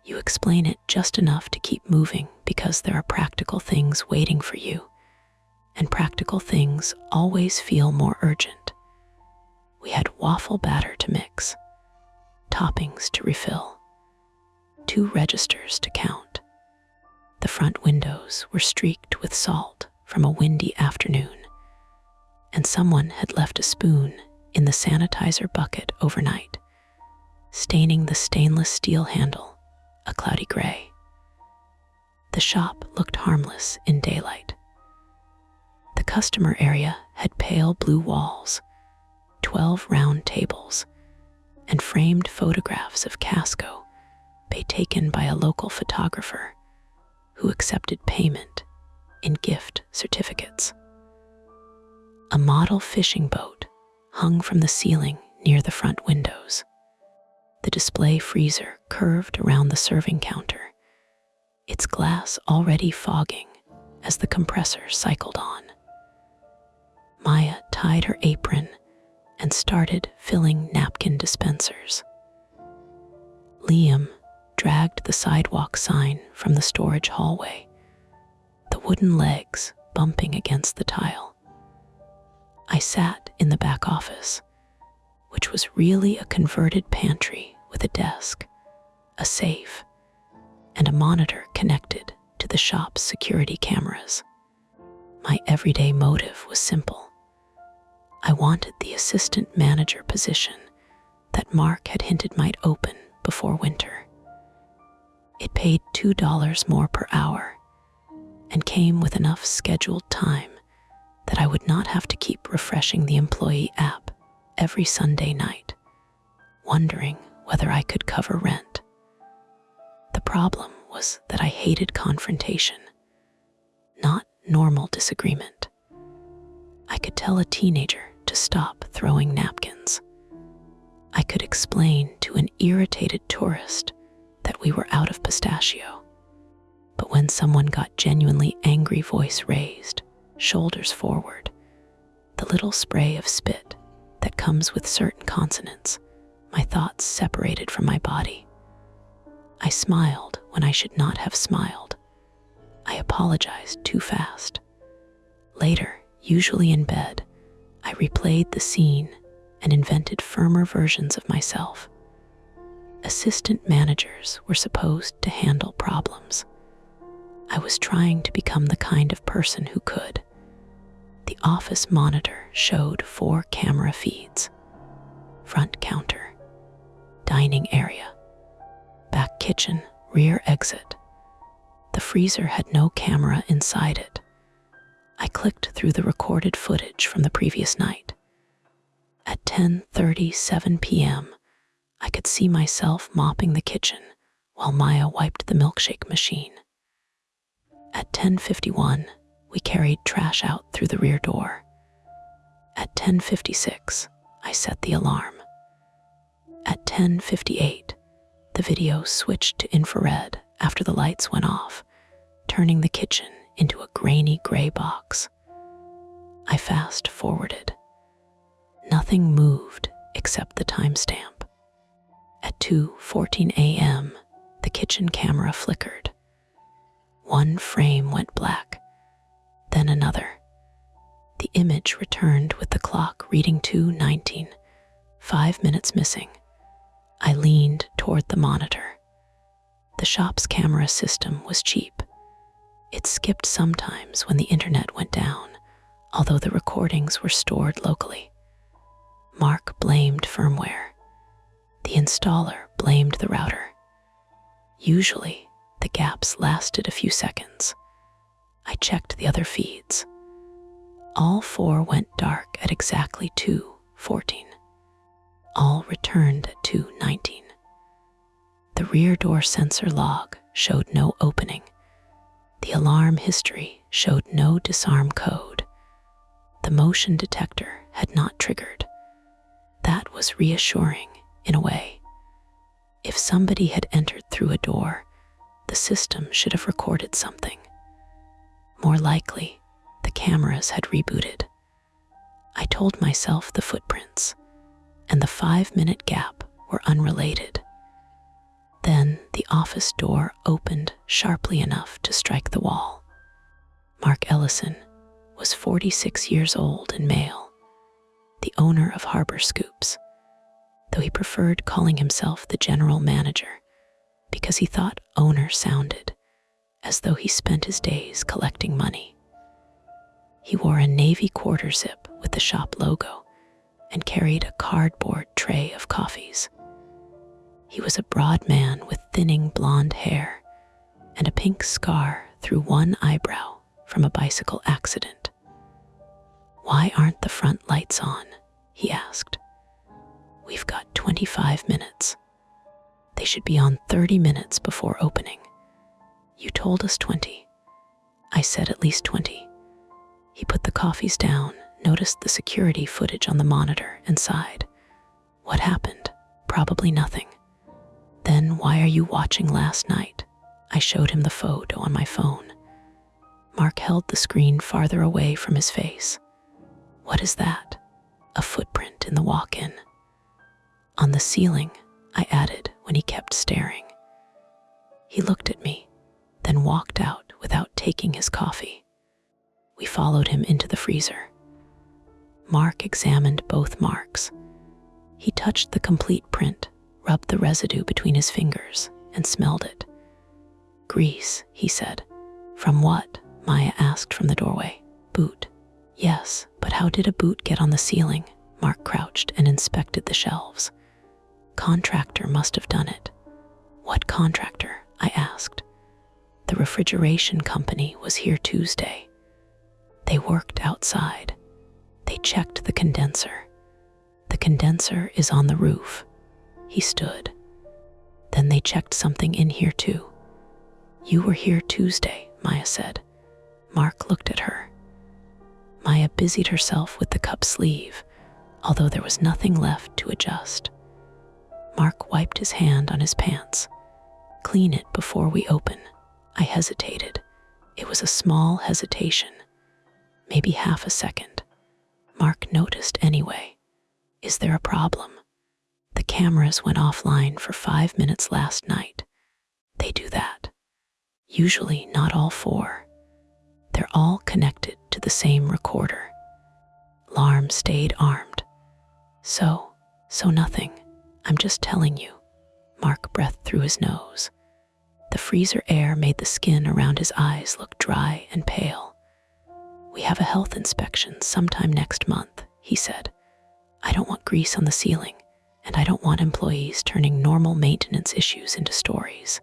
You explain it just enough to keep moving because there are practical things waiting for you, and practical things always feel more urgent. We had waffle batter to mix, toppings to refill, 2 registers to count. The front windows were streaked with salt from a windy afternoon, and someone had left a spoon in the sanitizer bucket overnight, staining the stainless steel handle a cloudy gray. The shop looked harmless in daylight. The customer area had pale blue walls, 12 round tables, and framed photographs of Casco taken by a local photographer who accepted payment in gift certificates. A model fishing boat hung from the ceiling near the front windows. The display freezer curved around the serving counter, its glass already fogging as the compressor cycled on. Maya tied her apron and started filling napkin dispensers. Liam dragged the sidewalk sign from the storage hallway, the wooden legs bumping against the tile. I sat in the back office, which was really a converted pantry with a desk, a safe, and a monitor connected to the shop's security cameras. My everyday motive was simple. I wanted the assistant manager position that Mark had hinted might open before winter. It paid $2 more per hour and came with enough scheduled time that I would not have to keep refreshing the employee app every Sunday night, wondering whether I could cover rent. The problem was that I hated confrontation, not normal disagreement. I could tell a teenager to stop throwing napkins. I could explain to an irritated tourist that we were out of pistachio. But when someone got genuinely angry, voice raised, shoulders forward, the little spray of spit that comes with certain consonants, my thoughts separated from my body. I smiled when I should not have smiled. I apologized too fast. Later, usually in bed, I replayed the scene and invented firmer versions of myself. Assistant managers were supposed to handle problems. I was trying to become the kind of person who could. The office monitor showed 4 camera feeds: front counter, dining area, back kitchen, rear exit. The freezer had no camera inside it. I clicked through the recorded footage from the previous night. At 10:37 p.m., I could see myself mopping the kitchen while Maya wiped the milkshake machine. At 10:51, we carried trash out through the rear door. At 10:56, I set the alarm. At 10:58, the video switched to infrared after the lights went off, turning the kitchen into a grainy gray box. I fast-forwarded. Nothing moved except the timestamp. At 2:14 a.m., the kitchen camera flickered. One frame went black, then another. The image returned with the clock reading 2:19, 5 minutes missing. I leaned toward the monitor. The shop's camera system was cheap. It skipped sometimes when the internet went down, although the recordings were stored locally. Mark blamed firmware. The installer blamed the router. Usually, the gaps lasted a few seconds. I checked the other feeds. All 4 went dark at exactly 2:14. All returned at 2:19. The rear door sensor log showed no opening. The alarm history showed no disarm code. The motion detector had not triggered. That was reassuring in a way. If somebody had entered through a door, the system should have recorded something. More likely, the cameras had rebooted. I told myself the footprints and the 5-minute gap were unrelated. Then the office door opened sharply enough to strike the wall. Mark Ellison was 46 years old and male, the owner of Harbor Scoops, though he preferred calling himself the general manager because he thought owner sounded as though he spent his days collecting money. He wore a navy quarter zip with the shop logo and carried a cardboard tray of coffees. He was a broad man with thinning blonde hair and a pink scar through one eyebrow from a bicycle accident. "Why aren't the front lights on?" he asked. "We've got 25 minutes. They should be on 30 minutes before opening." "You told us 20. I said at least 20. He put the coffees down, noticed the security footage on the monitor, and sighed. "What happened? Probably nothing." "Then why are you watching last night?" I showed him the photo on my phone. Mark held the screen farther away from his face. What is that? A footprint in the walk-in. On the ceiling, I added when he kept staring. He looked at me, then walked out without taking his coffee. We followed him into the freezer. Mark examined both marks. He touched the complete print, rubbed the residue between his fingers, and smelled it. Grease, he said. From what? Maya asked from the doorway. Boot. Yes, but how did a boot get on the ceiling? Mark crouched and inspected the shelves. Contractor must have done it. What contractor? I asked. The refrigeration company was here Tuesday. They worked outside. They checked the condenser. The condenser is on the roof. He stood. Then they checked something in here too. You were here Tuesday, Maya said. Mark looked at her. Maya busied herself with the cup sleeve, although there was nothing left to adjust. Mark wiped his hand on his pants. Clean it before we open. I hesitated. It was a small hesitation, maybe half a second. Mark noticed anyway. Is there a problem? The cameras went offline for 5 minutes last night. They do that. Usually not all 4. They're all connected to the same recorder. Alarm stayed armed. So nothing. I'm just telling you. Mark breathed through his nose. The freezer air made the skin around his eyes look dry and pale. We have a health inspection sometime next month, he said. I don't want grease on the ceiling, and I don't want employees turning normal maintenance issues into stories.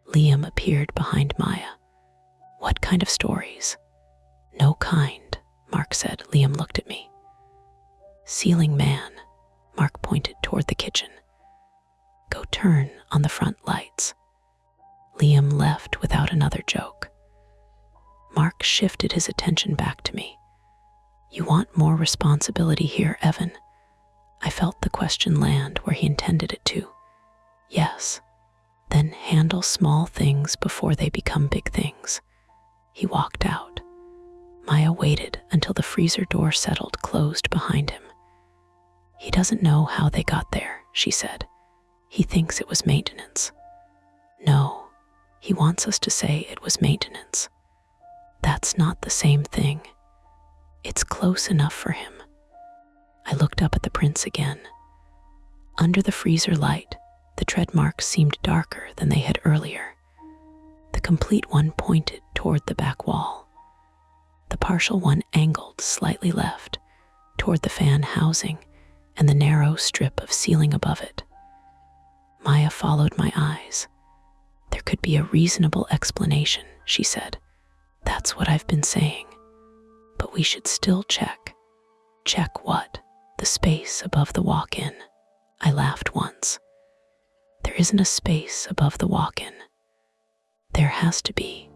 Liam appeared behind Maya. What kind of stories? No kind, Mark said. Liam looked at me. Ceiling man, Mark pointed toward the kitchen. Go turn on the front lights. Liam left without another joke. Mark shifted his attention back to me. You want more responsibility here, Evan? I felt the question land where he intended it to. Yes. Then handle small things before they become big things. He walked out. Maya waited until the freezer door settled closed behind him. He doesn't know how they got there, she said. He thinks it was maintenance. No, he wants us to say it was maintenance. That's not the same thing. It's close enough for him. I looked up at the prints again. Under the freezer light, the tread marks seemed darker than they had earlier. The complete one pointed toward the back wall. The partial one angled slightly left, toward the fan housing and the narrow strip of ceiling above it. Maya followed my eyes. There could be a reasonable explanation, she said. That's what I've been saying. But we should still check. Check what? The space above the walk-in. I laughed once. There isn't a space above the walk-in. There has to be.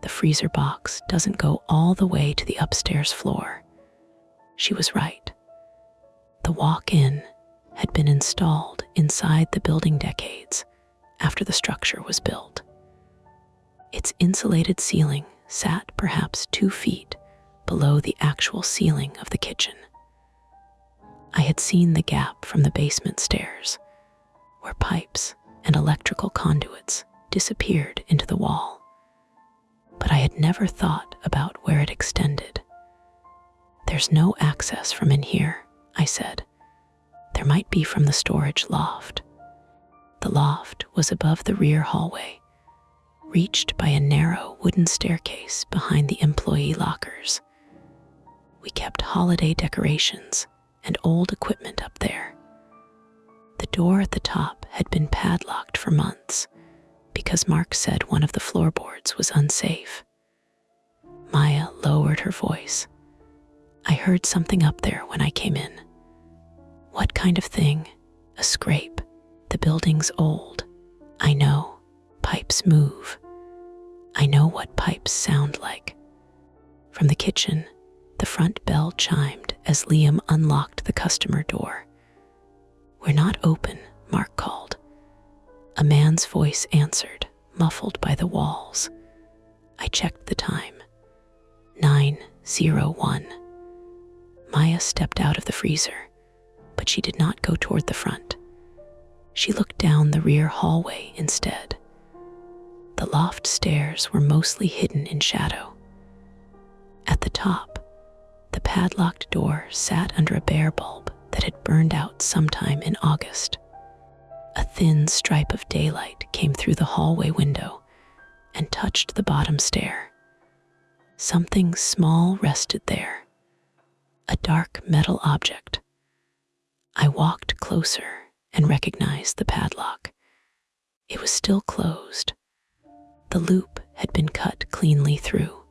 The freezer box doesn't go all the way to the upstairs floor. She was right. The walk-in had been installed inside the building decades after the structure was built. Its insulated ceiling sat perhaps 2 feet below the actual ceiling of the kitchen. I had seen the gap from the basement stairs, where pipes and electrical conduits disappeared into the wall. But I had never thought about where it extended. There's no access from in here, I said. There might be from the storage loft. The loft was above the rear hallway, reached by a narrow wooden staircase behind the employee lockers. We kept holiday decorations and old equipment up there. The door at the top had been padlocked for months because Mark said one of the floorboards was unsafe. Maya lowered her voice. I heard something up there when I came in. What kind of thing? A scrape. The building's old. I know. Pipes move. I know what pipes sound like. From the kitchen, the front bell chimed as Liam unlocked the customer door. We're not open, Mark called. A man's voice answered, muffled by the walls. I checked the time. 9:01. Maya stepped out of the freezer, but she did not go toward the front. She looked down the rear hallway instead. The loft stairs were mostly hidden in shadow. At the top, the padlocked door sat under a bare bulb that had burned out sometime in August. A thin stripe of daylight came through the hallway window and touched the bottom stair. Something small rested there, a dark metal object. I walked closer and recognized the padlock. It was still closed. The loop had been cut cleanly through.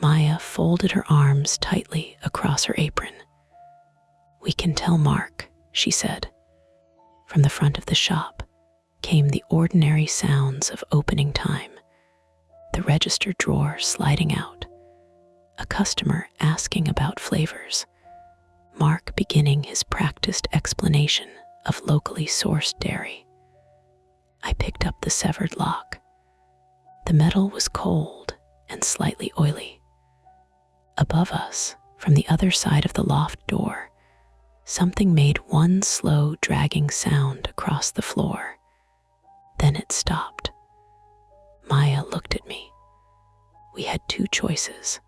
Maya folded her arms tightly across her apron. "We can tell Mark," she said. From the front of the shop came the ordinary sounds of opening time, the register drawer sliding out, a customer asking about flavors, Mark beginning his practiced explanation of locally sourced dairy. I picked up the severed lock. The metal was cold and slightly oily. Above us, from the other side of the loft door, something made one slow, dragging sound across the floor. Then it stopped. Maya looked at me. We had two choices: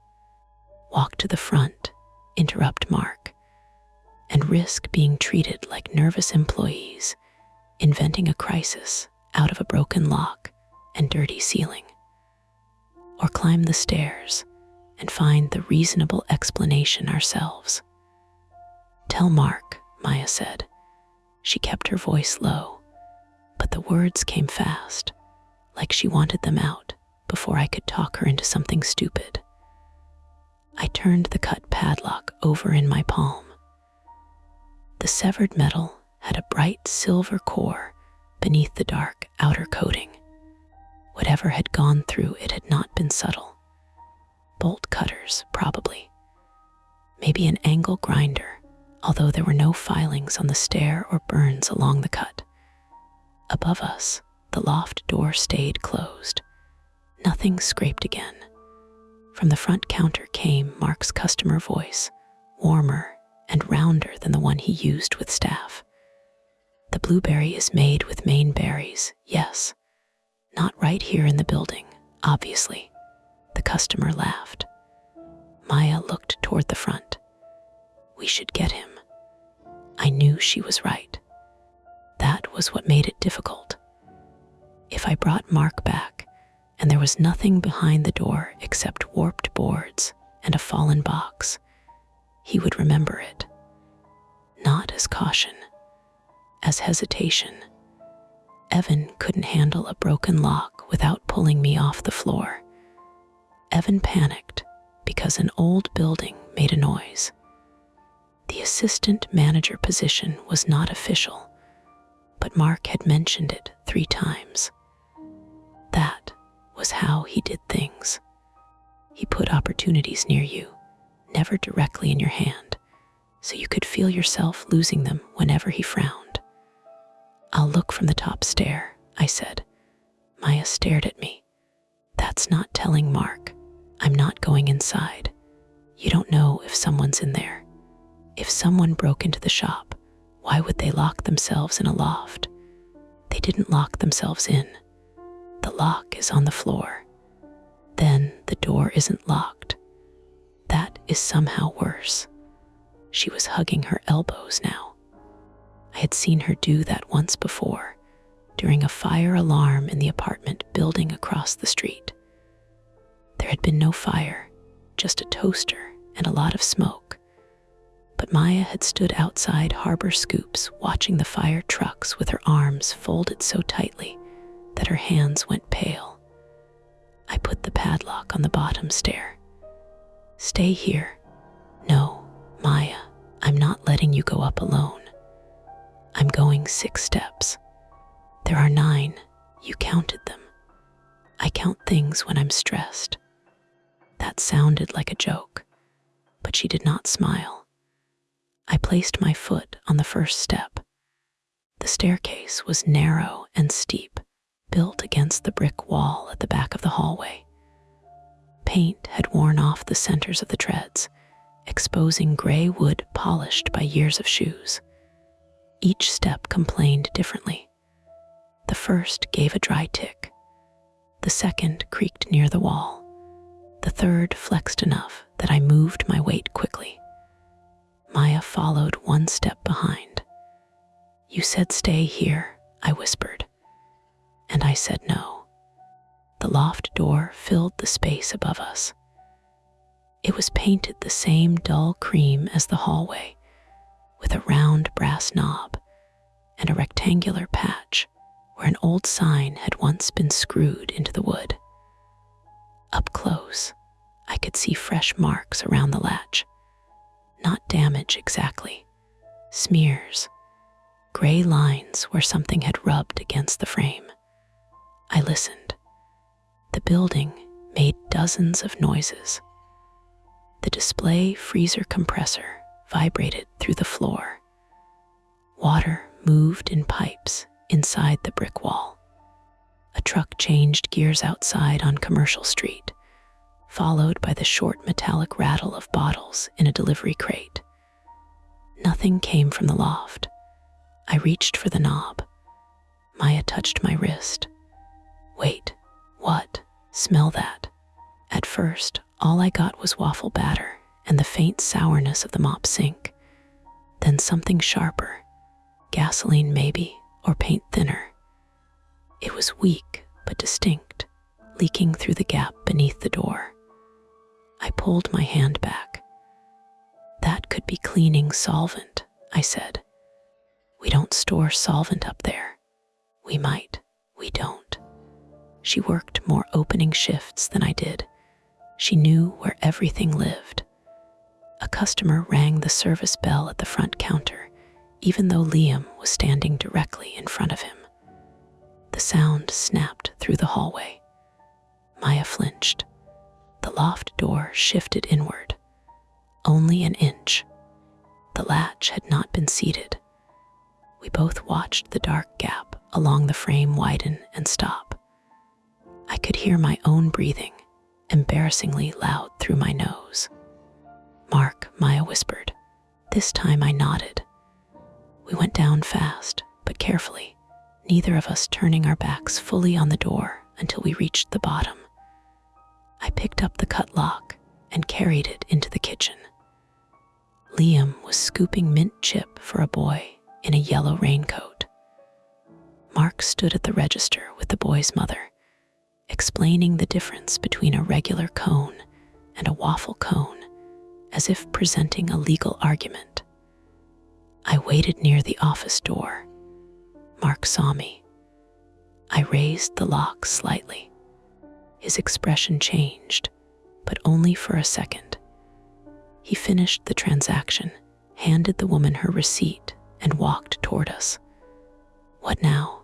walk to the front, interrupt Mark, and risk being treated like nervous employees, inventing a crisis out of a broken lock and dirty ceiling, or climb the stairs and find the reasonable explanation ourselves. "Tell Mark," Maya said. She kept her voice low, but the words came fast, like she wanted them out before I could talk her into something stupid. I turned the cut padlock over in my palm. The severed metal had a bright silver core beneath the dark outer coating. Whatever had gone through it had not been subtle. Bolt cutters, probably. Maybe an angle grinder, although there were no filings on the stair or burns along the cut. Above us, the loft door stayed closed. Nothing scraped again. From the front counter came Mark's customer voice, warmer and rounder than the one he used with staff. "The blueberry is made with Maine berries, yes. Not right here in the building, obviously." The customer laughed. Maya looked toward the front. "We should get him." I knew she was right. That was what made it difficult. If I brought Mark back, and there was nothing behind the door except warped boards and a fallen box, he would remember it. Not as caution, as hesitation. Evan couldn't handle a broken lock without pulling me off the floor. Evan panicked because an old building made a noise. The assistant manager position was not official, but Mark had mentioned it 3 times. That was how he did things. He put opportunities near you, never directly in your hand, so you could feel yourself losing them whenever he frowned. "I'll look from the top stair," I said. Maya stared at me. "That's not telling Mark. I'm not going inside. You don't know if someone's in there. If someone broke into the shop, why would they lock themselves in a loft? They didn't lock themselves in. The lock is on the floor. Then the door isn't locked. That is somehow worse." She was hugging her elbows now. I had seen her do that once before, during a fire alarm in the apartment building across the street. There had been no fire, just a toaster and a lot of smoke. But Maya had stood outside Harbor Scoops watching the fire trucks with her arms folded so tightly that her hands went pale. I put the padlock on the bottom stair. "Stay here." "No, Maya, I'm not letting you go up alone. I'm going 6 steps. There are 9, you counted them. I count things when I'm stressed." That sounded like a joke, but she did not smile. I placed my foot on the first step. The staircase was narrow and steep, built against the brick wall at the back of the hallway. Paint had worn off the centers of the treads, exposing gray wood polished by years of shoes. Each step complained differently. The first gave a dry tick. The second creaked near the wall. The third flexed enough that I moved my weight quickly. Maya followed one step behind. "You said stay here," I whispered. And I said no. The loft door filled the space above us. It was painted the same dull cream as the hallway, with a round brass knob and a rectangular patch where an old sign had once been screwed into the wood. Up close, I could see fresh marks around the latch. Not damage exactly, smears, gray lines where something had rubbed against the frame. I listened. The building made dozens of noises. The display freezer compressor vibrated through the floor. Water moved in pipes inside the brick wall. A truck changed gears outside on Commercial Street, followed by the short metallic rattle of bottles in a delivery crate. Nothing came from the loft. I reached for the knob. Maya touched my wrist. "Wait, what? Smell that." At first, all I got was waffle batter and the faint sourness of the mop sink. Then something sharper. Gasoline maybe, or paint thinner. It was weak but distinct, leaking through the gap beneath the door. I pulled my hand back. "That could be cleaning solvent," I said. "We don't store solvent up there." "We might, we don't." She worked more opening shifts than I did. She knew where everything lived. A customer rang the service bell at the front counter, even though Liam was standing directly in front of him. The sound snapped through the hallway. Maya flinched. The loft door shifted inward. Only an inch. The latch had not been seated. We both watched the dark gap along the frame widen and stop. I could hear my own breathing, embarrassingly loud through my nose. "Mark," Maya whispered. This time I nodded. We went down fast, but carefully, neither of us turning our backs fully on the door until we reached the bottom. I picked up the cut lock and carried it into the kitchen. Liam was scooping mint chip for a boy in a yellow raincoat. Mark stood at the register with the boy's mother, explaining the difference between a regular cone and a waffle cone, as if presenting a legal argument. I waited near the office door. Mark saw me. I raised the lock slightly. His expression changed, but only for a second. He finished the transaction, handed the woman her receipt, and walked toward us. "What now?"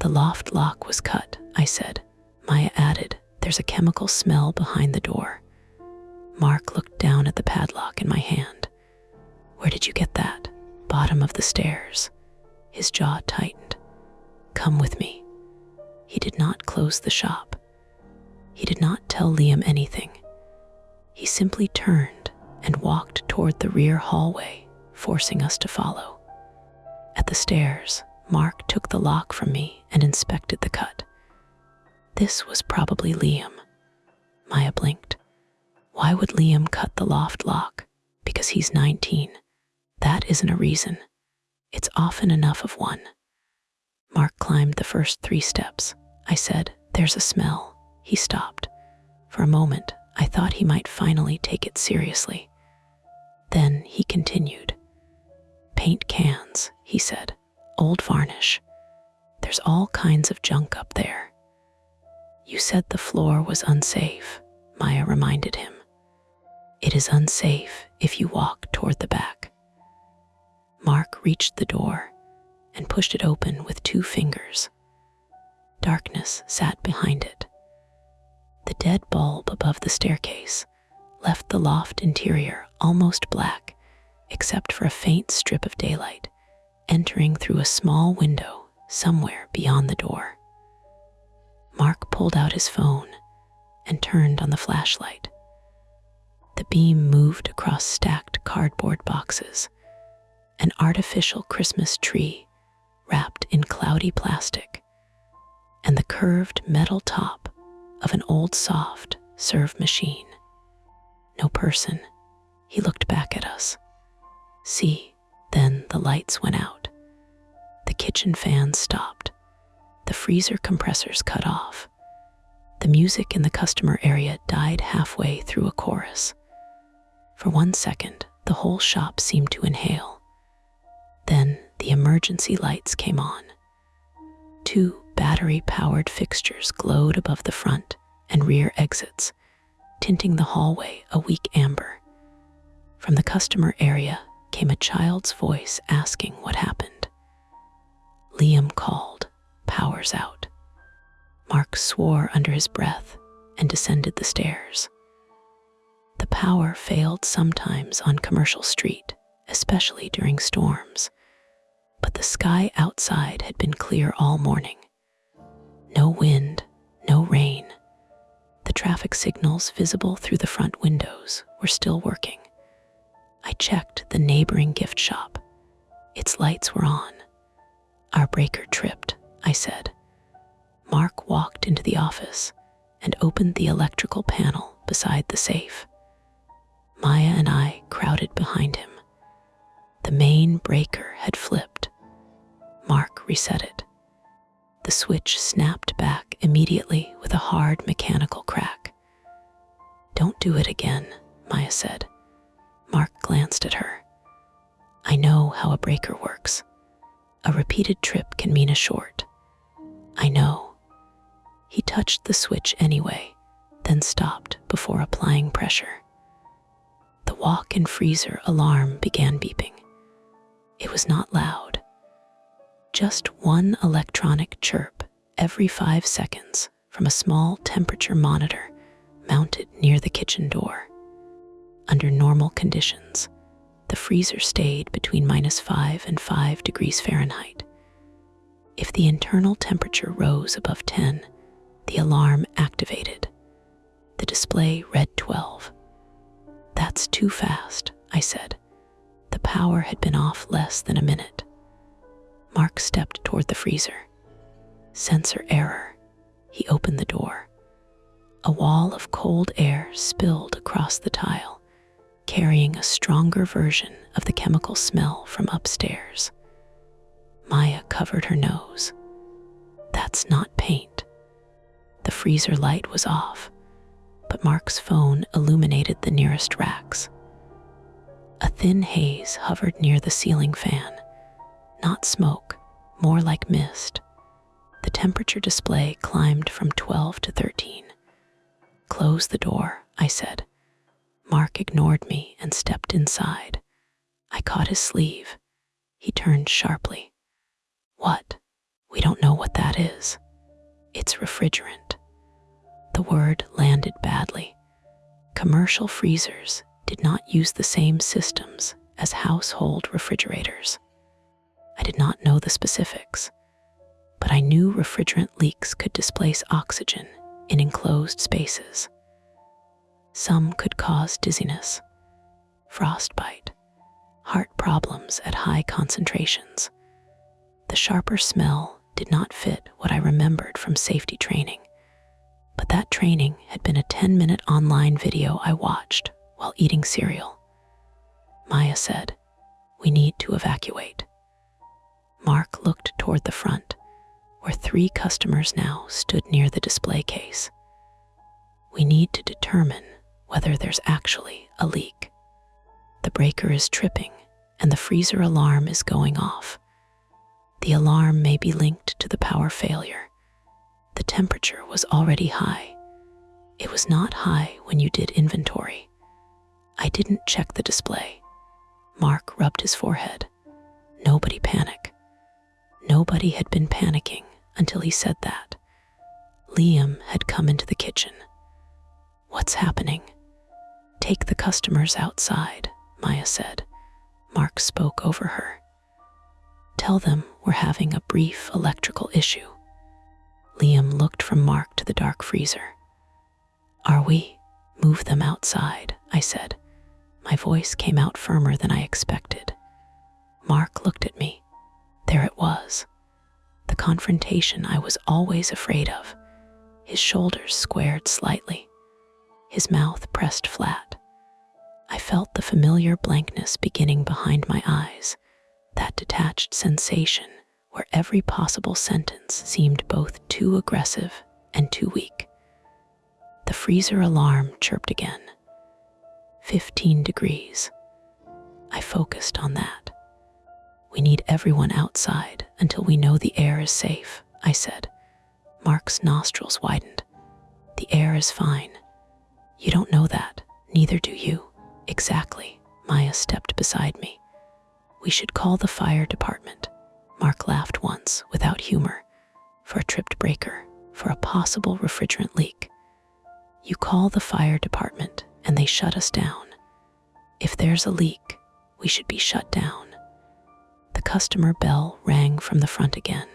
"The loft lock was cut," I said. Maya added, "There's a chemical smell behind the door." Mark looked down at the padlock in my hand. "Where did you get that?" "Bottom of the stairs." His jaw tightened. "Come with me." He did not close the shop. He did not tell Liam anything. He simply turned and walked toward the rear hallway, forcing us to follow. At the stairs, Mark took the lock from me and inspected the cut. This was probably Liam. Maya blinked. Why would Liam cut the loft lock? Because he's 19. That isn't a reason. It's often enough of one. Mark climbed the first 3 steps. I said, "There's a smell." He stopped. For a moment, I thought he might finally take it seriously. Then he continued. "Paint cans," he said. "Old varnish. There's all kinds of junk up there." "You said the floor was unsafe," Maya reminded him. "It is unsafe if you walk toward the back." Mark reached the door and pushed it open with 2 fingers. Darkness sat behind it. The dead bulb above the staircase left the loft interior almost black, except for a faint strip of daylight entering through a small window somewhere beyond the door. Mark pulled out his phone and turned on the flashlight. The beam moved across stacked cardboard boxes, an artificial Christmas tree wrapped in cloudy plastic, and the curved metal top of an old soft serve machine. No person. He looked back at us. See, then the lights went out. The kitchen fans stopped. The freezer compressors cut off. The music in the customer area died halfway through a chorus. For 1 second, the whole shop seemed to inhale. Then the emergency lights came on. 2 battery-powered fixtures glowed above the front and rear exits, tinting the hallway a weak amber. From the customer area came a child's voice asking what happened. Liam called, "Power's out." Mark swore under his breath and descended the stairs. The power failed sometimes on Commercial Street, especially during storms, but the sky outside had been clear all morning. No wind, no rain. The traffic signals visible through the front windows were still working. I checked the neighboring gift shop. Its lights were on. "Our breaker tripped," I said. Mark walked into the office and opened the electrical panel beside the safe. Maya and I crowded behind him. The main breaker had flipped. Mark reset it. The switch snapped back immediately with a hard mechanical crack. "Don't do it again," Maya said. Mark glanced at her. "I know how a breaker works. A repeated trip can mean a short." "I know." He touched the switch anyway, then stopped before applying pressure. The walk-in freezer alarm began beeping. It was not loud. Just one electronic chirp every 5 seconds from a small temperature monitor mounted near the kitchen door. Under normal conditions, the freezer stayed between -5 and 5 degrees Fahrenheit. If the internal temperature rose above 10, the alarm activated. The display read 12. "That's too fast," I said. The power had been off less than a minute. Mark stepped toward the freezer. "Sensor error." He opened the door. A wall of cold air spilled across the tile, carrying a stronger version of the chemical smell from upstairs. Maya covered her nose. "That's not paint." The freezer light was off, but Mark's phone illuminated the nearest racks. A thin haze hovered near the ceiling fan. Not smoke, more like mist. The temperature display climbed from 12 to 13. "Close the door," I said. Mark ignored me and stepped inside. I caught his sleeve. He turned sharply. "What? We don't know what that is." "It's refrigerant." The word landed badly. Commercial freezers did not use the same systems as household refrigerators. I did not know the specifics, but I knew refrigerant leaks could displace oxygen in enclosed spaces. Some could cause dizziness, frostbite, heart problems at high concentrations. The sharper smell did not fit what I remembered from safety training, but that training had been a 10-minute online video I watched while eating cereal. Maya said, "We need to evacuate." Mark looked toward the front, where 3 customers now stood near the display case. "We need to determine whether there's actually a leak. The breaker is tripping and the freezer alarm is going off. The alarm may be linked to the power failure. The temperature was already high. It was not high when you did inventory." I didn't check the display. Mark rubbed his forehead. "Nobody panic." Nobody had been panicking until he said that. Liam had come into the kitchen. "What's happening?" "Take the customers outside," Maya said. Mark spoke over her. "Tell them we're having a brief electrical issue." Liam looked from Mark to the dark freezer. "Are we?" "Move them outside," I said. My voice came out firmer than I expected. Mark looked at me. There it was. The confrontation I was always afraid of. His shoulders squared slightly. His mouth pressed flat. I felt the familiar blankness beginning behind my eyes, that detached sensation where every possible sentence seemed both too aggressive and too weak. The freezer alarm chirped again. 15 degrees. I focused on that. We need everyone outside until we know the air is safe, I said. Mark's nostrils widened. The air is fine. You don't know that, neither do you. Exactly. Maya stepped beside me. We should call the fire department. Mark laughed once, without humor. For a tripped breaker, for a possible refrigerant leak. You call the fire department and they shut us down. If there's a leak, we should be shut down. The customer bell rang from the front again.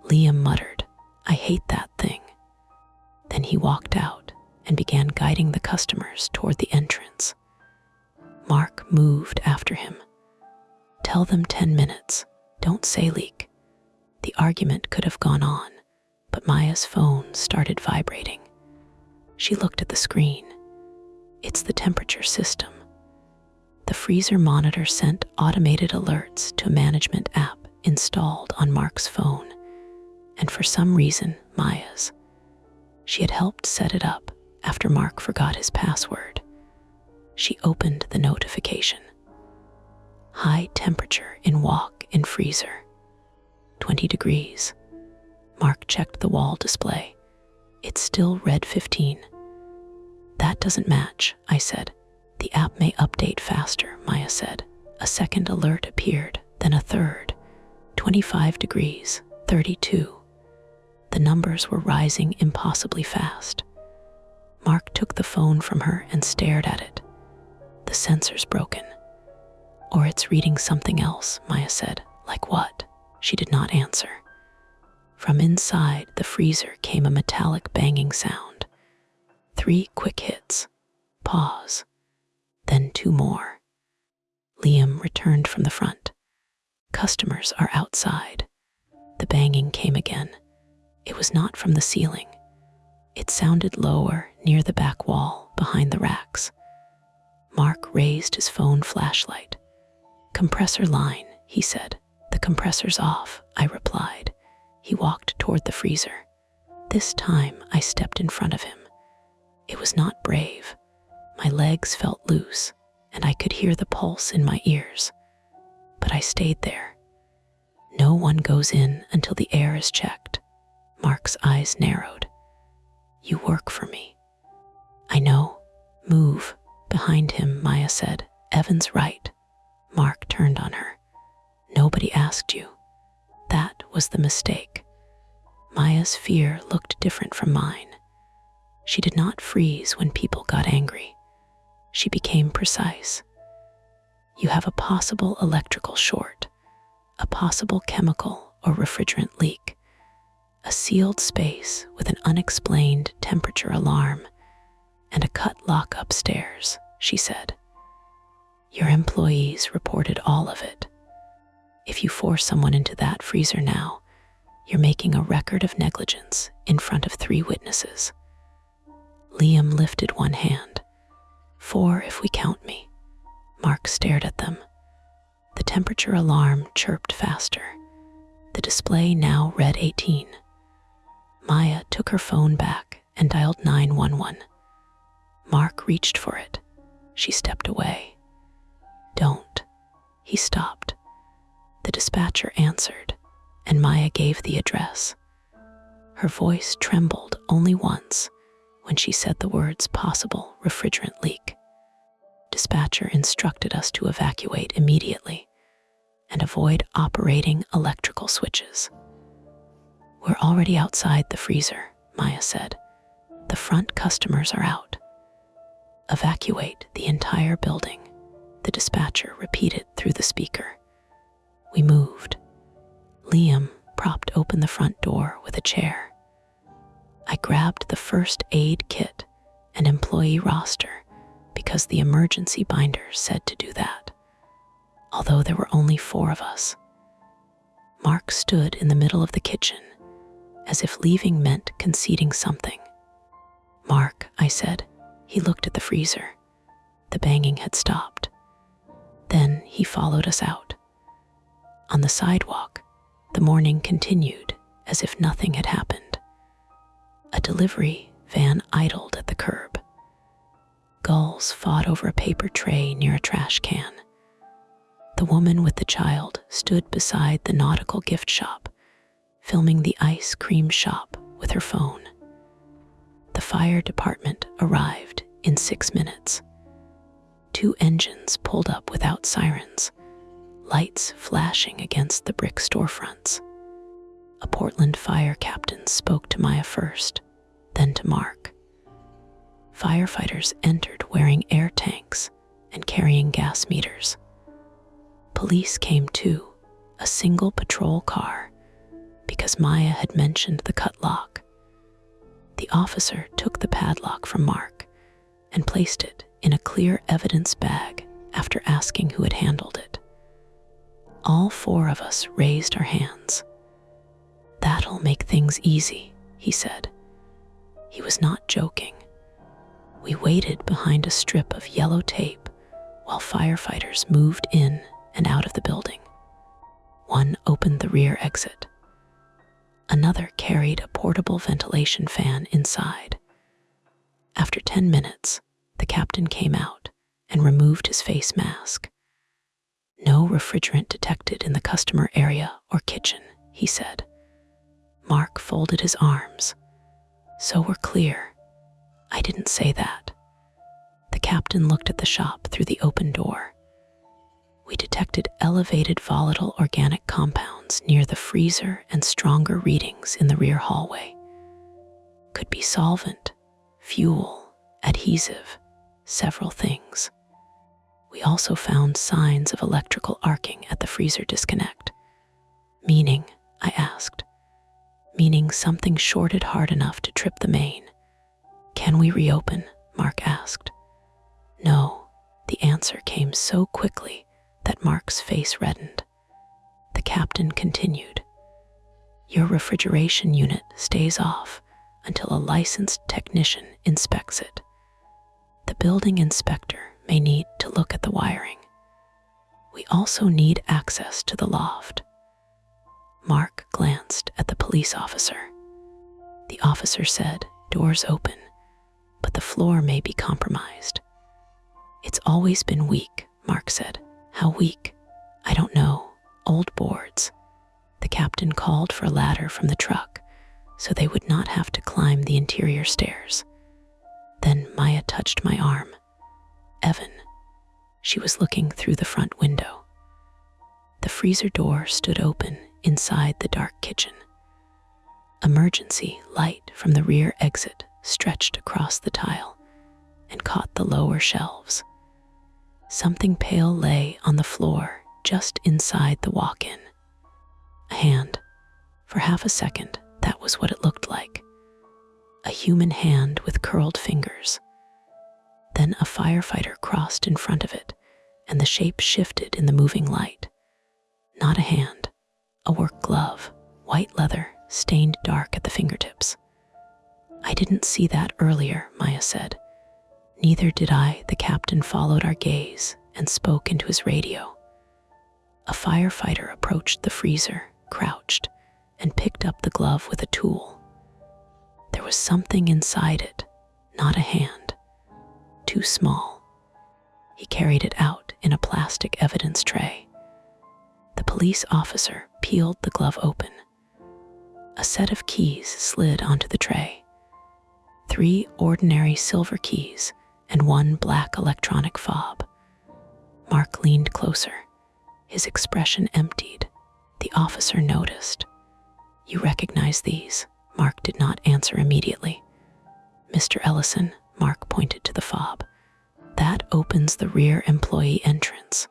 Liam muttered, I hate that thing. Then he walked out and began guiding the customers toward the entrance. Mark moved after him. Tell them 10 minutes. Don't say leak. The argument could have gone on, but Maya's phone started vibrating. She looked at the screen. It's the temperature system. The freezer monitor sent automated alerts to a management app installed on Mark's phone, and for some reason, Maya's. She had helped set it up after Mark forgot his password. She opened the notification. High temperature in walk-in freezer. 20 degrees. Mark checked the wall display. It's still read 15. That doesn't match, I said. The app may update faster, Maya said. A second alert appeared, then a third. 25 degrees, 32. The numbers were rising impossibly fast. Mark took the phone from her and stared at it. The sensor's broken. Or it's reading something else, Maya said. Like what? She did not answer. From inside the freezer came a metallic banging sound. 3 quick hits. Pause. Then 2 more. Liam returned from the front. Customers are outside. The banging came again. It was not from the ceiling. It sounded lower, near the back wall, behind the racks. Mark raised his phone flashlight. Compressor line, he said. The compressor's off, I replied. He walked toward the freezer. This time I stepped in front of him. It was not brave. My legs felt loose, and I could hear the pulse in my ears. But I stayed there. No one goes in until the air is checked. Mark's eyes narrowed. You work for me. I know. Move. Behind him, Maya said. Evan's right. Mark turned on her. Nobody asked you. That was the mistake. Maya's fear looked different from mine. She did not freeze when people got angry. She became precise. You have a possible electrical short, a possible chemical or refrigerant leak, a sealed space with an unexplained temperature alarm, and a cut lock upstairs, she said. Your employees reported all of it. If you force someone into that freezer now, you're making a record of negligence in front of 3 witnesses. Liam lifted one hand. 4 if we count me. Mark stared at them. The temperature alarm chirped faster. The display now read 18. Maya took her phone back and dialed 911. Mark reached for it. She stepped away. Don't. He stopped. The dispatcher answered, and Maya gave the address. Her voice trembled only once when she said the words possible refrigerant leak. Dispatcher instructed us to evacuate immediately and avoid operating electrical switches. We're already outside the freezer, Maya said. The front customers are out. Evacuate the entire building, the dispatcher repeated through the speaker. We moved. Liam propped open the front door with a chair. I grabbed the first aid kit and employee roster because the emergency binder said to do that, although there were only 4 of us. Mark stood in the middle of the kitchen, as if leaving meant conceding something. "Mark," I said. He looked at the freezer. The banging had stopped. Then he followed us out. On the sidewalk, the morning continued as if nothing had happened. A delivery van idled at the curb. Gulls fought over a paper tray near a trash can. The woman with the child stood beside the nautical gift shop, filming the ice cream shop with her phone. The fire department arrived in 6 minutes. 2 engines pulled up without sirens, lights flashing against the brick storefronts. A Portland fire captain spoke to Maya first, then to Mark. Firefighters entered wearing air tanks and carrying gas meters. Police came too, a single patrol car, because Maya had mentioned the cut lock. The officer took the padlock from Mark and placed it in a clear evidence bag after asking who had handled it. All 4 of us raised our hands. "That'll make things easy," he said. He was not joking. We waited behind a strip of yellow tape while firefighters moved in and out of the building. One opened the rear exit. Another carried a portable ventilation fan inside. After 10 minutes, the captain came out and removed his face mask. "No refrigerant detected in the customer area or kitchen," he said. Mark folded his arms. "So we're clear." "I didn't say that." The captain looked at the shop through the open door. We detected elevated volatile organic compounds near the freezer and stronger readings in the rear hallway. Could be solvent, fuel, adhesive, several things. We also found signs of electrical arcing at the freezer disconnect. "Meaning?" I asked. "Meaning something shorted hard enough to trip the main." "Can we reopen?" Mark asked. "No." The answer came so quickly that Mark's face reddened. The captain continued. "Your refrigeration unit stays off until a licensed technician inspects it. The building inspector may need to look at the wiring. We also need access to the loft." Mark glanced at the police officer. The officer said, "Doors open, but the floor may be compromised." "It's always been weak," Mark said. "How weak?" "I don't know. Old boards." The captain called for a ladder from the truck so they would not have to climb the interior stairs. Then Maya touched my arm. "Evan." She was looking through the front window. The freezer door stood open inside the dark kitchen. Emergency light from the rear exit stretched across the tile and caught the lower shelves. Something pale lay on the floor just inside the walk-in. A hand. For half a second, that was what it looked like. A human hand with curled fingers. Then a firefighter crossed in front of it, and the shape shifted in the moving light. Not a hand, a work glove, white leather, stained dark at the fingertips. "I didn't see that earlier," Maya said. "Neither did I." The captain followed our gaze and spoke into his radio. A firefighter approached the freezer, crouched, and picked up the glove with a tool. There was something inside it, not a hand. Too small. He carried it out in a plastic evidence tray. The police officer peeled the glove open. A set of keys slid onto the tray. 3 ordinary silver keys and 1 black electronic fob. Mark leaned closer. His expression emptied. The officer noticed. "You recognize these?" Mark did not answer immediately. "Mr. Ellison," Mark pointed to the fob. "That opens the rear employee entrance."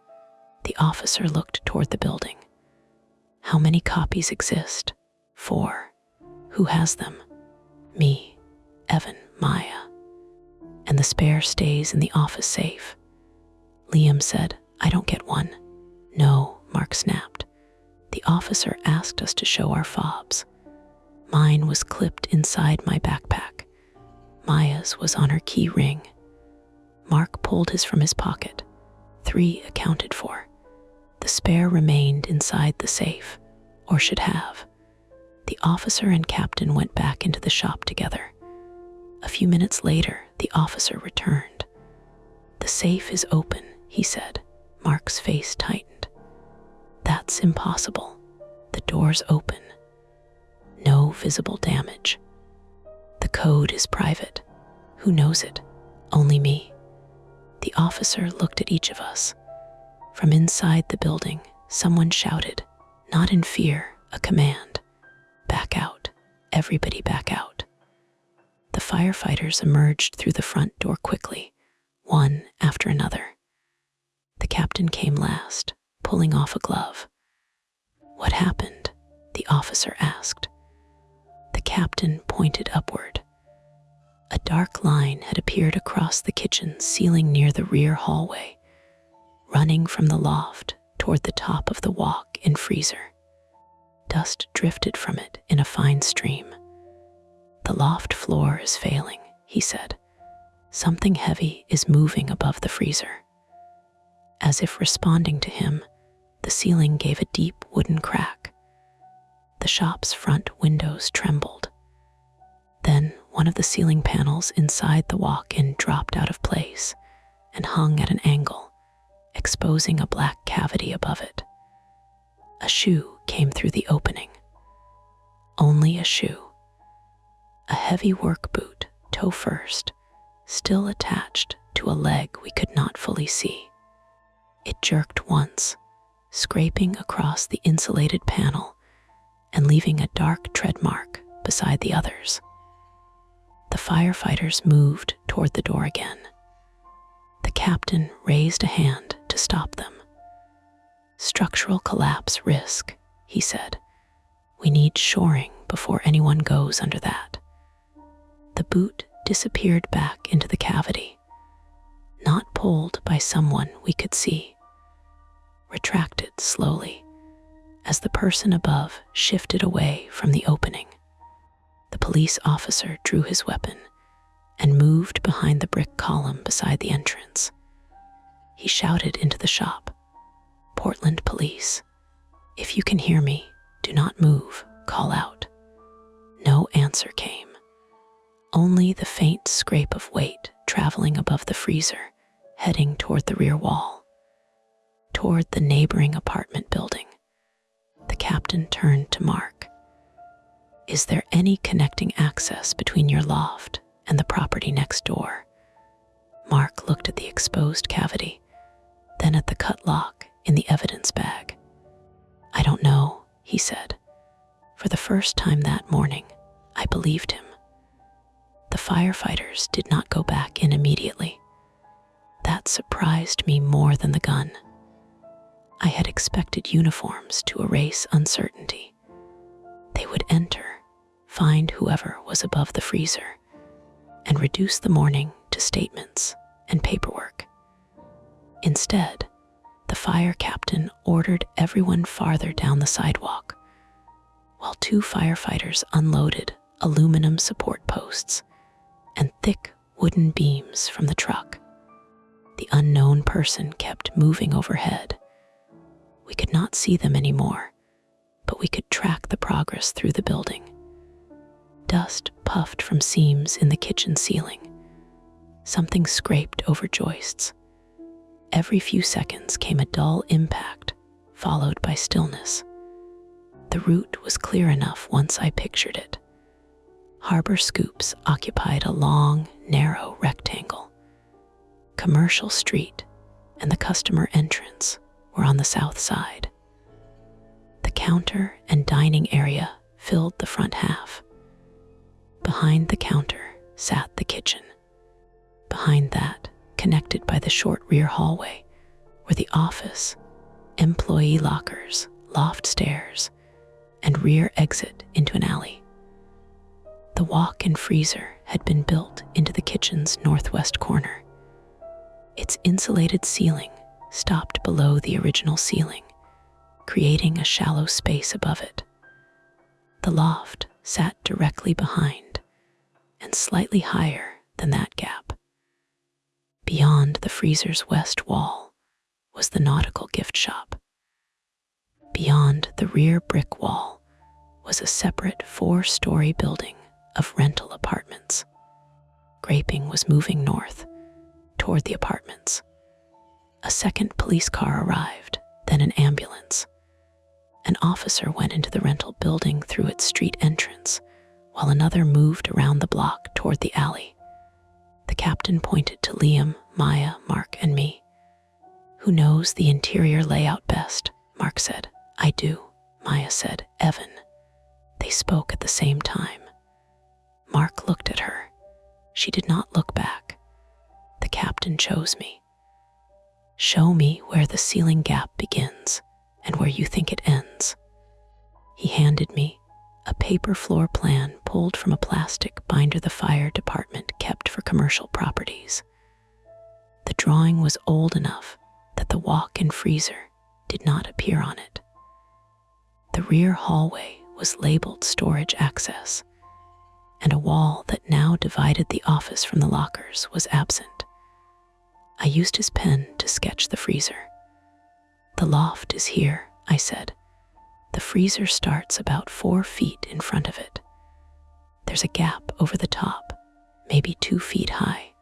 The officer looked toward the building. "How many copies exist?" 4. "Who has them?" "Me, Evan, Maya." And and the spare stays in the office safe. Liam said, "I don't get one." "No," Mark snapped. "The officer asked us to show our fobs. Mine was clipped inside my backpack. Maya's was on her key ring." Mark pulled his from his pocket. 3 accounted for. The spare remained inside the safe, or should have. The officer and captain went back into the shop together. A few minutes later, the officer returned. "The safe is open," he said. Mark's face tightened. "That's impossible. The door's open. No visible damage. The code is private. Who knows it? Only me." The officer looked at each of us. From inside the building, someone shouted, not in fear, a command. "Back out. Everybody back out." The firefighters emerged through the front door quickly, one after another. The captain came last, pulling off a glove. "What happened?" the officer asked. The captain pointed upward. A dark line had appeared across the kitchen ceiling near the rear hallway, running from the loft toward the top of the walk-in freezer. Dust drifted from it in a fine stream. "The loft floor is failing," he said. "Something heavy is moving above the freezer." As if responding to him, the ceiling gave a deep wooden crack. The shop's front windows trembled. Then one of the ceiling panels inside the walk-in dropped out of place and hung at an angle, exposing a black cavity above it. A shoe came through the opening. Only a shoe. A heavy work boot, toe first, still attached to a leg we could not fully see. It jerked once, scraping across the insulated panel and leaving a dark tread mark beside the others. The firefighters moved toward the door again. The captain raised a hand to stop them. "Structural collapse risk," he said. "We need shoring before anyone goes under that." The boot disappeared back into the cavity, not pulled by someone we could see. Retracted slowly as the person above shifted away from the opening. The police officer drew his weapon and moved behind the brick column beside the entrance. He shouted into the shop, "Portland Police, if you can hear me, do not move, call out." No answer came. Only the faint scrape of weight traveling above the freezer, heading toward the rear wall, toward the neighboring apartment building. The captain turned to Mark. "Is there any connecting access between your loft and the property next door?" Mark looked at the exposed cavity, then at the cut lock in the evidence bag. "I don't know," he said. For the first time that morning, I believed him. The firefighters did not go back in immediately. That surprised me more than the gun. I had expected uniforms to erase uncertainty. They would enter, find whoever was above the freezer, and reduce the morning to statements and paperwork. Instead, the fire captain ordered everyone farther down the sidewalk, while 2 firefighters unloaded aluminum support posts and thick wooden beams from the truck. The unknown person kept moving overhead. We could not see them anymore, but we could track the progress through the building. Dust puffed from seams in the kitchen ceiling. Something scraped over joists. Every few seconds came a dull impact, followed by stillness. The route was clear enough once I pictured it. Harbor Scoops occupied a long, narrow rectangle. Commercial Street and the customer entrance were on the south side. The counter and dining area filled the front half. Behind the counter sat the kitchen. Behind that, connected by the short rear hallway, were the office, employee lockers, loft stairs, and rear exit into an alley. The walk-in freezer had been built into the kitchen's northwest corner. Its insulated ceiling stopped below the original ceiling, creating a shallow space above it. The loft sat directly behind and slightly higher than that gap. Beyond the freezer's west wall was the nautical gift shop. Beyond the rear brick wall was a separate 4-story building of rental apartments. Graping was moving north toward the apartments. A second police car arrived, then an ambulance. An officer went into the rental building through its street entrance, while another moved around the block toward the alley. The captain pointed to Liam, Maya, Mark, and me. "Who knows the interior layout best?" Mark said. "I do," Maya said. "Evan." They spoke at the same time. Mark looked at her. She did not look back. The captain chose me. "Show me where the ceiling gap begins and where you think it ends." He handed me a paper floor plan pulled from a plastic binder the fire department kept for commercial properties. The drawing was old enough that the walk-in freezer did not appear on it. The rear hallway was labeled storage access, and a wall that now divided the office from the lockers was absent. I used his pen to sketch the freezer. "The loft is here," I said. "The freezer starts about 4 feet in front of it. There's a gap over the top, maybe 2 feet high.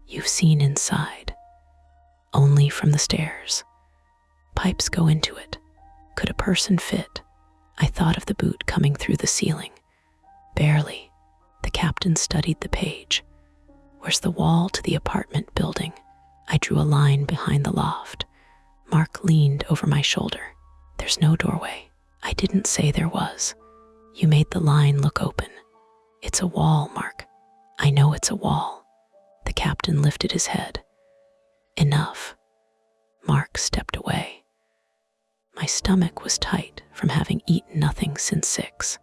You've seen inside. Only from the stairs. Pipes go into it. Could a person fit?" I thought of the boot coming through the ceiling. "Barely." The captain studied the page. "Where's the wall to the apartment building?" I drew a line behind the loft. Mark leaned over my shoulder. "There's no doorway." I didn't say there was. "You made the line look open." "It's a wall, Mark." "I know it's a wall." The captain lifted his head. "Enough." Mark stepped away. My stomach was tight from having eaten nothing since 6.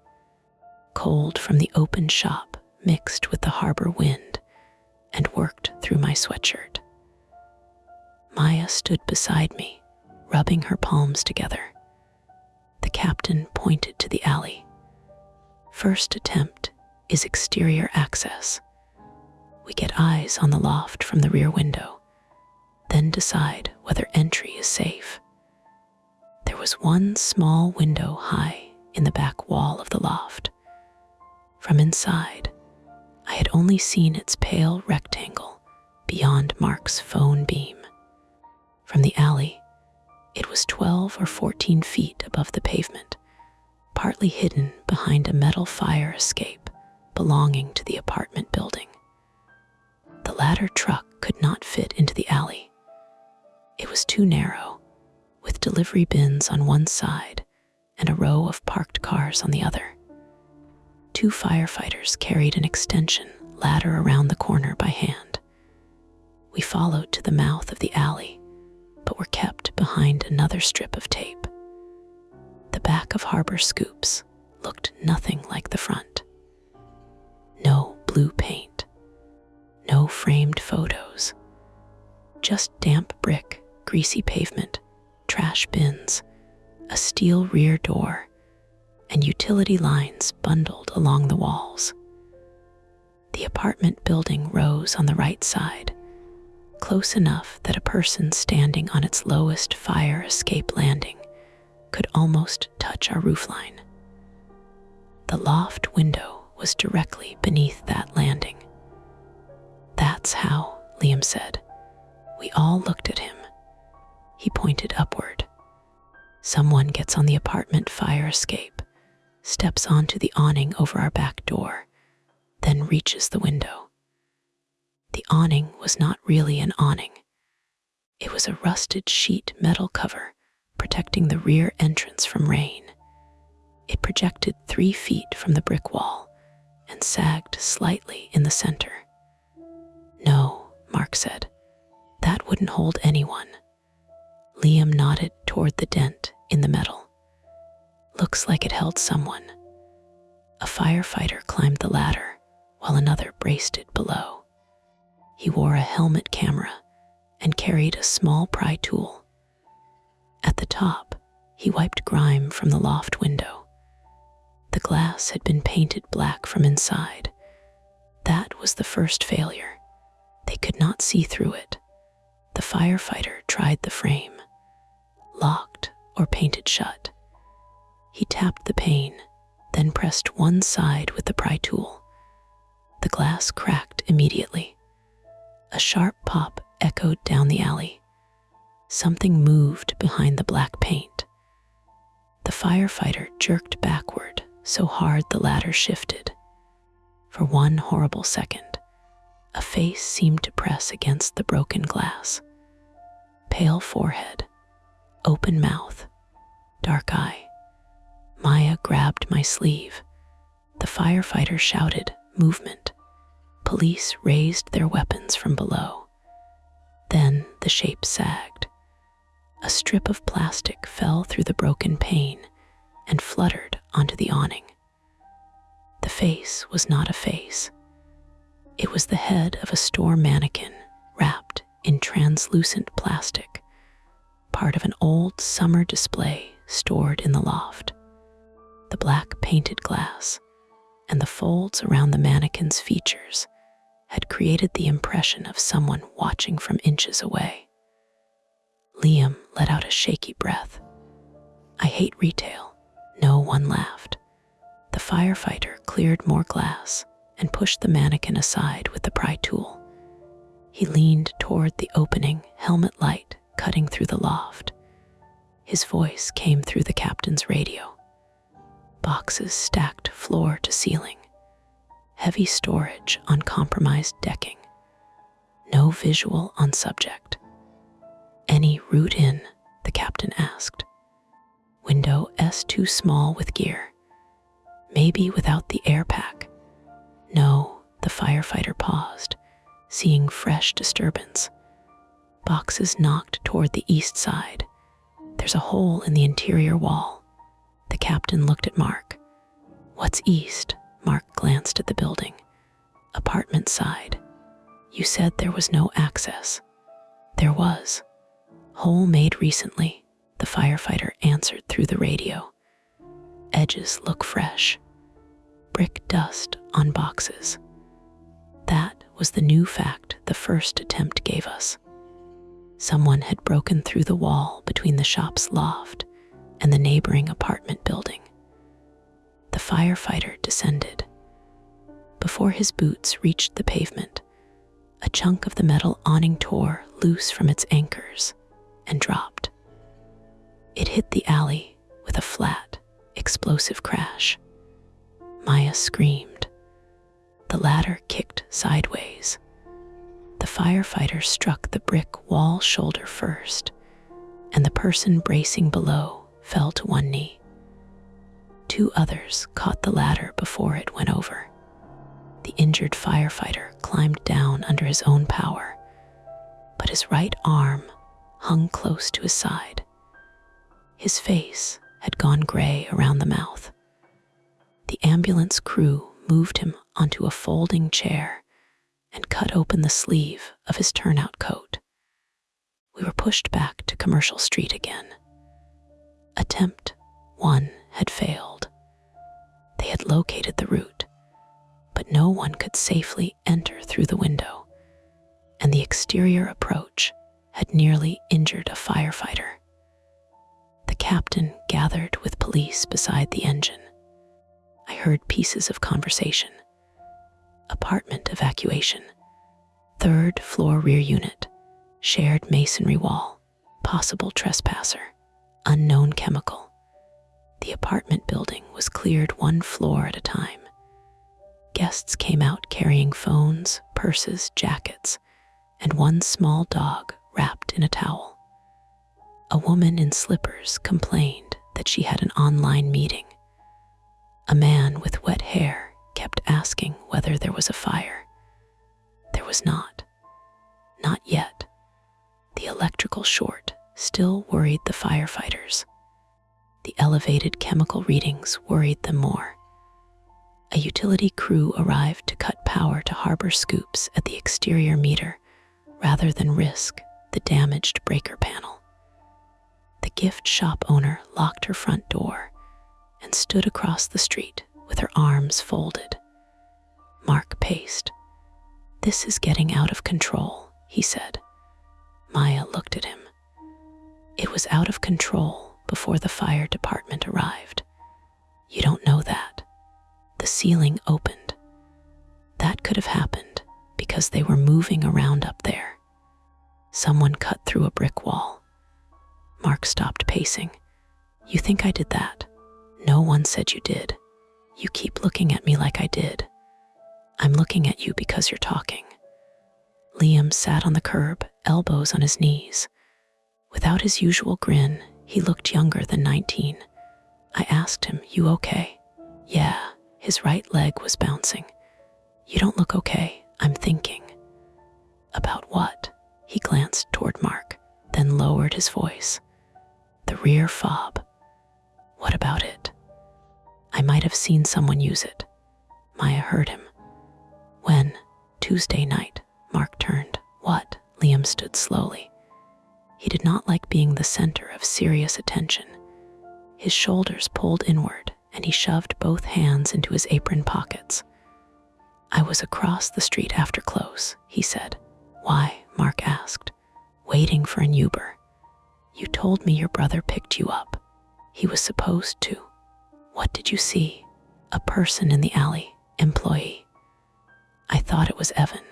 Cold from the open shop mixed with the harbor wind and worked through my sweatshirt. Maya stood beside me, rubbing her palms together. The captain pointed to the alley. "First attempt is exterior access. We get eyes on the loft from the rear window, then decide whether entry is safe." There was one small window high in the back wall of the loft. From inside, I had only seen its pale rectangle beyond Mark's phone beam. From the alley, it was 12 or 14 feet above the pavement, partly hidden behind a metal fire escape belonging to the apartment building. The ladder truck could not fit into the alley. It was too narrow, with delivery bins on one side and a row of parked cars on the other. 2 firefighters carried an extension ladder around the corner by hand. We followed to the mouth of the alley, but were kept behind another strip of tape. The back of Harbor Scoops looked nothing like the front. No blue paint, no framed photos, just damp brick, greasy pavement, trash bins, a steel rear door, and utility lines bundled along the walls. The apartment building rose on the right side, close enough that a person standing on its lowest fire escape landing could almost touch our roofline. The loft window was directly beneath that landing. "That's how," Liam said. We all looked at him. He pointed upward. "Someone gets on the apartment fire escape, steps onto the awning over our back door, then reaches the window." The awning was not really an awning. It was a rusted sheet metal cover protecting the rear entrance from rain. It projected 3 feet from the brick wall and sagged slightly in the center. "No," Mark said, "that wouldn't hold anyone." Liam nodded toward the dent in the metal. "Looks like it held someone." A firefighter climbed the ladder while another braced it below. He wore a helmet camera and carried a small pry tool. At the top, he wiped grime from the loft window. The glass had been painted black from inside. That was the first failure. They could not see through it. The firefighter tried the frame, locked or painted shut. He tapped the pane, then pressed one side with the pry tool. The glass cracked immediately. A sharp pop echoed down the alley. Something moved behind the black paint. The firefighter jerked backward so hard the ladder shifted. For one horrible second, a face seemed to press against the broken glass. Pale forehead, open mouth, dark eye. Maya grabbed my sleeve. The firefighter shouted, "Movement." Police raised their weapons from below. Then the shape sagged. A strip of plastic fell through the broken pane and fluttered onto the awning. The face was not a face. It was the head of a store mannequin wrapped in translucent plastic, part of an old summer display stored in the loft. The black painted glass and the folds around the mannequin's features had created the impression of someone watching from inches away. Liam let out a shaky breath. "I hate retail." No one laughed. The firefighter cleared more glass and pushed the mannequin aside with the pry tool. He leaned toward the opening helmet light cutting through the loft. His voice came through the captain's radio. Boxes stacked floor to ceiling. Heavy storage on compromised decking. No visual on subject. "Any route in?" the captain asked. "Window S too small with gear. Maybe without the air pack." "No," the firefighter paused, seeing fresh disturbance. Boxes knocked toward the east side. "There's a hole in the interior wall." The captain looked at Mark. "What's east?" Mark glanced at the building. "Apartment side. You said there was no access." "There was. Hole made recently," the firefighter answered through the radio. "Edges look fresh. Brick dust on boxes." That was the new fact the first attempt gave us. Someone had broken through the wall between the shop's loft and the neighboring apartment building. The firefighter descended. Before his boots reached the pavement, a chunk of the metal awning tore loose from its anchors and dropped. It hit the alley with a flat, explosive crash. Maya screamed. The ladder kicked sideways. The firefighter struck the brick wall shoulder first, and the person bracing below fell to one knee. Two others caught the ladder before it went over. The injured firefighter climbed down under his own power, but his right arm hung close to his side. His face had gone gray around the mouth. The ambulance crew moved him onto a folding chair and cut open the sleeve of his turnout coat. We were pushed back to Commercial Street again. Attempt 1 had failed. They had located the route, but no one could safely enter through the window, and the exterior approach had nearly injured a firefighter. The captain gathered with police beside the engine. I heard pieces of conversation. Apartment evacuation. 3rd floor rear unit. Shared masonry wall. Possible trespasser. Unknown chemical. The apartment building was cleared one floor at a time. Guests came out carrying phones, purses, jackets, and one small dog wrapped in a towel. A woman in slippers complained that she had an online meeting. A man with wet hair kept asking whether there was a fire. There was not. Not yet. The electrical short still worried the firefighters. The elevated chemical readings worried them more. A utility crew arrived to cut power power to harbor scoops at the exterior meter rather than risk the damaged breaker panel. The gift shop owner locked her front door and stood across the street with her arms folded. Mark paced. "This is getting out of control," he said. Maya looked at him. "It was out of control before the fire department arrived. You don't know that. The ceiling opened. That could have happened because they were moving around up there. Someone cut through a brick wall." Mark stopped pacing. "You think I did that? No one said you did. You keep looking at me like I did." "I'm looking at you because you're talking." Liam sat on the curb, elbows on his knees. Without his usual grin, he looked younger than 19. I asked him, "You okay?" "Yeah." His right leg was bouncing. "You don't look okay. I'm thinking." "About what?" He glanced toward Mark, then lowered his voice. "The rear fob." "What about it?" "I might have seen someone use it." Maya heard him. "When?" "Tuesday night." Mark turned. "What?" Liam stood slowly. He did not like being the center of serious attention. His shoulders pulled inward, and he shoved both hands into his apron pockets. "I was across the street after close," he said. "Why?" Mark asked. "Waiting for an Uber. You told me your brother picked you up. He was supposed to." "What did you see?" "A person in the alley. Employee." "I thought it was Evan."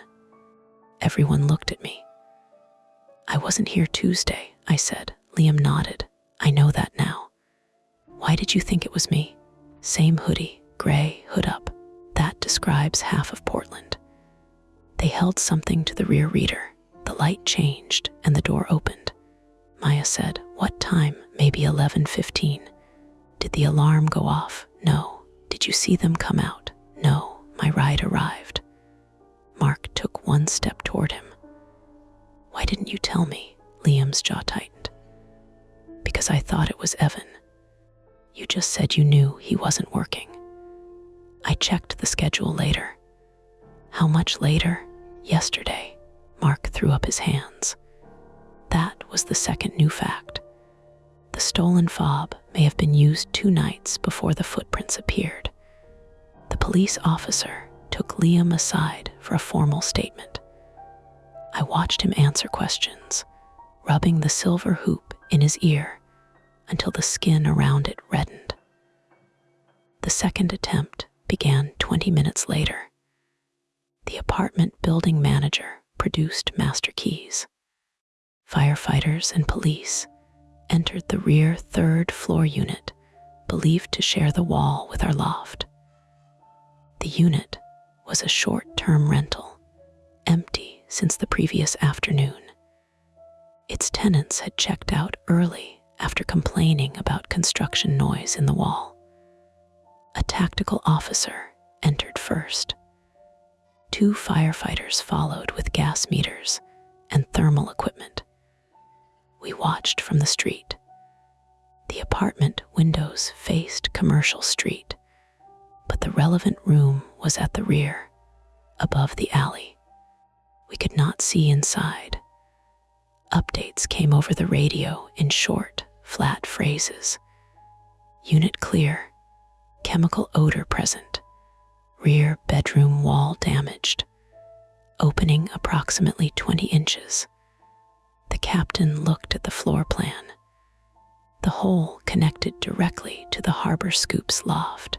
Everyone looked at me. "I wasn't here Tuesday," I said. Liam nodded. "I know that now." "Why did you think it was me?" "Same hoodie, gray, hood up. That describes half of Portland." They held something to the rear reader. The light changed and the door opened. Maya said, "What time?" "Maybe 11:15. "Did the alarm go off?" "No." "Did you see them come out?" "No." "My ride arrived." Mark took one step toward him. "Why didn't you tell me?" Liam's jaw tightened. "Because I thought it was Evan." "You just said you knew he wasn't working." "I checked the schedule later." "How much later?" "Yesterday." Mark threw up his hands. That was the second new fact. The stolen fob may have been used 2 nights before the footprints appeared. The police officer took Liam aside for a formal statement. I watched him answer questions, rubbing the silver hoop in his ear until the skin around it reddened. The second attempt began 20 minutes later. The apartment building manager produced master keys. Firefighters and police entered the rear 3rd floor unit, believed to share the wall with our loft. The unit was a short-term rental, empty since the previous afternoon. Its tenants had checked out early after complaining about construction noise in the wall. A tactical officer entered first. 2 firefighters followed with gas meters and thermal equipment. We watched from the street. The apartment windows faced Commercial Street, but the relevant room was at the rear, above the alley. We could not see inside. Updates came over the radio in short, flat phrases. Unit clear, chemical odor present, rear bedroom wall damaged, opening approximately 20 inches. The captain looked at the floor plan. The hole connected directly to the harbor scoop's loft.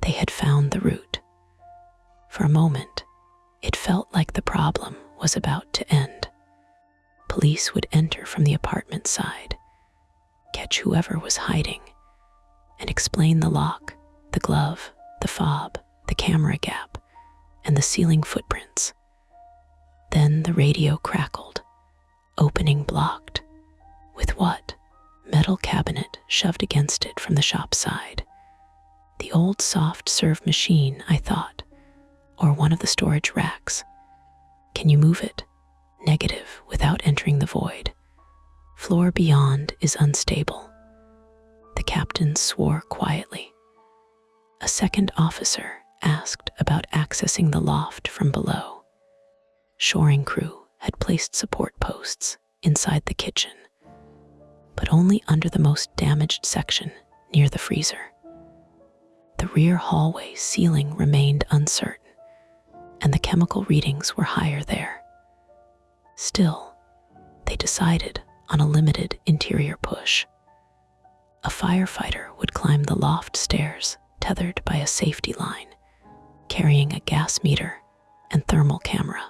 They had found the route. For a moment, it felt like the problem was about to end. Police would enter from the apartment side, catch whoever was hiding, and explain the lock, the glove, the fob, the camera gap, and the ceiling footprints. Then the radio crackled, opening blocked. With what? Metal cabinet shoved against it from the shop side. The old soft serve machine, I thought, or one of the storage racks. Can you move it? Negative, without entering the void. Floor beyond is unstable. The captain swore quietly. A second officer asked about accessing the loft from below. Shoring crew had placed support posts inside the kitchen, but only under the most damaged section near the freezer. The rear hallway ceiling remained uncertain, and the chemical readings were higher there. Still, they decided on a limited interior push. A firefighter would climb the loft stairs tethered by a safety line, carrying a gas meter and thermal camera.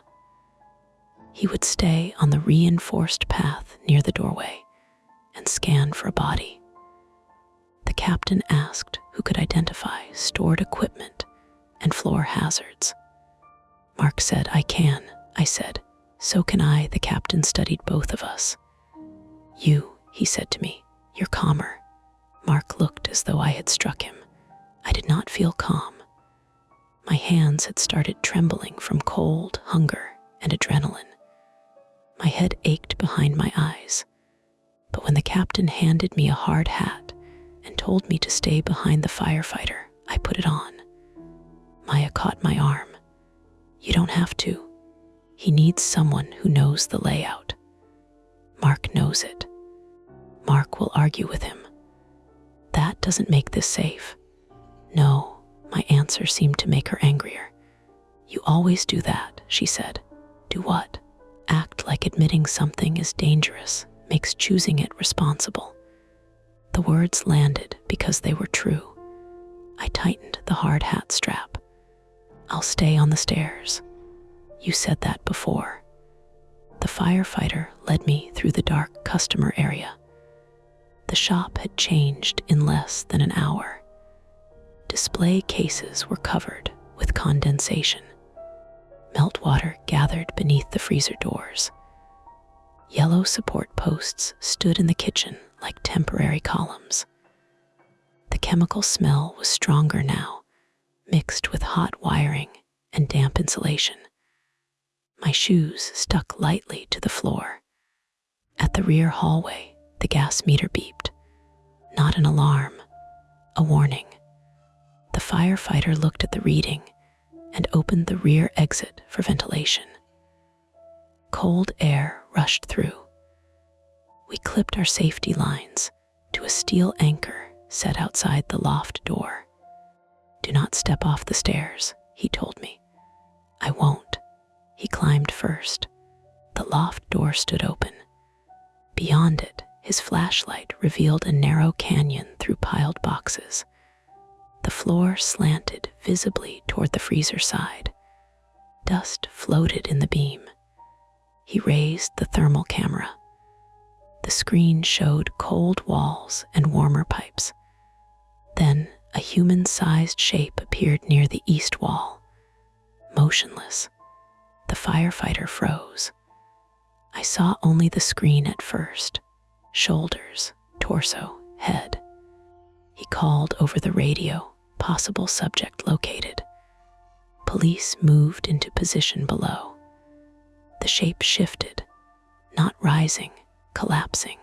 He would stay on the reinforced path near the doorway and scan for a body. The captain asked who could identify stored equipment and floor hazards. Mark said, "I can," I said. "So can I." The captain studied both of us. "You," he said to me, "you're calmer." Mark looked as though I had struck him. I did not feel calm. My hands had started trembling from cold, hunger, and adrenaline. My head ached behind my eyes. But when the captain handed me a hard hat and told me to stay behind the firefighter, I put it on. Maya caught my arm. "You don't have to. He needs someone who knows the layout." "Mark knows it." "Mark will argue with him." "That doesn't make this safe." "No," my answer seemed to make her angrier. "You always do that," she said. "Do what?" "Act like admitting something is dangerous makes choosing it responsible." The words landed because they were true. I tightened the hard hat strap. "I'll stay on the stairs." "You said that before." The firefighter led me through the dark customer area. The shop had changed in less than an hour. Display cases were covered with condensation. Meltwater gathered beneath the freezer doors. Yellow support posts stood in the kitchen like temporary columns. The chemical smell was stronger now, mixed with hot wiring and damp insulation. My shoes stuck lightly to the floor. At the rear hallway, the gas meter beeped. Not an alarm, a warning. The firefighter looked at the reading and opened the rear exit for ventilation. Cold air rushed through. We clipped our safety lines to a steel anchor set outside the loft door. "Do not step off the stairs," he told me. "I won't." He climbed first. The loft door stood open. Beyond it, his flashlight revealed a narrow canyon through piled boxes. The floor slanted visibly toward the freezer side. Dust floated in the beam. He raised the thermal camera. The screen showed cold walls and warmer pipes. Then a human-sized shape appeared near the east wall. Motionless, the firefighter froze. I saw only the screen at first: shoulders, torso, head. He called over the radio, possible subject located. Police moved into position below. The shape shifted, not rising, collapsing.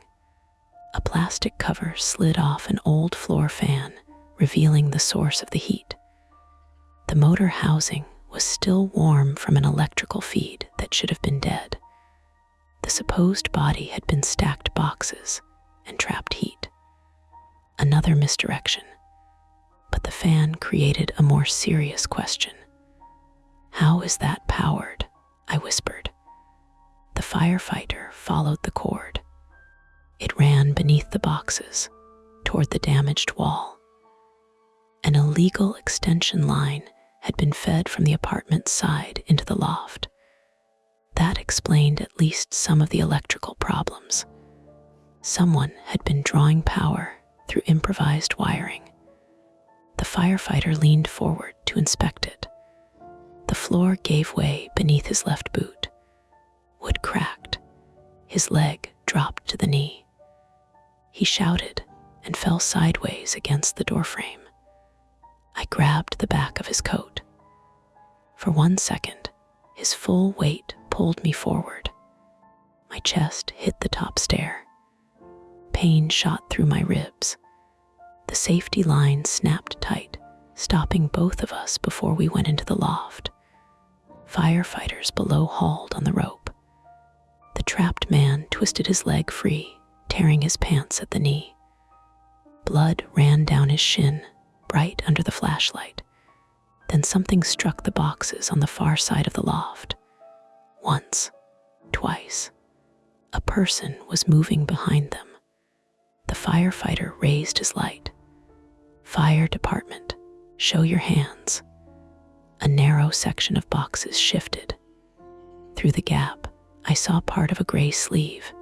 A plastic cover slid off an old floor fan, revealing the source of the heat. The motor housing was still warm from an electrical feed that should have been dead. The supposed body had been stacked boxes and trapped heat. Another misdirection. But the fan created a more serious question. "How is that powered?" I whispered. The firefighter followed the cord. It ran beneath the boxes, toward the damaged wall. An illegal extension line had been fed from the apartment's side into the loft. That explained at least some of the electrical problems. Someone had been drawing power through improvised wiring. The firefighter leaned forward to inspect it. The floor gave way beneath his left boot. Wood cracked. His leg dropped to the knee. He shouted and fell sideways against the doorframe. I grabbed the back of his coat. For 1 second, his full weight pulled me forward. My chest hit the top stair. Pain shot through my ribs. The safety line snapped tight, stopping both of us before we went into the loft. Firefighters below hauled on the rope. The trapped man twisted his leg free, tearing his pants at the knee. Blood ran down his shin, bright under the flashlight. Then something struck the boxes on the far side of the loft. Once, twice. A person was moving behind them. The firefighter raised his light. "Fire department, show your hands." A narrow section of boxes shifted. Through the gap, I saw part of a gray sleeve,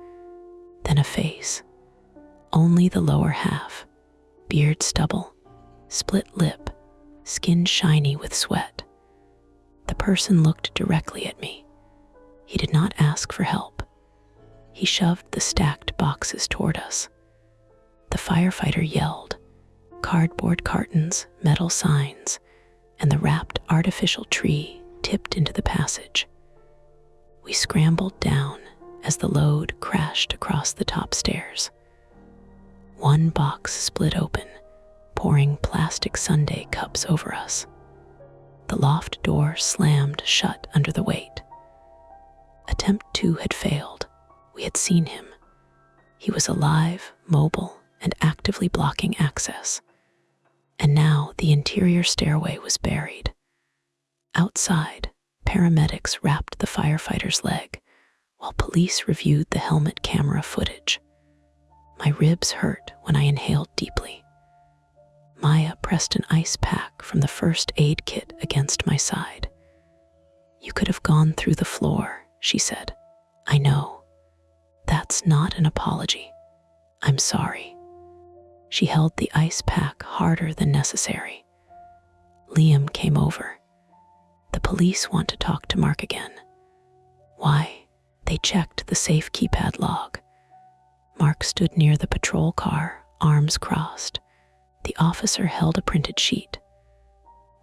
then a face. Only the lower half, beard stubble, split lip, skin shiny with sweat. The person looked directly at me. He did not ask for help. He shoved the stacked boxes toward us. The firefighter yelled. Cardboard cartons, metal signs, and the wrapped artificial tree tipped into the passage. We scrambled down as the load crashed across the top stairs. One box split open, pouring plastic sundae cups over us. The loft door slammed shut under the weight. Attempt 2 had failed. We had seen him. He was alive, mobile, and actively blocking access. And now the interior stairway was buried. Outside, paramedics wrapped the firefighter's leg, while police reviewed the helmet camera footage. My ribs hurt when I inhaled deeply. Maya pressed an ice pack from the first aid kit against my side. "You could have gone through the floor," she said. "I know. That's not an apology. I'm sorry." She held the ice pack harder than necessary. Liam came over. "The police want to talk to Mark again." "Why?" They checked the safe keypad log. Mark stood near the patrol car, arms crossed. The officer held a printed sheet.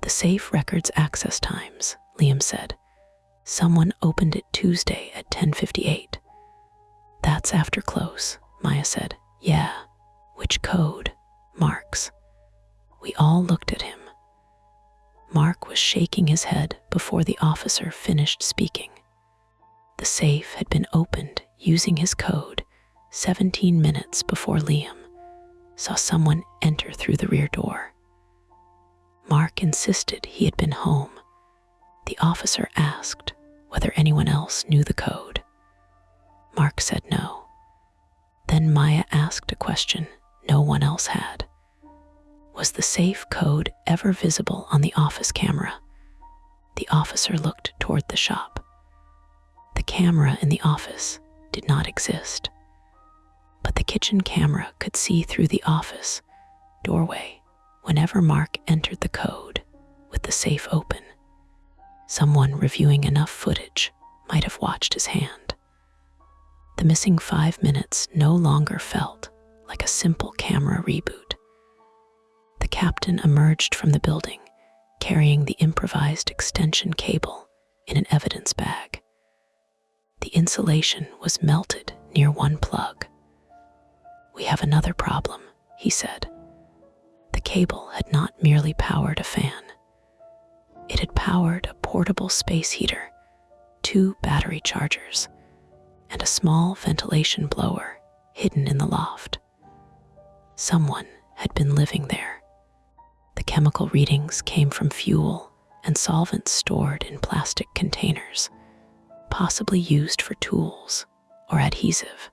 "The safe records access times," Liam said. "Someone opened it Tuesday at 10:58. "That's after close," Maya said. "Yeah. Which code?" "Mark's." We all looked at him. Mark was shaking his head before the officer finished speaking. The safe had been opened using his code 17 minutes before Liam saw someone enter through the rear door. Mark insisted he had been home. The officer asked whether anyone else knew the code. Mark said no. Then Maya asked a question no one else had. Was the safe code ever visible on the office camera? The officer looked toward the shop. The camera in the office did not exist, but the kitchen camera could see through the office doorway whenever Mark entered the code with the safe open. Someone reviewing enough footage might have watched his hand. The missing 5 minutes no longer felt like a simple camera reboot. The captain emerged from the building, carrying the improvised extension cable in an evidence bag. The insulation was melted near one plug. "We have another problem," he said. The cable had not merely powered a fan. It had powered a portable space heater, 2 battery chargers, and a small ventilation blower hidden in the loft. Someone had been living there. The chemical readings came from fuel and solvents stored in plastic containers, possibly used for tools or adhesive.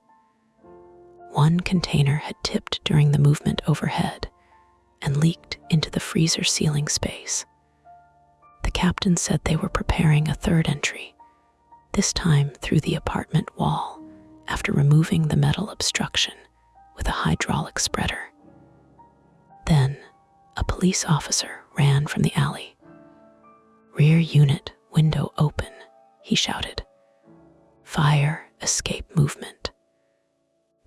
One container had tipped during the movement overhead and leaked into the freezer ceiling space. The captain said they were preparing a third entry, this time through the apartment wall after removing the metal obstruction with a hydraulic spreader. Then, a police officer ran from the alley. "Rear unit, window open," he shouted. "Fire, escape movement."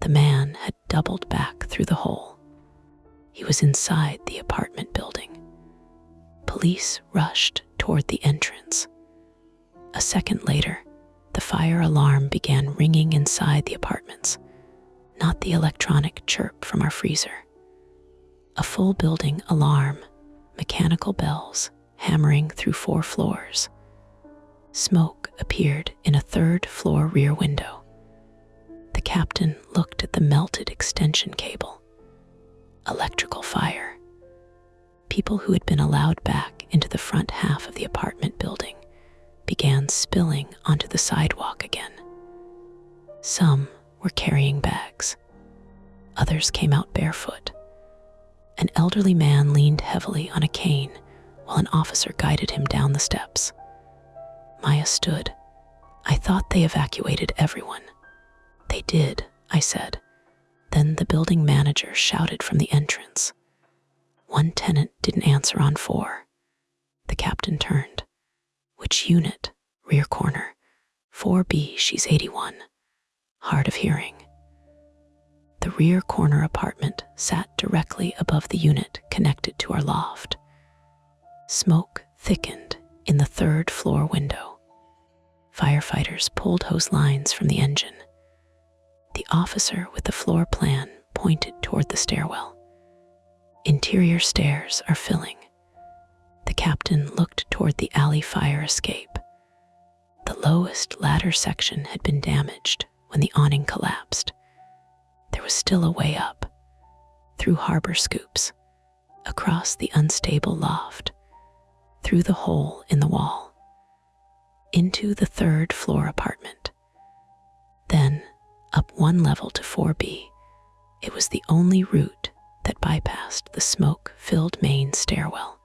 The man had doubled back through the hole. He was inside the apartment building. Police rushed toward the entrance. A second later, the fire alarm began ringing inside the apartments, not the electronic chirp from our freezer. A full building alarm, mechanical bells hammering through 4 floors. Smoke appeared in a 3rd floor rear window. The captain looked at the melted extension cable. Electrical fire. People who had been allowed back into the front half of the apartment building began spilling onto the sidewalk again. Some were carrying bags. Others came out barefoot. An elderly man leaned heavily on a cane while an officer guided him down the steps. Maya stood. I thought they evacuated everyone. They did, I said. Then the building manager shouted from the entrance. One tenant didn't answer on 4. The captain turned. Which unit? Rear corner. 4B, she's 81. Hard of hearing. The rear corner apartment sat directly above the unit connected to our loft. Smoke thickened in the 3rd floor window. Firefighters pulled hose lines from the engine. The officer with the floor plan pointed toward the stairwell. Interior stairs are filling. The captain looked toward the alley fire escape. The lowest ladder section had been damaged when the awning collapsed. There was still a way up, through harbor scoops, across the unstable loft, through the hole in the wall, into the 3rd floor apartment. Then, up 1 level to 4B, it was the only route that bypassed the smoke-filled main stairwell.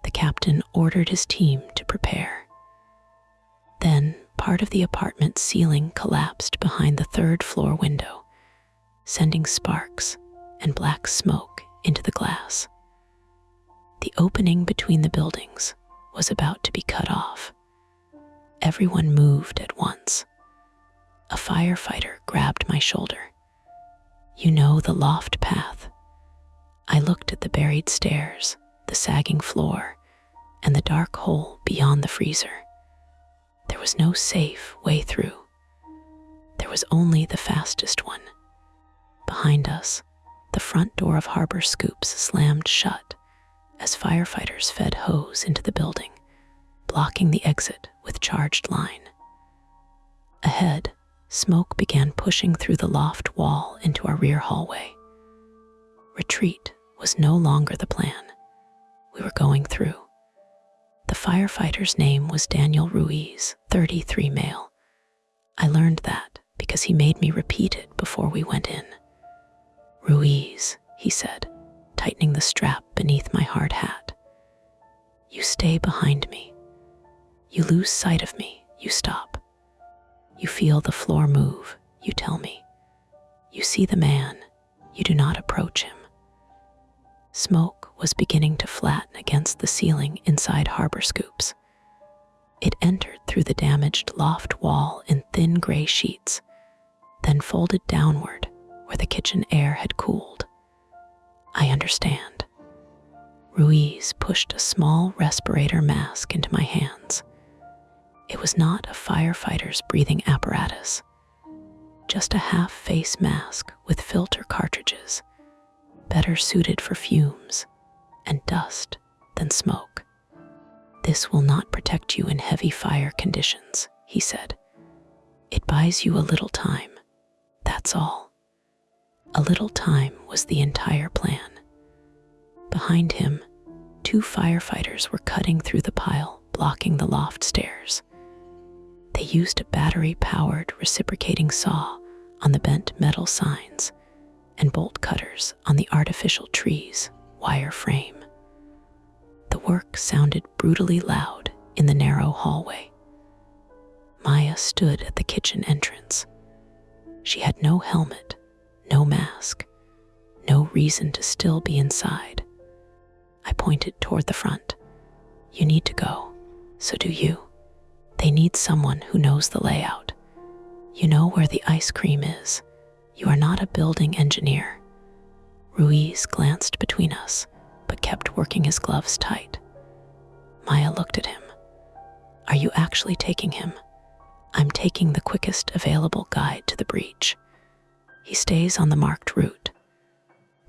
The captain ordered his team to prepare. Then, part of the apartment ceiling collapsed behind the 3rd floor window, sending sparks and black smoke into the glass. The opening between the buildings was about to be cut off. Everyone moved at once. A firefighter grabbed my shoulder. You know the loft path. I looked at the buried stairs, the sagging floor, and the dark hole beyond the freezer. There was no safe way through. There was only the fastest one. Behind us, the front door of Harbor Scoops slammed shut as firefighters fed hose into the building, blocking the exit with charged line. Ahead, smoke began pushing through the loft wall into our rear hallway. Retreat was no longer the plan. We were going through. The firefighter's name was Daniel Ruiz, 33 male. I learned that because he made me repeat it before we went in. Ruiz, he said, tightening the strap beneath my hard hat. You stay behind me. You lose sight of me, you stop. You feel the floor move, you tell me. You see the man, you do not approach him. Smoke was beginning to flatten against the ceiling inside Harbor Scoops. It entered through the damaged loft wall in thin gray sheets, then folded downward where the kitchen air had cooled. I understand. Ruiz pushed a small respirator mask into my hands. It was not a firefighter's breathing apparatus, just a half-face mask with filter cartridges, better suited for fumes and dust than smoke. This will not protect you in heavy fire conditions, he said. It buys you a little time, that's all. A little time was the entire plan. Behind him, 2 firefighters were cutting through the pile, blocking the loft stairs. They used a battery-powered reciprocating saw on the bent metal signs and bolt cutters on the artificial tree's wire frame. The work sounded brutally loud in the narrow hallway. Maya stood at the kitchen entrance. She had no helmet, no mask, no reason to still be inside. I pointed toward the front. You need to go, so do you. They need someone who knows the layout. You know where the ice cream is. You are not a building engineer. Ruiz glanced between us, but kept working his gloves tight. Maya looked at him. Are you actually taking him? I'm taking the quickest available guide to the breach. He stays on the marked route.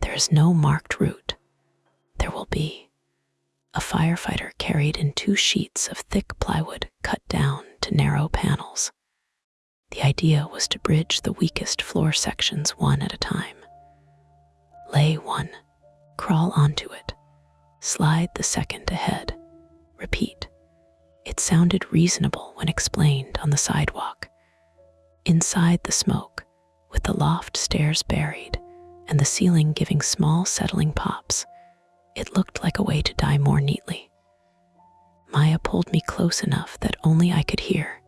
There is no marked route. There will be. A firefighter carried in 2 sheets of thick plywood cut down to narrow panels. The idea was to bridge the weakest floor sections one at a time. Lay one, crawl onto it, slide the second ahead, repeat. It sounded reasonable when explained on the sidewalk. Inside the smoke, with the loft stairs buried and the ceiling giving small settling pops, it looked like a way to die more neatly. Maya pulled me close enough that only I could hear.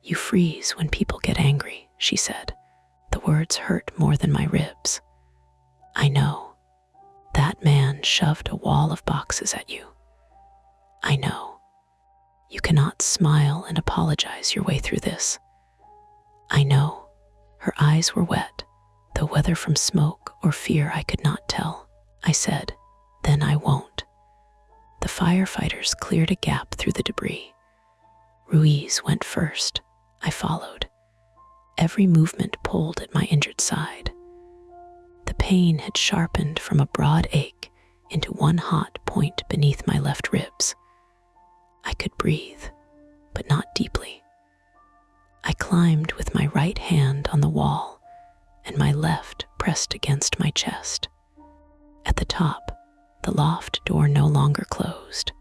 "You freeze when people get angry," she said. The words hurt more than my ribs. "I know. That man shoved a wall of boxes at you. I know. You cannot smile and apologize your way through this. I know." Her eyes were wet, though whether from smoke or fear I could not tell. I said, "Then I won't." The firefighters cleared a gap through the debris. Ruiz went first. I followed. Every movement pulled at my injured side. The pain had sharpened from a broad ache into one hot point beneath my left ribs. I could breathe, but not deeply. I climbed with my right hand on the wall and my left pressed against my chest. At the top, the loft door no longer closed.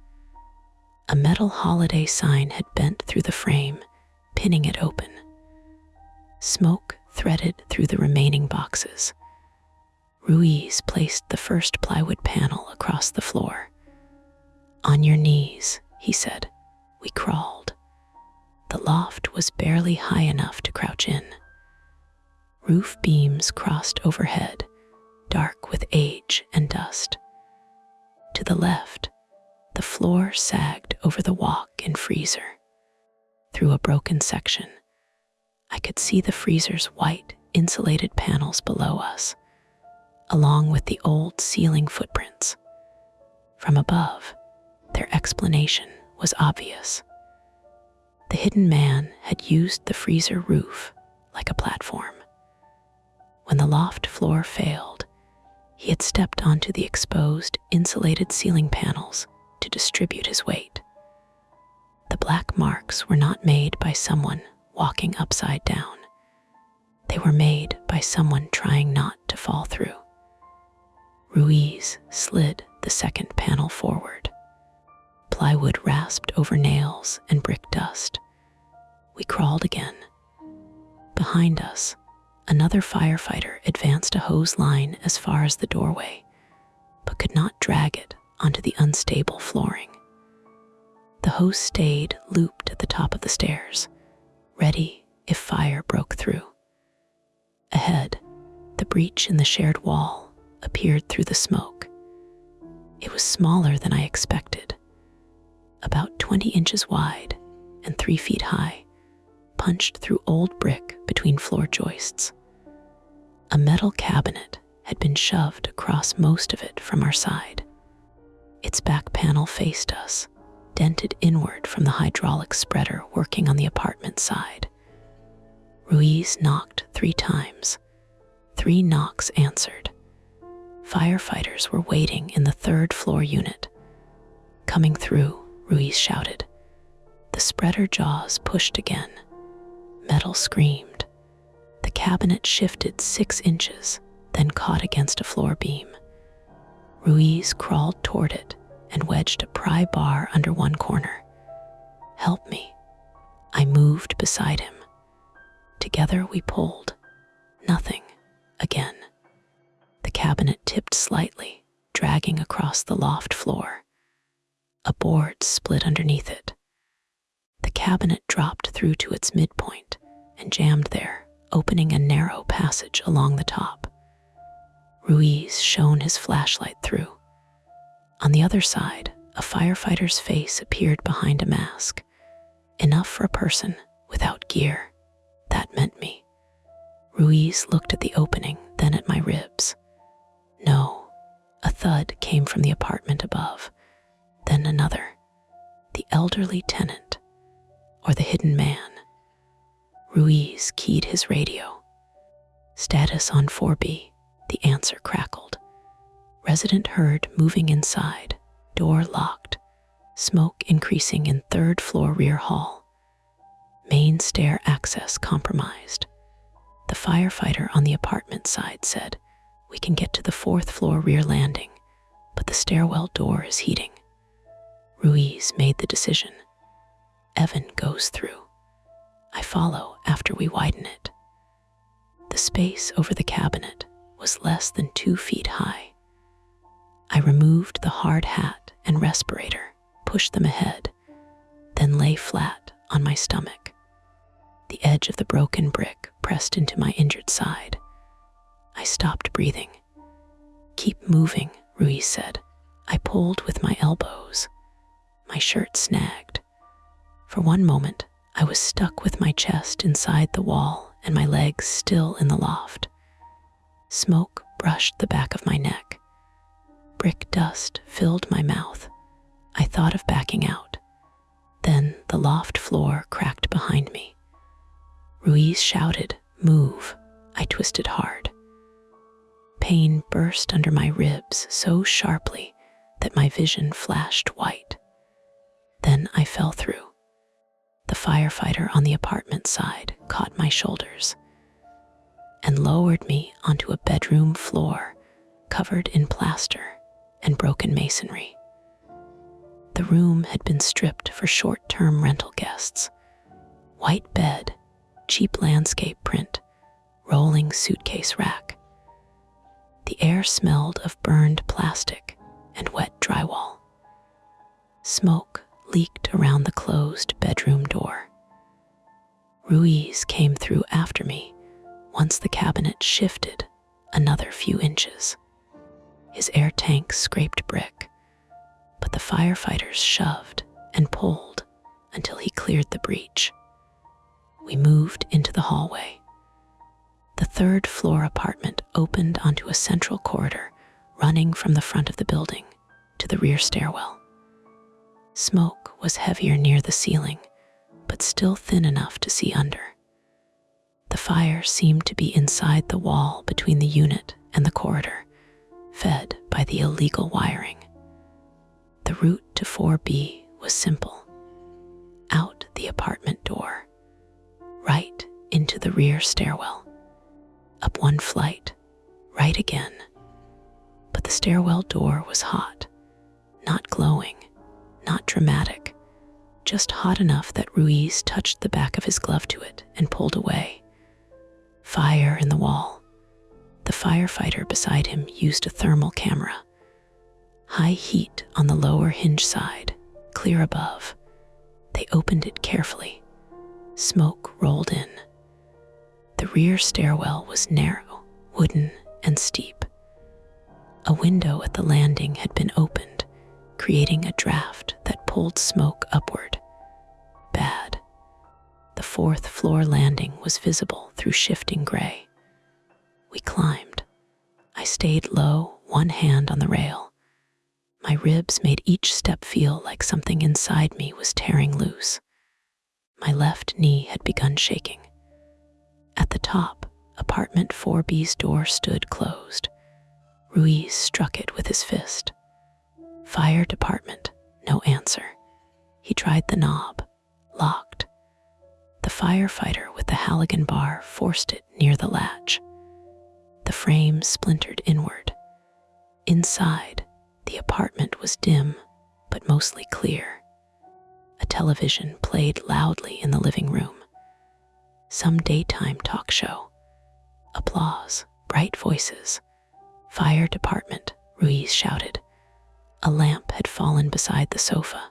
A metal holiday sign had bent through the frame, pinning it open. Smoke threaded through the remaining boxes. Ruiz placed the first plywood panel across the floor. "On your knees," he said. We crawled. The loft was barely high enough to crouch in. Roof beams crossed overhead, dark with age and dust. To the left, the floor sagged over the walk-in freezer. Through a broken section, I could see the freezer's white, insulated panels below us, along with the old ceiling footprints. From above, their explanation was obvious. The hidden man had used the freezer roof like a platform. When the loft floor failed, he had stepped onto the exposed, insulated ceiling panels to distribute his weight. The black marks were not made by someone walking upside down. They were made by someone trying not to fall through. Ruiz slid the second panel forward. Plywood rasped over nails and brick dust. We crawled again. Behind us, another firefighter advanced a hose line as far as the doorway, but could not drag it onto the unstable flooring. The hose stayed looped at the top of the stairs, ready if fire broke through. Ahead, the breach in the shared wall appeared through the smoke. It was smaller than I expected, about 20 inches wide and 3 feet high, punched through old brick between floor joists. A metal cabinet had been shoved across most of it from our side. Its back panel faced us, dented inward from the hydraulic spreader working on the apartment side. Ruiz knocked 3 times. 3 knocks answered. Firefighters were waiting in the 3rd floor unit. "Coming through," Ruiz shouted. The spreader jaws pushed again. Metal screamed. The cabinet shifted 6 inches, then caught against a floor beam. Ruiz crawled toward it and wedged a pry bar under one corner. "Help me." I moved beside him. Together we pulled. Nothing. Again. The cabinet tipped slightly, dragging across the loft floor. A board split underneath it. The cabinet dropped through to its midpoint and jammed there, opening a narrow passage along the top. Ruiz shone his flashlight through. On the other side, a firefighter's face appeared behind a mask. Enough for a person without gear. That meant me. Ruiz looked at the opening, then at my ribs. No. A thud came from the apartment above. Then another. The elderly tenant. Or the hidden man. Ruiz keyed his radio. "Status on 4B. The answer crackled. "Resident heard moving inside. Door locked, smoke increasing in third floor rear hall. Main stair access compromised. The firefighter on the apartment side said, "We can get to the fourth floor rear landing, but the stairwell door is heating." Ruiz made the decision. Evan goes through. I follow after we widen it. The space over the cabinet was less than 2 feet high. I removed the hard hat and respirator, pushed them ahead, then lay flat on my stomach. The edge of the broken brick pressed into my injured side. I stopped breathing. "Keep moving," Ruiz said. I pulled with my elbows. My shirt snagged. For one moment, I was stuck with my chest inside the wall and my legs still in the loft. Smoke brushed the back of my neck. Brick dust filled my mouth. I thought of backing out. Then the loft floor cracked behind me. Ruiz shouted, "Move." I twisted hard. Pain burst under my ribs so sharply that my vision flashed white. Then I fell through. The firefighter on the apartment side caught my shoulders and lowered me onto a bedroom floor covered in plaster and broken masonry. The room had been stripped for short-term rental guests. White bed, cheap landscape print, rolling suitcase rack. The air smelled of burned plastic and wet drywall. Smoke leaked around the closed bedroom door. Ruiz came through after me once the cabinet shifted another few inches. His air tank scraped brick, but the firefighters shoved and pulled until he cleared the breach. We moved into the hallway. The third floor apartment opened onto a central corridor running from the front of the building to the rear stairwell. Smoke was heavier near the ceiling, but still thin enough to see under. The fire seemed to be inside the wall between the unit and the corridor, fed by the illegal wiring. The route to 4B was simple. Out the apartment door, right into the rear stairwell. Up one flight, right again. But the stairwell door was hot, not glowing, not dramatic, just hot enough that Ruiz touched the back of his glove to it and pulled away. Fire in the wall. The firefighter beside him used a thermal camera. High heat on the lower hinge side, clear above. They opened it carefully. Smoke rolled in. The rear stairwell was narrow, wooden, and steep. A window at the landing had been opened, creating a draft that pulled smoke upward. Bad. The fourth floor landing was visible through shifting gray. We climbed. I stayed low, one hand on the rail. My ribs made each step feel like something inside me was tearing loose. My left knee had begun shaking. At the top, apartment 4B's door stood closed. Ruiz struck it with his fist. Fire department, no answer. He tried the knob, locked. The firefighter with the Halligan bar forced it near the latch. The frame splintered inward. Inside, the apartment was dim, but mostly clear. A television played loudly in the living room. Some daytime talk show. Applause, bright voices. Fire department, Ruiz shouted. A lamp had fallen beside the sofa.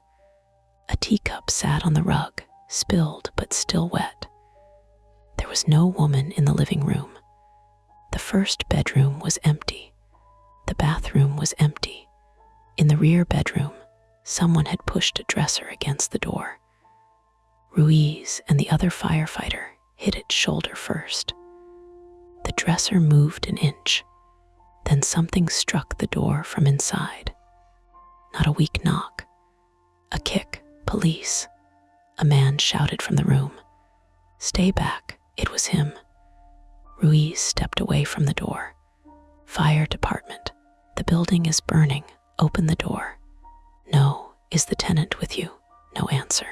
A teacup sat on the rug, spilled but still wet. There was no woman in the living room. The first bedroom was empty. The bathroom was empty. In the rear bedroom, someone had pushed a dresser against the door. Ruiz and the other firefighter hit it shoulder first. The dresser moved an inch. Then something struck the door from inside. Not a weak knock. A kick. Police. A man shouted from the room. Stay back. It was him. Ruiz stepped away from the door. Fire department. The building is burning. Open the door. No. Is the tenant with you? No answer.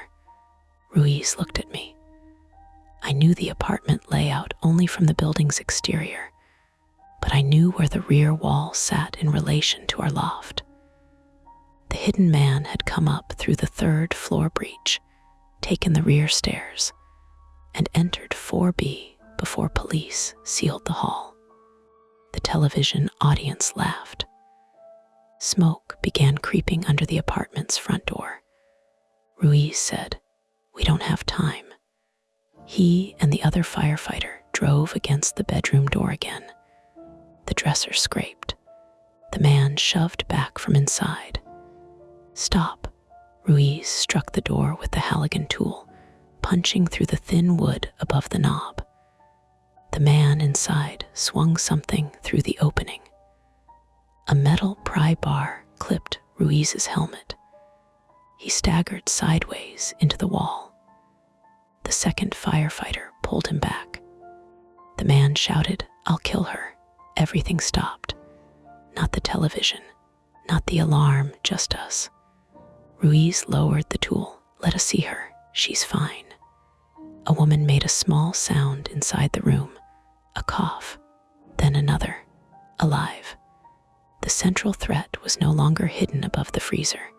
Ruiz looked at me. I knew the apartment layout only from the building's exterior, but I knew where the rear wall sat in relation to our loft. The hidden man had come up through the third floor breach, taken the rear stairs, and entered 4B before police sealed the hall. The television audience laughed. Smoke began creeping under the apartment's front door. Ruiz said, "We don't have time." He and the other firefighter drove against the bedroom door again. The dresser scraped. The man shoved back from inside. "Stop." Ruiz struck the door with the Halligan tool, punching through the thin wood above the knob. The man inside swung something through the opening. A metal pry bar clipped Ruiz's helmet. He staggered sideways into the wall. The second firefighter pulled him back. The man shouted, "I'll kill her." Everything stopped. Not the television, not the alarm, just us. Ruiz lowered the tool. "Let us see her. She's fine." A woman made a small sound inside the room, a cough, then another, alive. The central threat was no longer hidden above the freezer.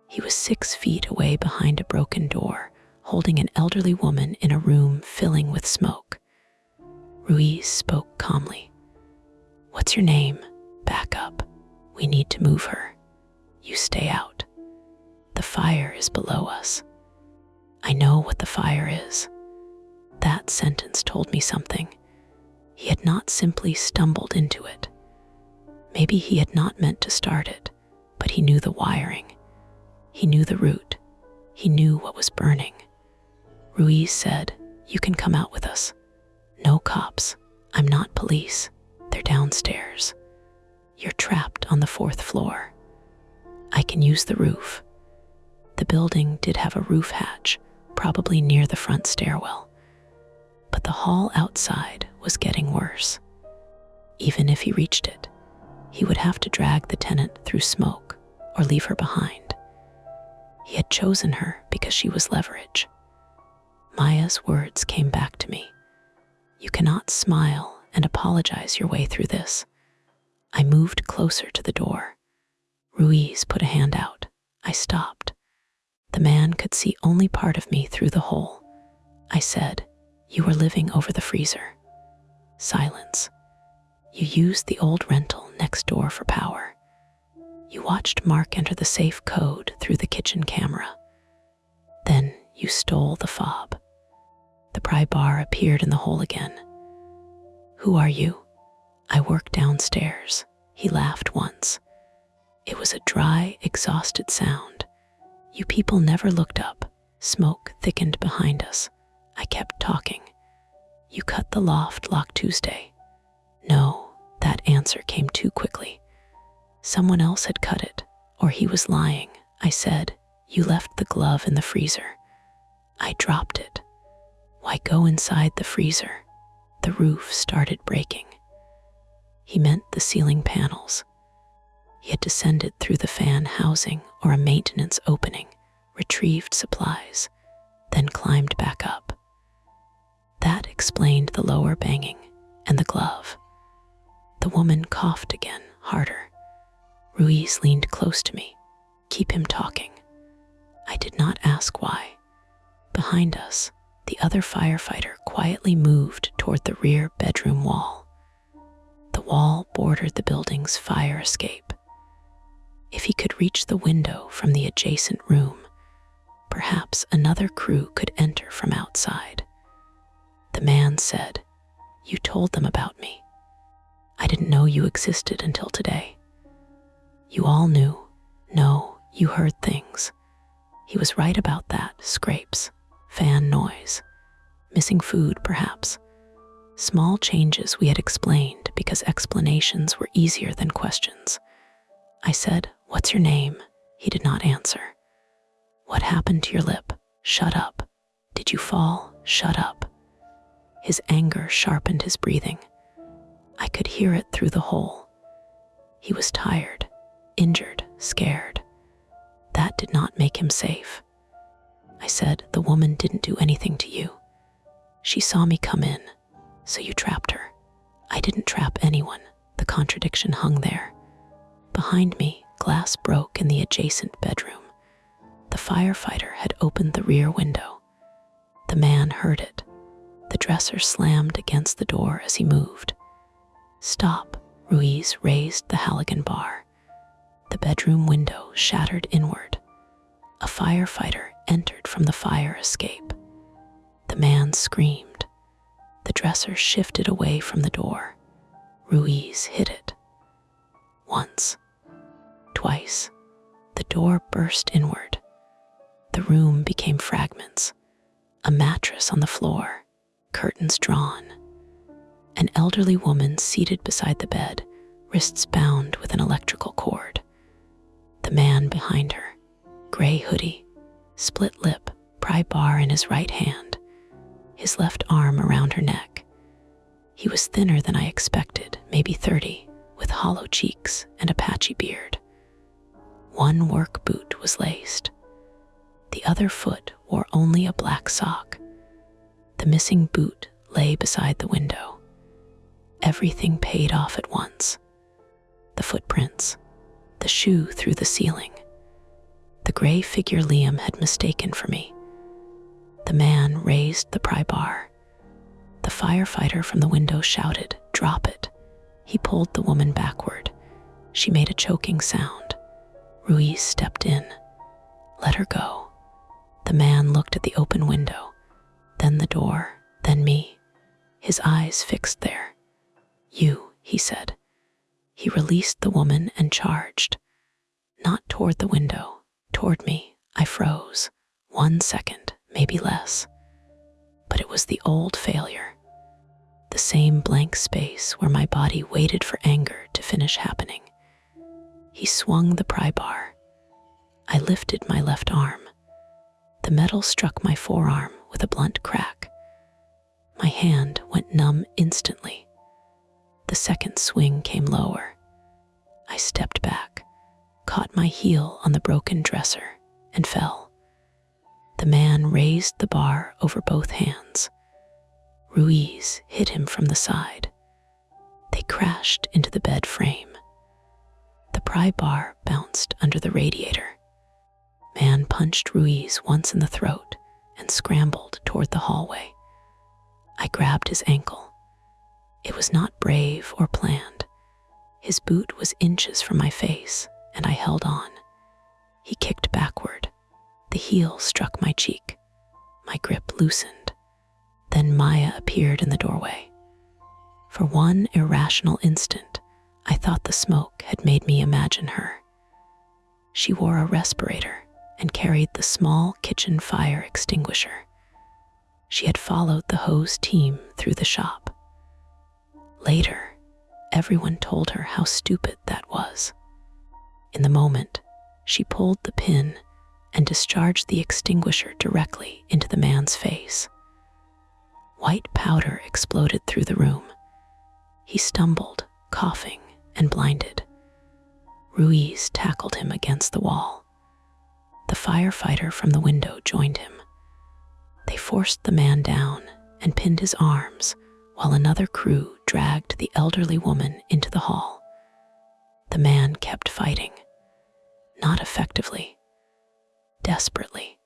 He was 6 feet away behind a broken door, holding an elderly woman in a room filling with smoke. Ruiz spoke calmly. "What's your name? Back up. We need to move her. You stay out. The fire is below us." I know what the fire is. That sentence told me something. He had not simply stumbled into it. Maybe he had not meant to start it, but he knew the wiring. He knew the route. He knew what was burning. Ruiz said, "You can come out with us." "No cops. I'm not police. They're downstairs. You're trapped on the 4th floor. I can use the roof." The building did have a roof hatch, probably near the front stairwell. But the hall outside was getting worse. Even if he reached it, he would have to drag the tenant through smoke or leave her behind. He had chosen her because she was leverage. Maya's words came back to me. "You cannot smile and apologize your way through this." I moved closer to the door. Ruiz put a hand out. I stopped. The man could see only part of me through the hole. I said, "You were living over the freezer." Silence. "You used the old rental next door for power. You watched Mark enter the safe code through the kitchen camera. Then you stole the fob." The pry bar appeared in the hole again. "Who are you?" "I work downstairs." He laughed once. It was a dry, exhausted sound. "You people never looked up." Smoke thickened behind us. I kept talking. "You cut the loft lock Tuesday." No, that answer came too quickly. Someone else had cut it, or he was lying. I said, "You left the glove in the freezer." I dropped it. Why go inside the freezer? The roof started breaking. He meant the ceiling panels. He had descended through the fan housing or a maintenance opening, retrieved supplies, then climbed back up. That explained the lower banging and the glove. The woman coughed again, harder. Ruiz leaned close to me. "Keep him talking." I did not ask why. Behind us, the other firefighter quietly moved toward the rear bedroom wall. The wall bordered the building's fire escape. If he could reach the window from the adjacent room, perhaps another crew could enter from outside. The man said, "You told them about me. I didn't know you existed until today." "You all knew." "No, you heard things." He was right about that. Scrapes, fan noise, missing food perhaps. Small changes we had explained because explanations were easier than questions. I said, "What's your name?" He did not answer. "What happened to your lip?" "Shut up." "Did you fall?" "Shut up." His anger sharpened his breathing. I could hear it through the hole. He was tired, injured, scared. that did not make him safe. I said, "The woman didn't do anything to you. She saw me come in, so you trapped her." "I didn't trap anyone." The contradiction hung there. Behind me, glass broke in the adjacent bedroom. The firefighter had opened the rear window. The man heard it. The dresser slammed against the door as he moved. "Stop." Ruiz raised the Halligan bar. The bedroom window shattered inward. A firefighter entered from the fire escape. The man screamed. The dresser shifted away from the door. Ruiz hit it. Once. Twice. The door burst inward. The room became fragments. A mattress on the floor, curtains drawn. An elderly woman seated beside the bed, wrists bound with an electrical cord. The man behind her, gray hoodie, split lip, pry bar in his right hand, his left arm around her neck. He was thinner than I expected, maybe 30, with hollow cheeks and a patchy beard. One work boot was laced. The other foot wore only a black sock. The missing boot lay beside the window. Everything paid off at once. The footprints, the shoe through the ceiling, the gray figure Liam had mistaken for me. The man raised the pry bar. The firefighter from the window shouted, "Drop it." He pulled the woman backward. She made a choking sound. Ruiz stepped in. "Let her go." The man looked at the open window, then the door, then me, his eyes fixed there. "You," he said. He released the woman and charged. Not toward the window, toward me. I froze. 1 second, maybe less. But it was the old failure. The same blank space where my body waited for anger to finish happening. He swung the pry bar. I lifted my left arm. The metal struck my forearm with a blunt crack. My hand went numb instantly. The second swing came lower. I stepped back, caught my heel on the broken dresser, and fell. The man raised the bar over both hands. Ruiz hit him from the side. They crashed into the bed frame. The pry bar bounced under the radiator. Man punched Ruiz once in the throat and scrambled toward the hallway. I grabbed his ankle. It was not brave or planned. His boot was inches from my face, and I held on. He kicked backward. The heel struck my cheek. My grip loosened. Then Maya appeared in the doorway. For one irrational instant, I thought the smoke had made me imagine her. She wore a respirator and carried the small kitchen fire extinguisher. She had followed the hose team through the shop. Later, everyone told her how stupid that was. In the moment, she pulled the pin and discharged the extinguisher directly into the man's face. White powder exploded through the room. He stumbled, coughing and blinded. Ruiz tackled him against the wall. The firefighter from the window joined him. They forced the man down and pinned his arms while another crew dragged the elderly woman into the hall. The man kept fighting. Not effectively. Desperately.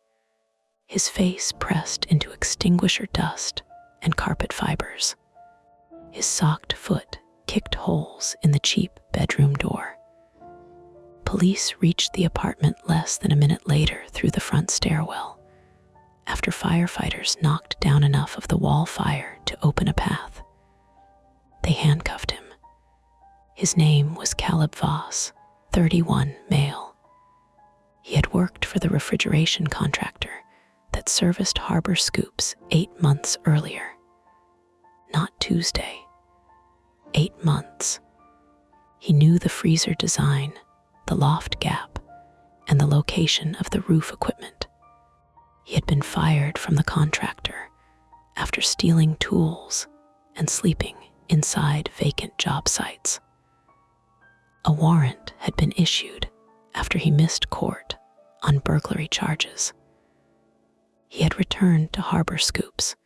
His face pressed into extinguisher dust and carpet fibers. His socked foot kicked holes in the cheap bedroom door. Police reached the apartment less than a minute later through the front stairwell, after firefighters knocked down enough of the wall fire to open a path. They handcuffed him. His name was Caleb Voss, 31, male. He had worked for the refrigeration contractor that serviced Harbor Scoops 8 months earlier. Not Tuesday. 8 months. He knew the freezer design, the loft gap, and the location of the roof equipment. He had been fired from the contractor after stealing tools and sleeping inside vacant job sites. A warrant had been issued after he missed court on burglary charges. He had returned to Harbor Scoops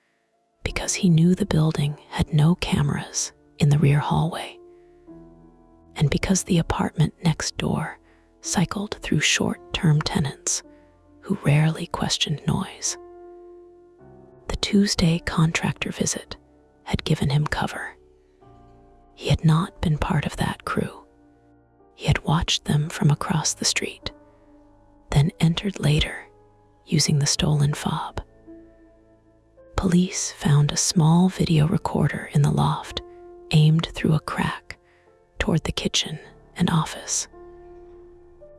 because he knew the building had no cameras in the rear hallway, and because the apartment next door cycled through short-term tenants who rarely questioned noise. The Tuesday contractor visit had given him cover. He had not been part of that crew. He had watched them from across the street, then entered later using the stolen fob. Police found a small video recorder in the loft aimed through a crack toward the kitchen and office.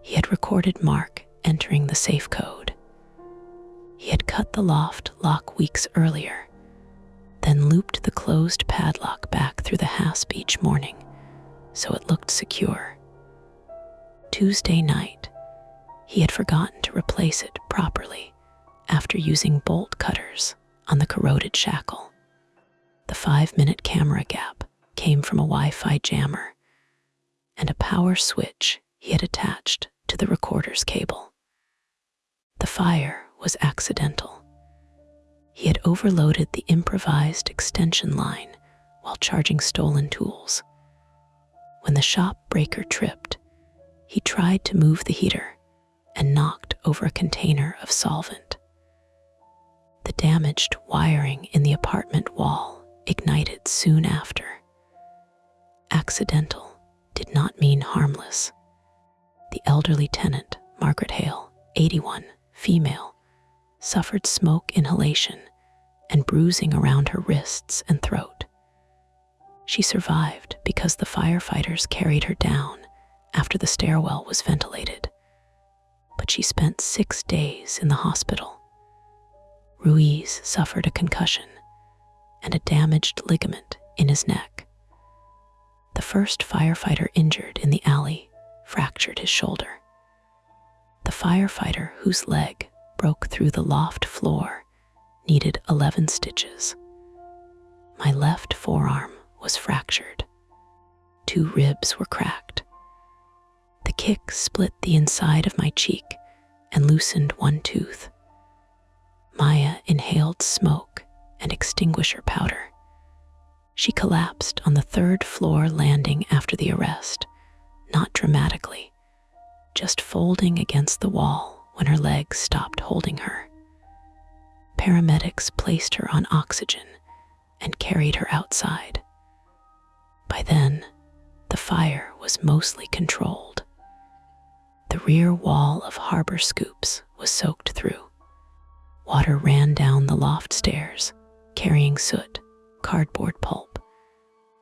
He had recorded Mark entering the safe code. He had cut the loft lock weeks earlier, then looped the closed padlock back through the hasp each morning so it looked secure. Tuesday night, he had forgotten to replace it properly after using bolt cutters on the corroded shackle. The 5-minute camera gap came from a Wi-Fi jammer and a power switch he had attached to the recorder's cable. The fire was accidental. He had overloaded the improvised extension line while charging stolen tools. When the shop breaker tripped, he tried to move the heater and knocked over a container of solvent. The damaged wiring in the apartment wall ignited soon after. Accidental did not mean harmless. The elderly tenant, Margaret Hale, 81, female, suffered smoke inhalation and bruising around her wrists and throat. She survived because the firefighters carried her down after the stairwell was ventilated, but she spent 6 days in the hospital. Ruiz suffered a concussion and a damaged ligament in his neck. The first firefighter injured in the alley fractured his shoulder. The firefighter whose leg broke through the loft floor needed 11 stitches. My left forearm was fractured. 2 ribs were cracked. The kick split the inside of my cheek and loosened 1 tooth. Maya inhaled smoke and extinguisher powder. She collapsed on the 3rd floor landing after the arrest, not dramatically, just folding against the wall when her legs stopped holding her. Paramedics placed her on oxygen and carried her outside. By then, the fire was mostly controlled. The rear wall of Harbor Scoops was soaked through. Water ran down the loft stairs, carrying soot, cardboard pulp,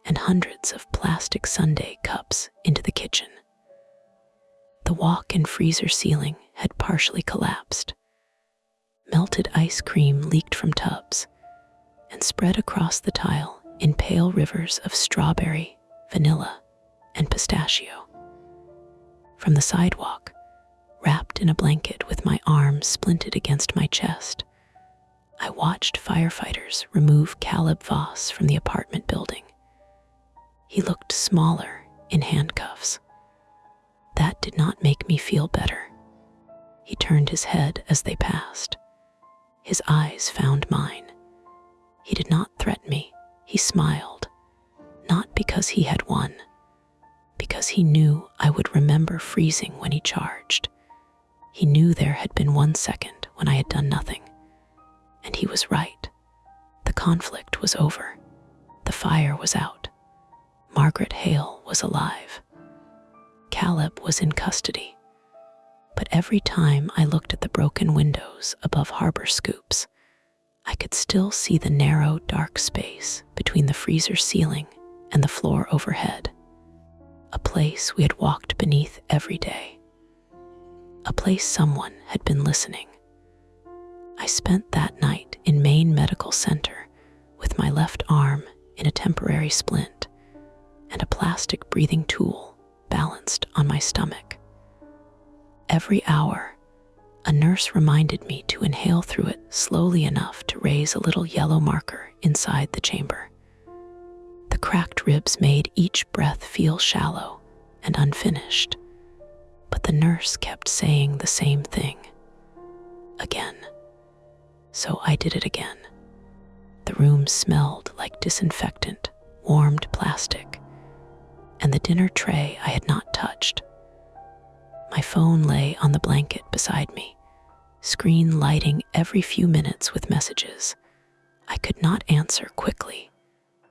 and hundreds of plastic sundae cups into the kitchen. The walk-in freezer ceiling had partially collapsed. Melted ice cream leaked from tubs and spread across the tile in pale rivers of strawberry, vanilla, and pistachio. From the sidewalk, wrapped in a blanket with my arms splinted against my chest, I watched firefighters remove Caleb Voss from the apartment building. He looked smaller in handcuffs. That did not make me feel better. He turned his head as they passed. His eyes found mine. He did not threaten me. He smiled, not because he had won, because he knew I would remember freezing when he charged. He knew there had been 1 second when I had done nothing. And he was right. The conflict was over. The fire was out. Margaret Hale was alive. Caleb was in custody. But every time I looked at the broken windows above Harbor Scoops, I could still see the narrow, dark space between the freezer ceiling and the floor overhead. A place we had walked beneath every day. A place someone had been listening. I spent that night in Maine Medical Center with my left arm in a temporary splint and a plastic breathing tool balanced on my stomach. Every hour, a nurse reminded me to inhale through it slowly enough to raise a little yellow marker inside the chamber. The cracked ribs made each breath feel shallow and unfinished. But the nurse kept saying the same thing. Again. So I did it again. The room smelled like disinfectant, warmed plastic, and the dinner tray I had not touched. My phone lay on the blanket beside me, screen lighting every few minutes with messages. I could not answer quickly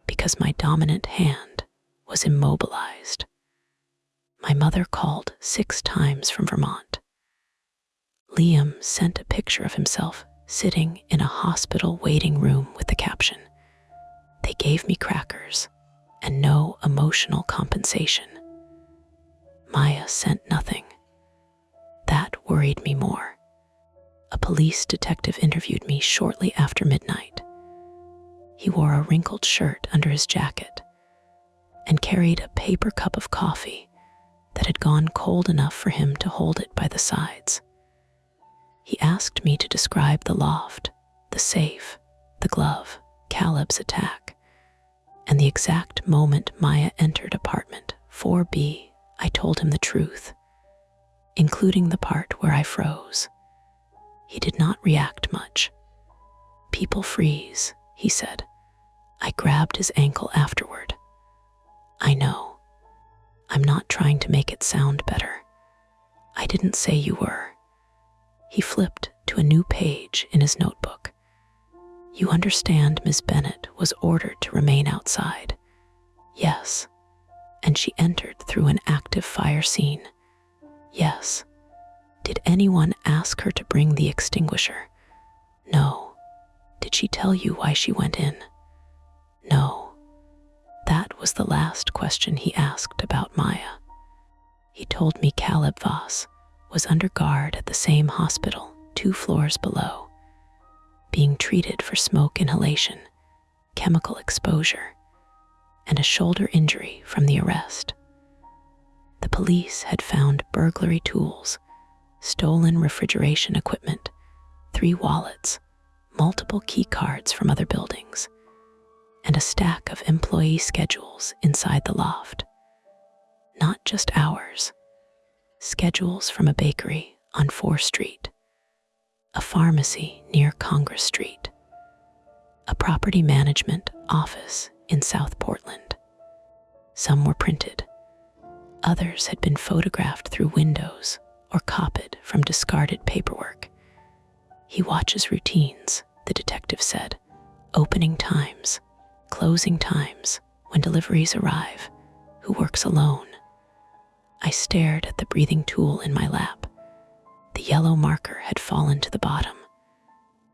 because my dominant hand was immobilized. My mother called 6 times from Vermont. Liam sent a picture of himself sitting in a hospital waiting room with the caption, "They gave me crackers and no emotional compensation." Maya sent nothing. That worried me more. A police detective interviewed me shortly after midnight. He wore a wrinkled shirt under his jacket and carried a paper cup of coffee that had gone cold enough for him to hold it by the sides. He asked me to describe the loft, the safe, the glove, Caleb's attack, and the exact moment Maya entered apartment 4B. I told him the truth, including the part where I froze. He did not react much. "People freeze," he said. I grabbed his ankle afterward. "I know. I'm not trying to make it sound better. I didn't say you were." He flipped to a new page in his notebook. "You understand Miss Bennett was ordered to remain outside." "Yes." "And she entered through an active fire scene." "Yes." "Did anyone ask her to bring the extinguisher?" "No." "Did she tell you why she went in?" "No." That was the last question he asked about Maya. He told me Caleb Voss was under guard at the same hospital 2 floors below, being treated for smoke inhalation, chemical exposure, and a shoulder injury from the arrest. The police had found burglary tools, stolen refrigeration equipment, 3 wallets, multiple key cards from other buildings, and a stack of employee schedules inside the loft. Not just ours. Schedules from a bakery on 4th Street, a pharmacy near Congress Street, a property management office in South Portland. Some were printed. Others had been photographed through windows or copied from discarded paperwork. He watches routines, the detective said, opening times, closing times, when deliveries arrive, who works alone. I stared at the breathing tool in my lap. The yellow marker had fallen to the bottom.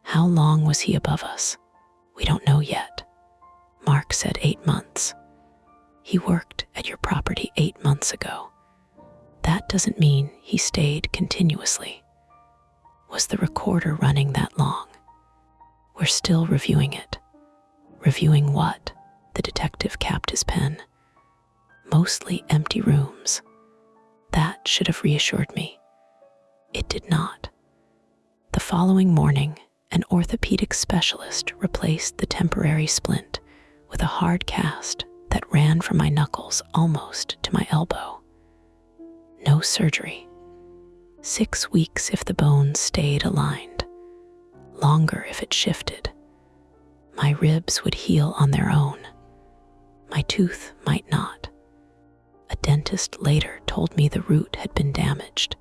How long was he above us? We don't know yet. Mark said 8 months. He worked at your property 8 months ago. That doesn't mean he stayed continuously. Was the recorder running that long? We're still reviewing it. Reviewing what? The detective capped his pen. Mostly empty rooms. That should have reassured me. It did not. The following morning, an orthopedic specialist replaced the temporary splint with a hard cast that ran from my knuckles almost to my elbow. No surgery. 6 weeks if the bones stayed aligned. Longer if it shifted. My ribs would heal on their own. My tooth might not. A dentist later told me the root had been damaged,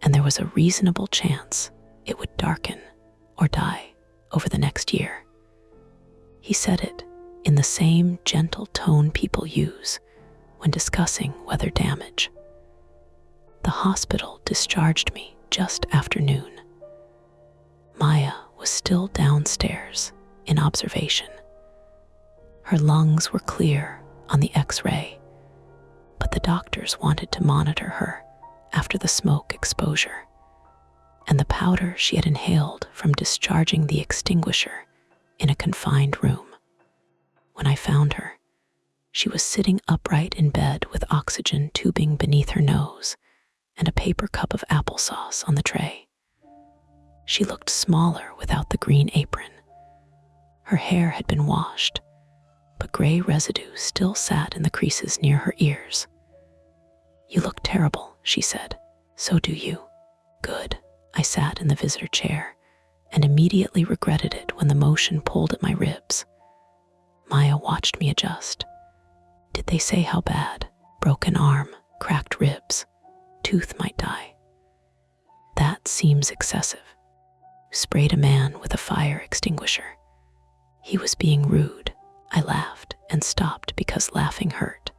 and there was a reasonable chance it would darken or die over the next year. He said it in the same gentle tone people use when discussing weather damage. The hospital discharged me just after noon. Maya was still downstairs in observation. Her lungs were clear on the X-ray, but the doctors wanted to monitor her after the smoke exposure and the powder she had inhaled from discharging the extinguisher in a confined room. When I found her, she was sitting upright in bed with oxygen tubing beneath her nose and a paper cup of applesauce on the tray. She looked smaller without the green apron. Her hair had been washed, but gray residue still sat in the creases near her ears. "You look terrible," she said. So do you. Good. I sat in the visitor chair and immediately regretted it when the motion pulled at my ribs. Maya watched me adjust. Did they say how bad? Broken arm, cracked ribs, tooth might die. That seems excessive. Sprayed a man with a fire extinguisher. He was being rude. I laughed and stopped because laughing hurt.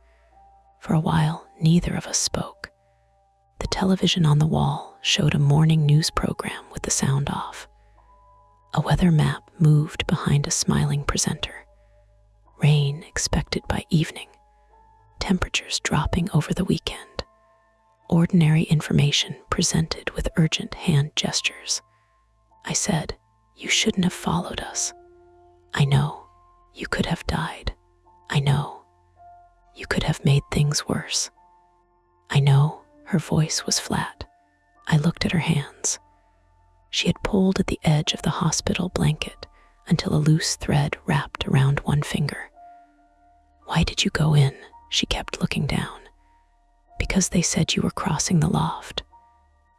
For a while, neither of us spoke. The television on the wall showed a morning news program with the sound off. A weather map moved behind a smiling presenter. Rain expected by evening. Temperatures dropping over the weekend. Ordinary information presented with urgent hand gestures. I said, "You shouldn't have followed us. I know. You could have died. I know. You could have made things worse. I know." Her voice was flat. I looked at her hands. She had pulled at the edge of the hospital blanket until a loose thread wrapped around one finger. "Why did you go in?" She kept looking down. "Because they said you were crossing the loft."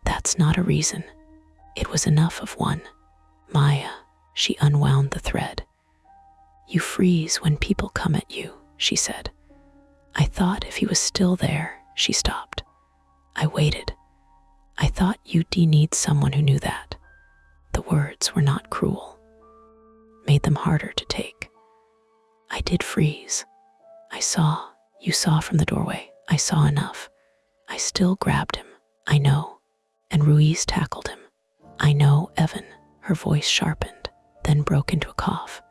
"That's not a reason. It was enough of one." "Maya," she unwound the thread. "You freeze when people come at you," she said. I thought if he was still there. She stopped. I waited. "I thought you'd need someone who knew that." The words were not cruel. Made them harder to take. "I did freeze. I saw. You saw from the doorway. I saw enough. I still grabbed him. I know." And Ruiz tackled him. "I know, Evan." Her voice sharpened, then broke into a cough.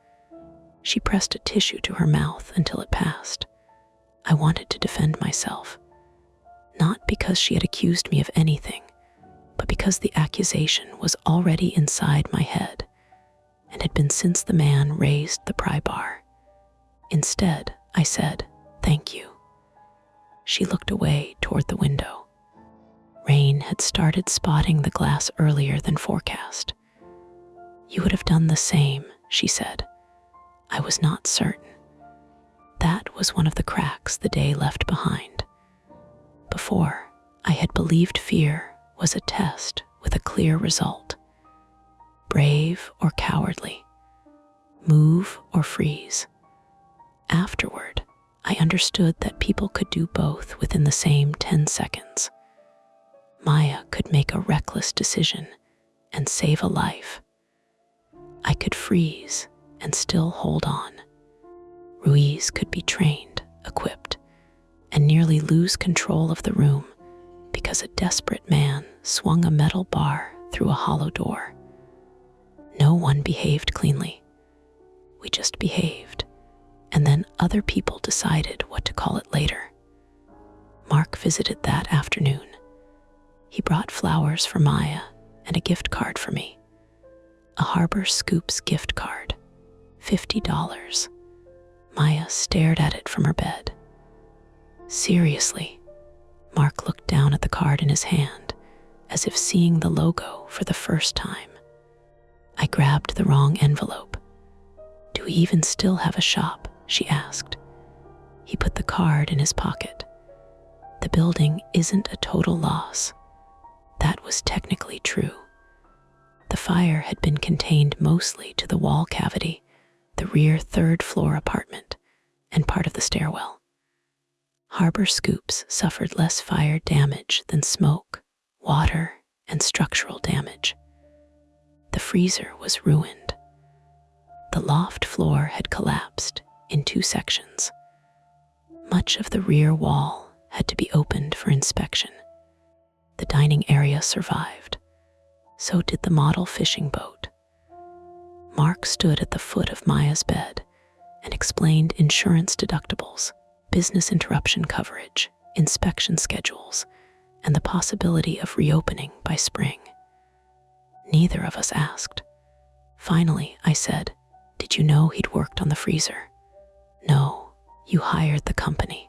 She pressed a tissue to her mouth until it passed. I wanted to defend myself. Not because she had accused me of anything, but because the accusation was already inside my head and had been since the man raised the pry bar. Instead, I said, "Thank you." She looked away toward the window. Rain had started spotting the glass earlier than forecast. "You would have done the same," she said. I was not certain. That was one of the cracks the day left behind. Before, I had believed fear was a test with a clear result. Brave or cowardly, move or freeze. Afterward, I understood that people could do both within the same 10 seconds. Maya could make a reckless decision and save a life. I could freeze and still hold on. Ruiz could be trained, equipped, and nearly lose control of the room because a desperate man swung a metal bar through a hollow door. No one behaved cleanly. We just behaved, and then other people decided what to call it later. Mark visited that afternoon. He brought flowers for Maya and a gift card for me. A Harbor Scoops gift card, $50. Maya stared at it from her bed. "Seriously?" Mark looked down at the card in his hand, as if seeing the logo for the first time. I grabbed the wrong envelope. "Do we even still have a shop?" she asked. He put the card in his pocket. "The building isn't a total loss." That was technically true. The fire had been contained mostly to the wall cavity, the rear third-floor apartment, and part of the stairwell. Harbor Scoops suffered less fire damage than smoke, water, and structural damage. The freezer was ruined. The loft floor had collapsed in 2 sections. Much of the rear wall had to be opened for inspection. The dining area survived. So did the model fishing boat. Mark stood at the foot of Maya's bed and explained insurance deductibles, business interruption coverage, inspection schedules, and the possibility of reopening by spring. Neither of us asked. Finally, I said, "Did you know he'd worked on the freezer?" "No, you hired the company."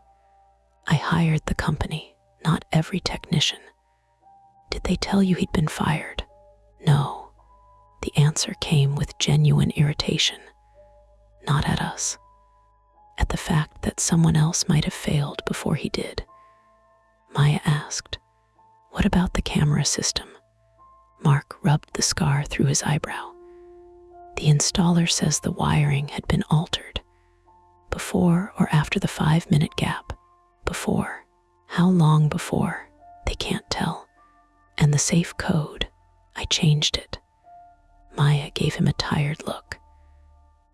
"I hired the company, not every technician." "Did they tell you he'd been fired?" "No." The answer came with genuine irritation. Not at us. At the fact that someone else might have failed before he did. Maya asked, What about the camera system? Mark rubbed the scar through his eyebrow. The installer says the wiring had been altered. Before or after the 5-minute gap? Before. How long before? They can't tell. And the safe code, I changed it. Maya gave him a tired look.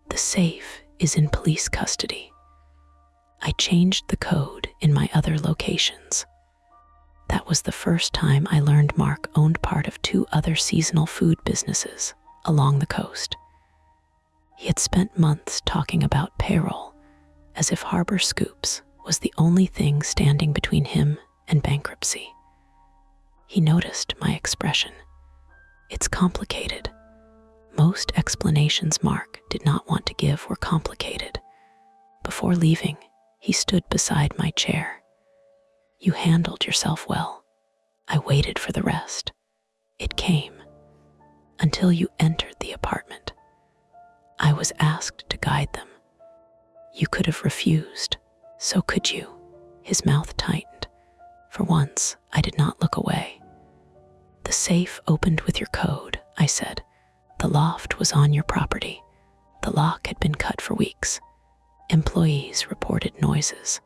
The safe is in police custody. I changed the code in my other locations. That was the first time I learned Mark owned part of 2 other seasonal food businesses along the coast. He had spent months talking about payroll, as if Harbor Scoops was the only thing standing between him and bankruptcy. He noticed my expression. It's complicated. Most explanations Mark did not want to give were complicated. Before leaving, he stood beside my chair. You handled yourself well. I waited for the rest. It came. Until you entered the apartment. I was asked to guide them. You could have refused. So could you. His mouth tightened. For once, I did not look away. The safe opened with your code, I said. The loft was on your property. The lock had been cut for weeks. Employees reported noises.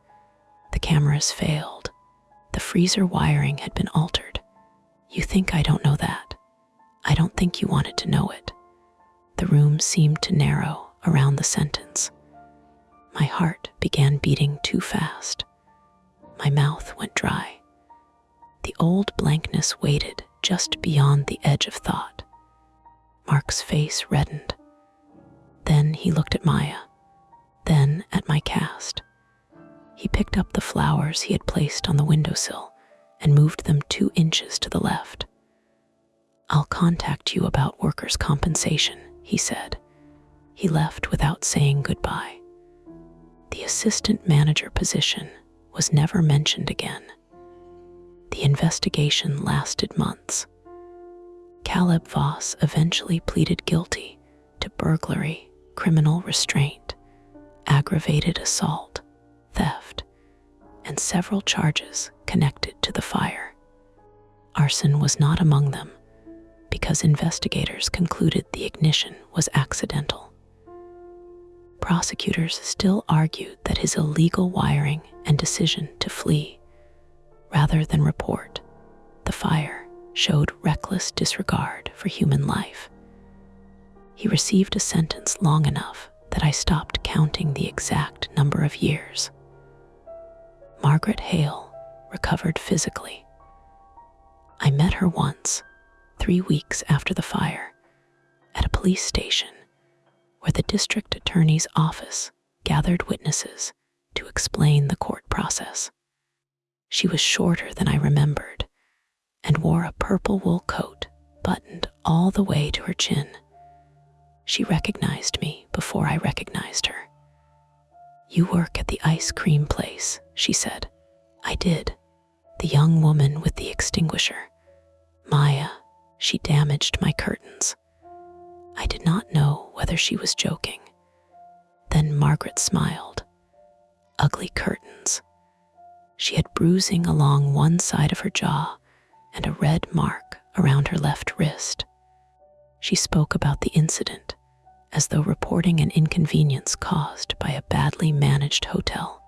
The cameras failed. The freezer wiring had been altered. You think I don't know that? I don't think you wanted to know it. The room seemed to narrow around the sentence. My heart began beating too fast. My mouth went dry. The old blankness waited just beyond the edge of thought. Mark's face reddened. Then he looked at Maya, then at my cast. He picked up the flowers he had placed on the windowsill and moved them 2 inches to the left. I'll contact you about workers' compensation, he said. He left without saying goodbye. The assistant manager position was never mentioned again. The investigation lasted months. Caleb Voss eventually pleaded guilty to burglary, criminal restraint, aggravated assault, theft, and several charges connected to the fire. Arson was not among them because investigators concluded the ignition was accidental. Prosecutors still argued that his illegal wiring and decision to flee, rather than report the fire, showed reckless disregard for human life. He received a sentence long enough that I stopped counting the exact number of years. Margaret Hale recovered physically. I met her once, 3 weeks after the fire, at a police station where the district attorney's office gathered witnesses to explain the court process. She was shorter than I remembered and wore a purple wool coat buttoned all the way to her chin. She recognized me before I recognized her. You work at the ice cream place, she said. I did. The young woman with the extinguisher. Maya, she damaged my curtains. I did not know whether she was joking. Then Margaret smiled. Ugly curtains. She had bruising along one side of her jaw and a red mark around her left wrist. She spoke about the incident as though reporting an inconvenience caused by a badly managed hotel.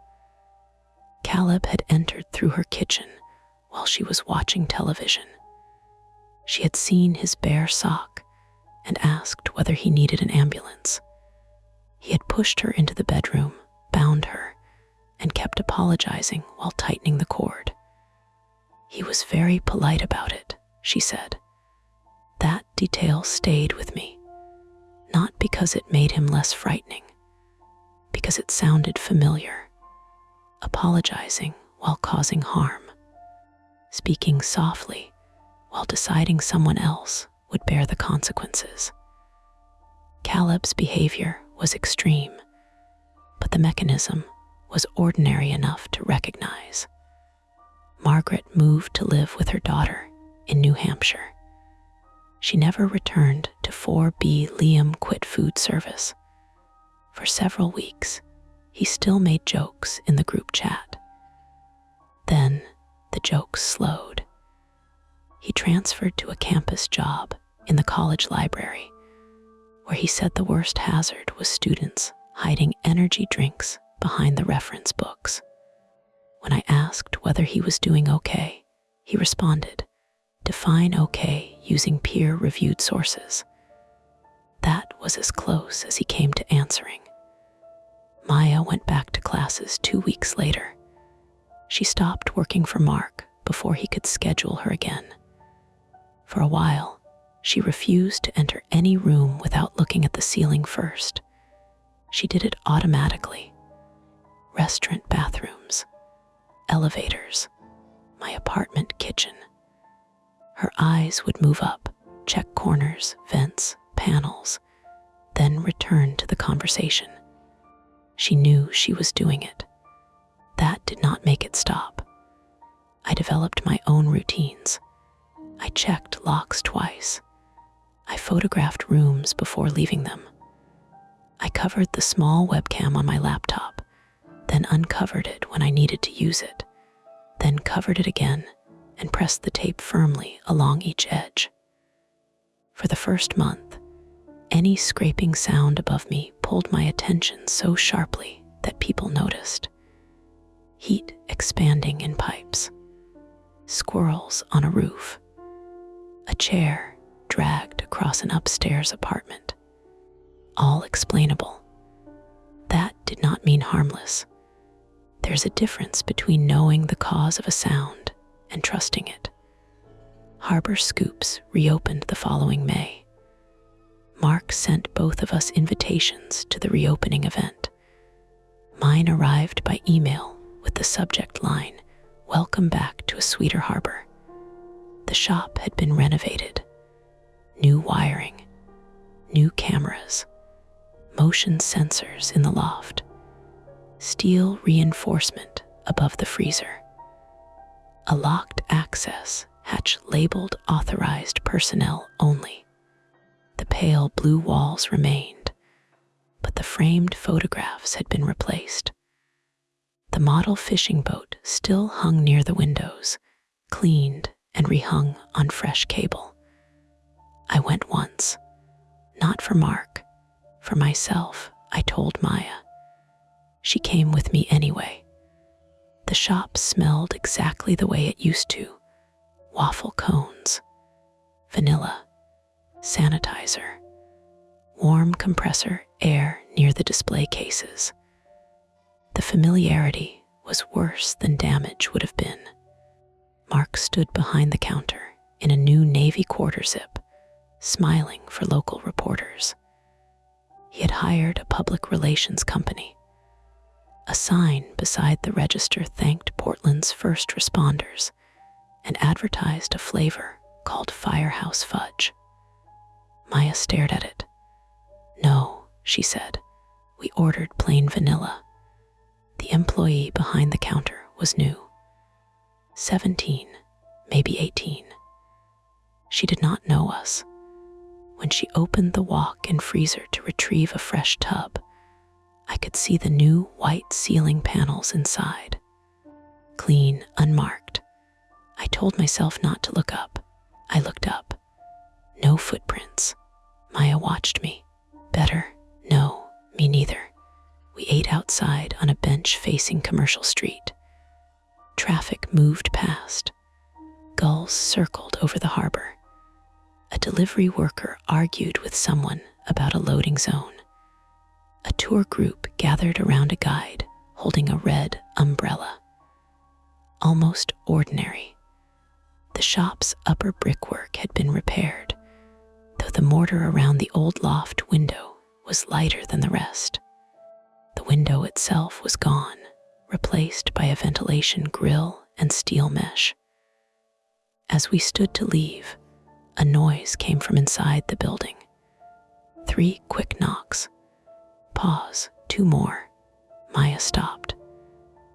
Caleb had entered through her kitchen while she was watching television. She had seen his bare sock and asked whether he needed an ambulance. He had pushed her into the bedroom, bound her, and kept apologizing while tightening the cord. He was very polite about it, she said. That detail stayed with me, not because it made him less frightening, because it sounded familiar. Apologizing while causing harm, speaking softly while deciding someone else would bear the consequences. Caleb's behavior was extreme, but the mechanism was ordinary enough to recognize. Margaret moved to live with her daughter in New Hampshire. She never returned to 4B. Liam quit food service. For several weeks, he still made jokes in the group chat. Then the jokes slowed. He transferred to a campus job in the college library, where he said the worst hazard was students hiding energy drinks behind the reference books. When I asked whether he was doing okay, he responded, "Define okay using peer-reviewed sources." That was as close as he came to answering. Maya went back to classes 2 weeks later. She stopped working for Mark before he could schedule her again. For a while, she refused to enter any room without looking at the ceiling first. She did it automatically. Restaurant bathrooms, elevators, my apartment kitchen. Her eyes would move up, check corners, vents, panels, then return to the conversation. She knew she was doing it. That did not make it stop. I developed my own routines. I checked locks twice. I photographed rooms before leaving them. I covered the small webcam on my laptop, then uncovered it when I needed to use it, then covered it again and pressed the tape firmly along each edge. For the first month, any scraping sound above me pulled my attention so sharply that people noticed. Heat expanding in pipes, squirrels on a roof, a chair dragged across an upstairs apartment. All explainable. That did not mean harmless. There's a difference between knowing the cause of a sound and trusting it. Harbor Scoops reopened the following May. Mark sent both of us invitations to the reopening event. Mine arrived by email with the subject line, "Welcome back to a sweeter harbor." The shop had been renovated. New wiring, new cameras, motion sensors in the loft, steel reinforcement above the freezer, a locked access hatch labeled "Authorized Personnel Only." The pale blue walls remained, but the framed photographs had been replaced. The model fishing boat still hung near the windows, cleaned and rehung on fresh cable. I went once, not for Mark, for myself, I told Maya. She came with me anyway. The shop smelled exactly the way it used to: waffle cones, vanilla, sanitizer, warm compressor air near the display cases. The familiarity was worse than damage would have been. Mark stood behind the counter in a new navy quarter zip, smiling for local reporters. He had hired a public relations company. A sign beside the register thanked Portland's first responders and advertised a flavor called Firehouse Fudge. Maya stared at it. "No," she said. "We ordered plain vanilla." The employee behind the counter was new. 17, maybe 18. She did not know us. When she opened the walk-in freezer to retrieve a fresh tub, I could see the new white ceiling panels inside. Clean, unmarked. I told myself not to look up. I looked up. No footprints. Maya watched me. Better? No, me neither. We ate outside on a bench facing Commercial Street. Traffic moved past. Gulls circled over the harbor. A delivery worker argued with someone about a loading zone. A tour group gathered around a guide holding a red umbrella. Almost ordinary. The shop's upper brickwork had been repaired, though the mortar around the old loft window was lighter than the rest. The window itself was gone, replaced by a ventilation grill and steel mesh. As we stood to leave, a noise came from inside the building. 3 quick knocks. Pause, 2 more. Maya stopped.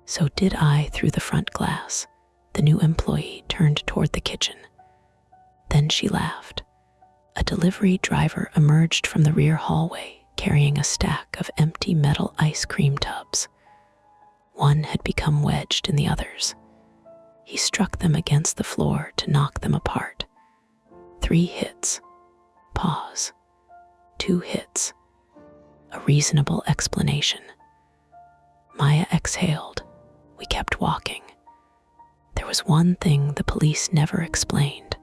So did I through the front glass. The new employee turned toward the kitchen. Then she laughed. A delivery driver emerged from the rear hallway carrying a stack of empty metal ice cream tubs. One had become wedged in the others. He struck them against the floor to knock them apart. 3 hits. Pause. 2 hits. A reasonable explanation. Maya exhaled. We kept walking. There was one thing the police never explained.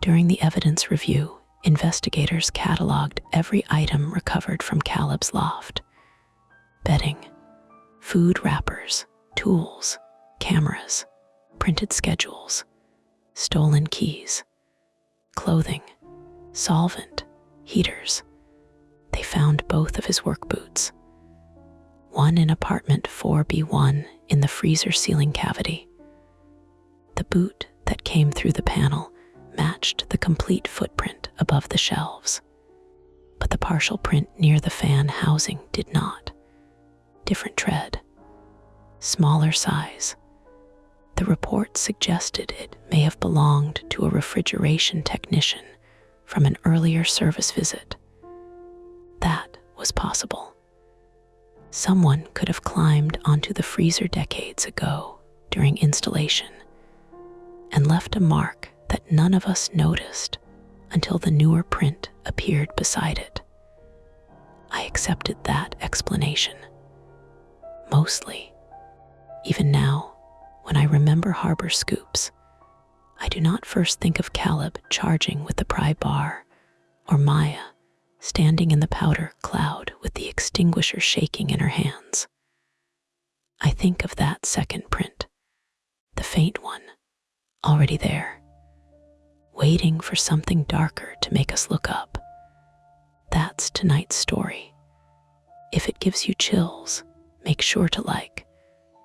During the evidence review, investigators cataloged every item recovered from Caleb's loft. Bedding, food wrappers, tools, cameras, printed schedules, stolen keys, clothing, solvent, heaters. They found both of his work boots. One in apartment 4B1 in the freezer ceiling cavity. The boot that came through the panel matched the complete footprint above the shelves, but the partial print near the fan housing did not. Different tread, smaller size. The report suggested it may have belonged to a refrigeration technician from an earlier service visit. That was possible. Someone could have climbed onto the freezer decades ago during installation and left a mark that none of us noticed until the newer print appeared beside it. I accepted that explanation. Mostly, even now, when I remember harbor scoops, I do not first think of Caleb charging with the pry bar or Maya standing in the powder cloud with the extinguisher shaking in her hands. I think of that second print, the faint one, already there, waiting for something darker to make us look up. That's tonight's story. If it gives you chills, make sure to like,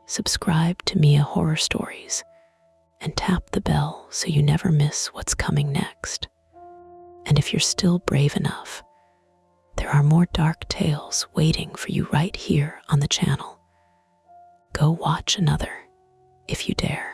subscribe to Mia Horror Stories, and tap the bell so you never miss what's coming next. And if you're still brave enough, there are more dark tales waiting for you right here on the channel. Go watch another, if you dare.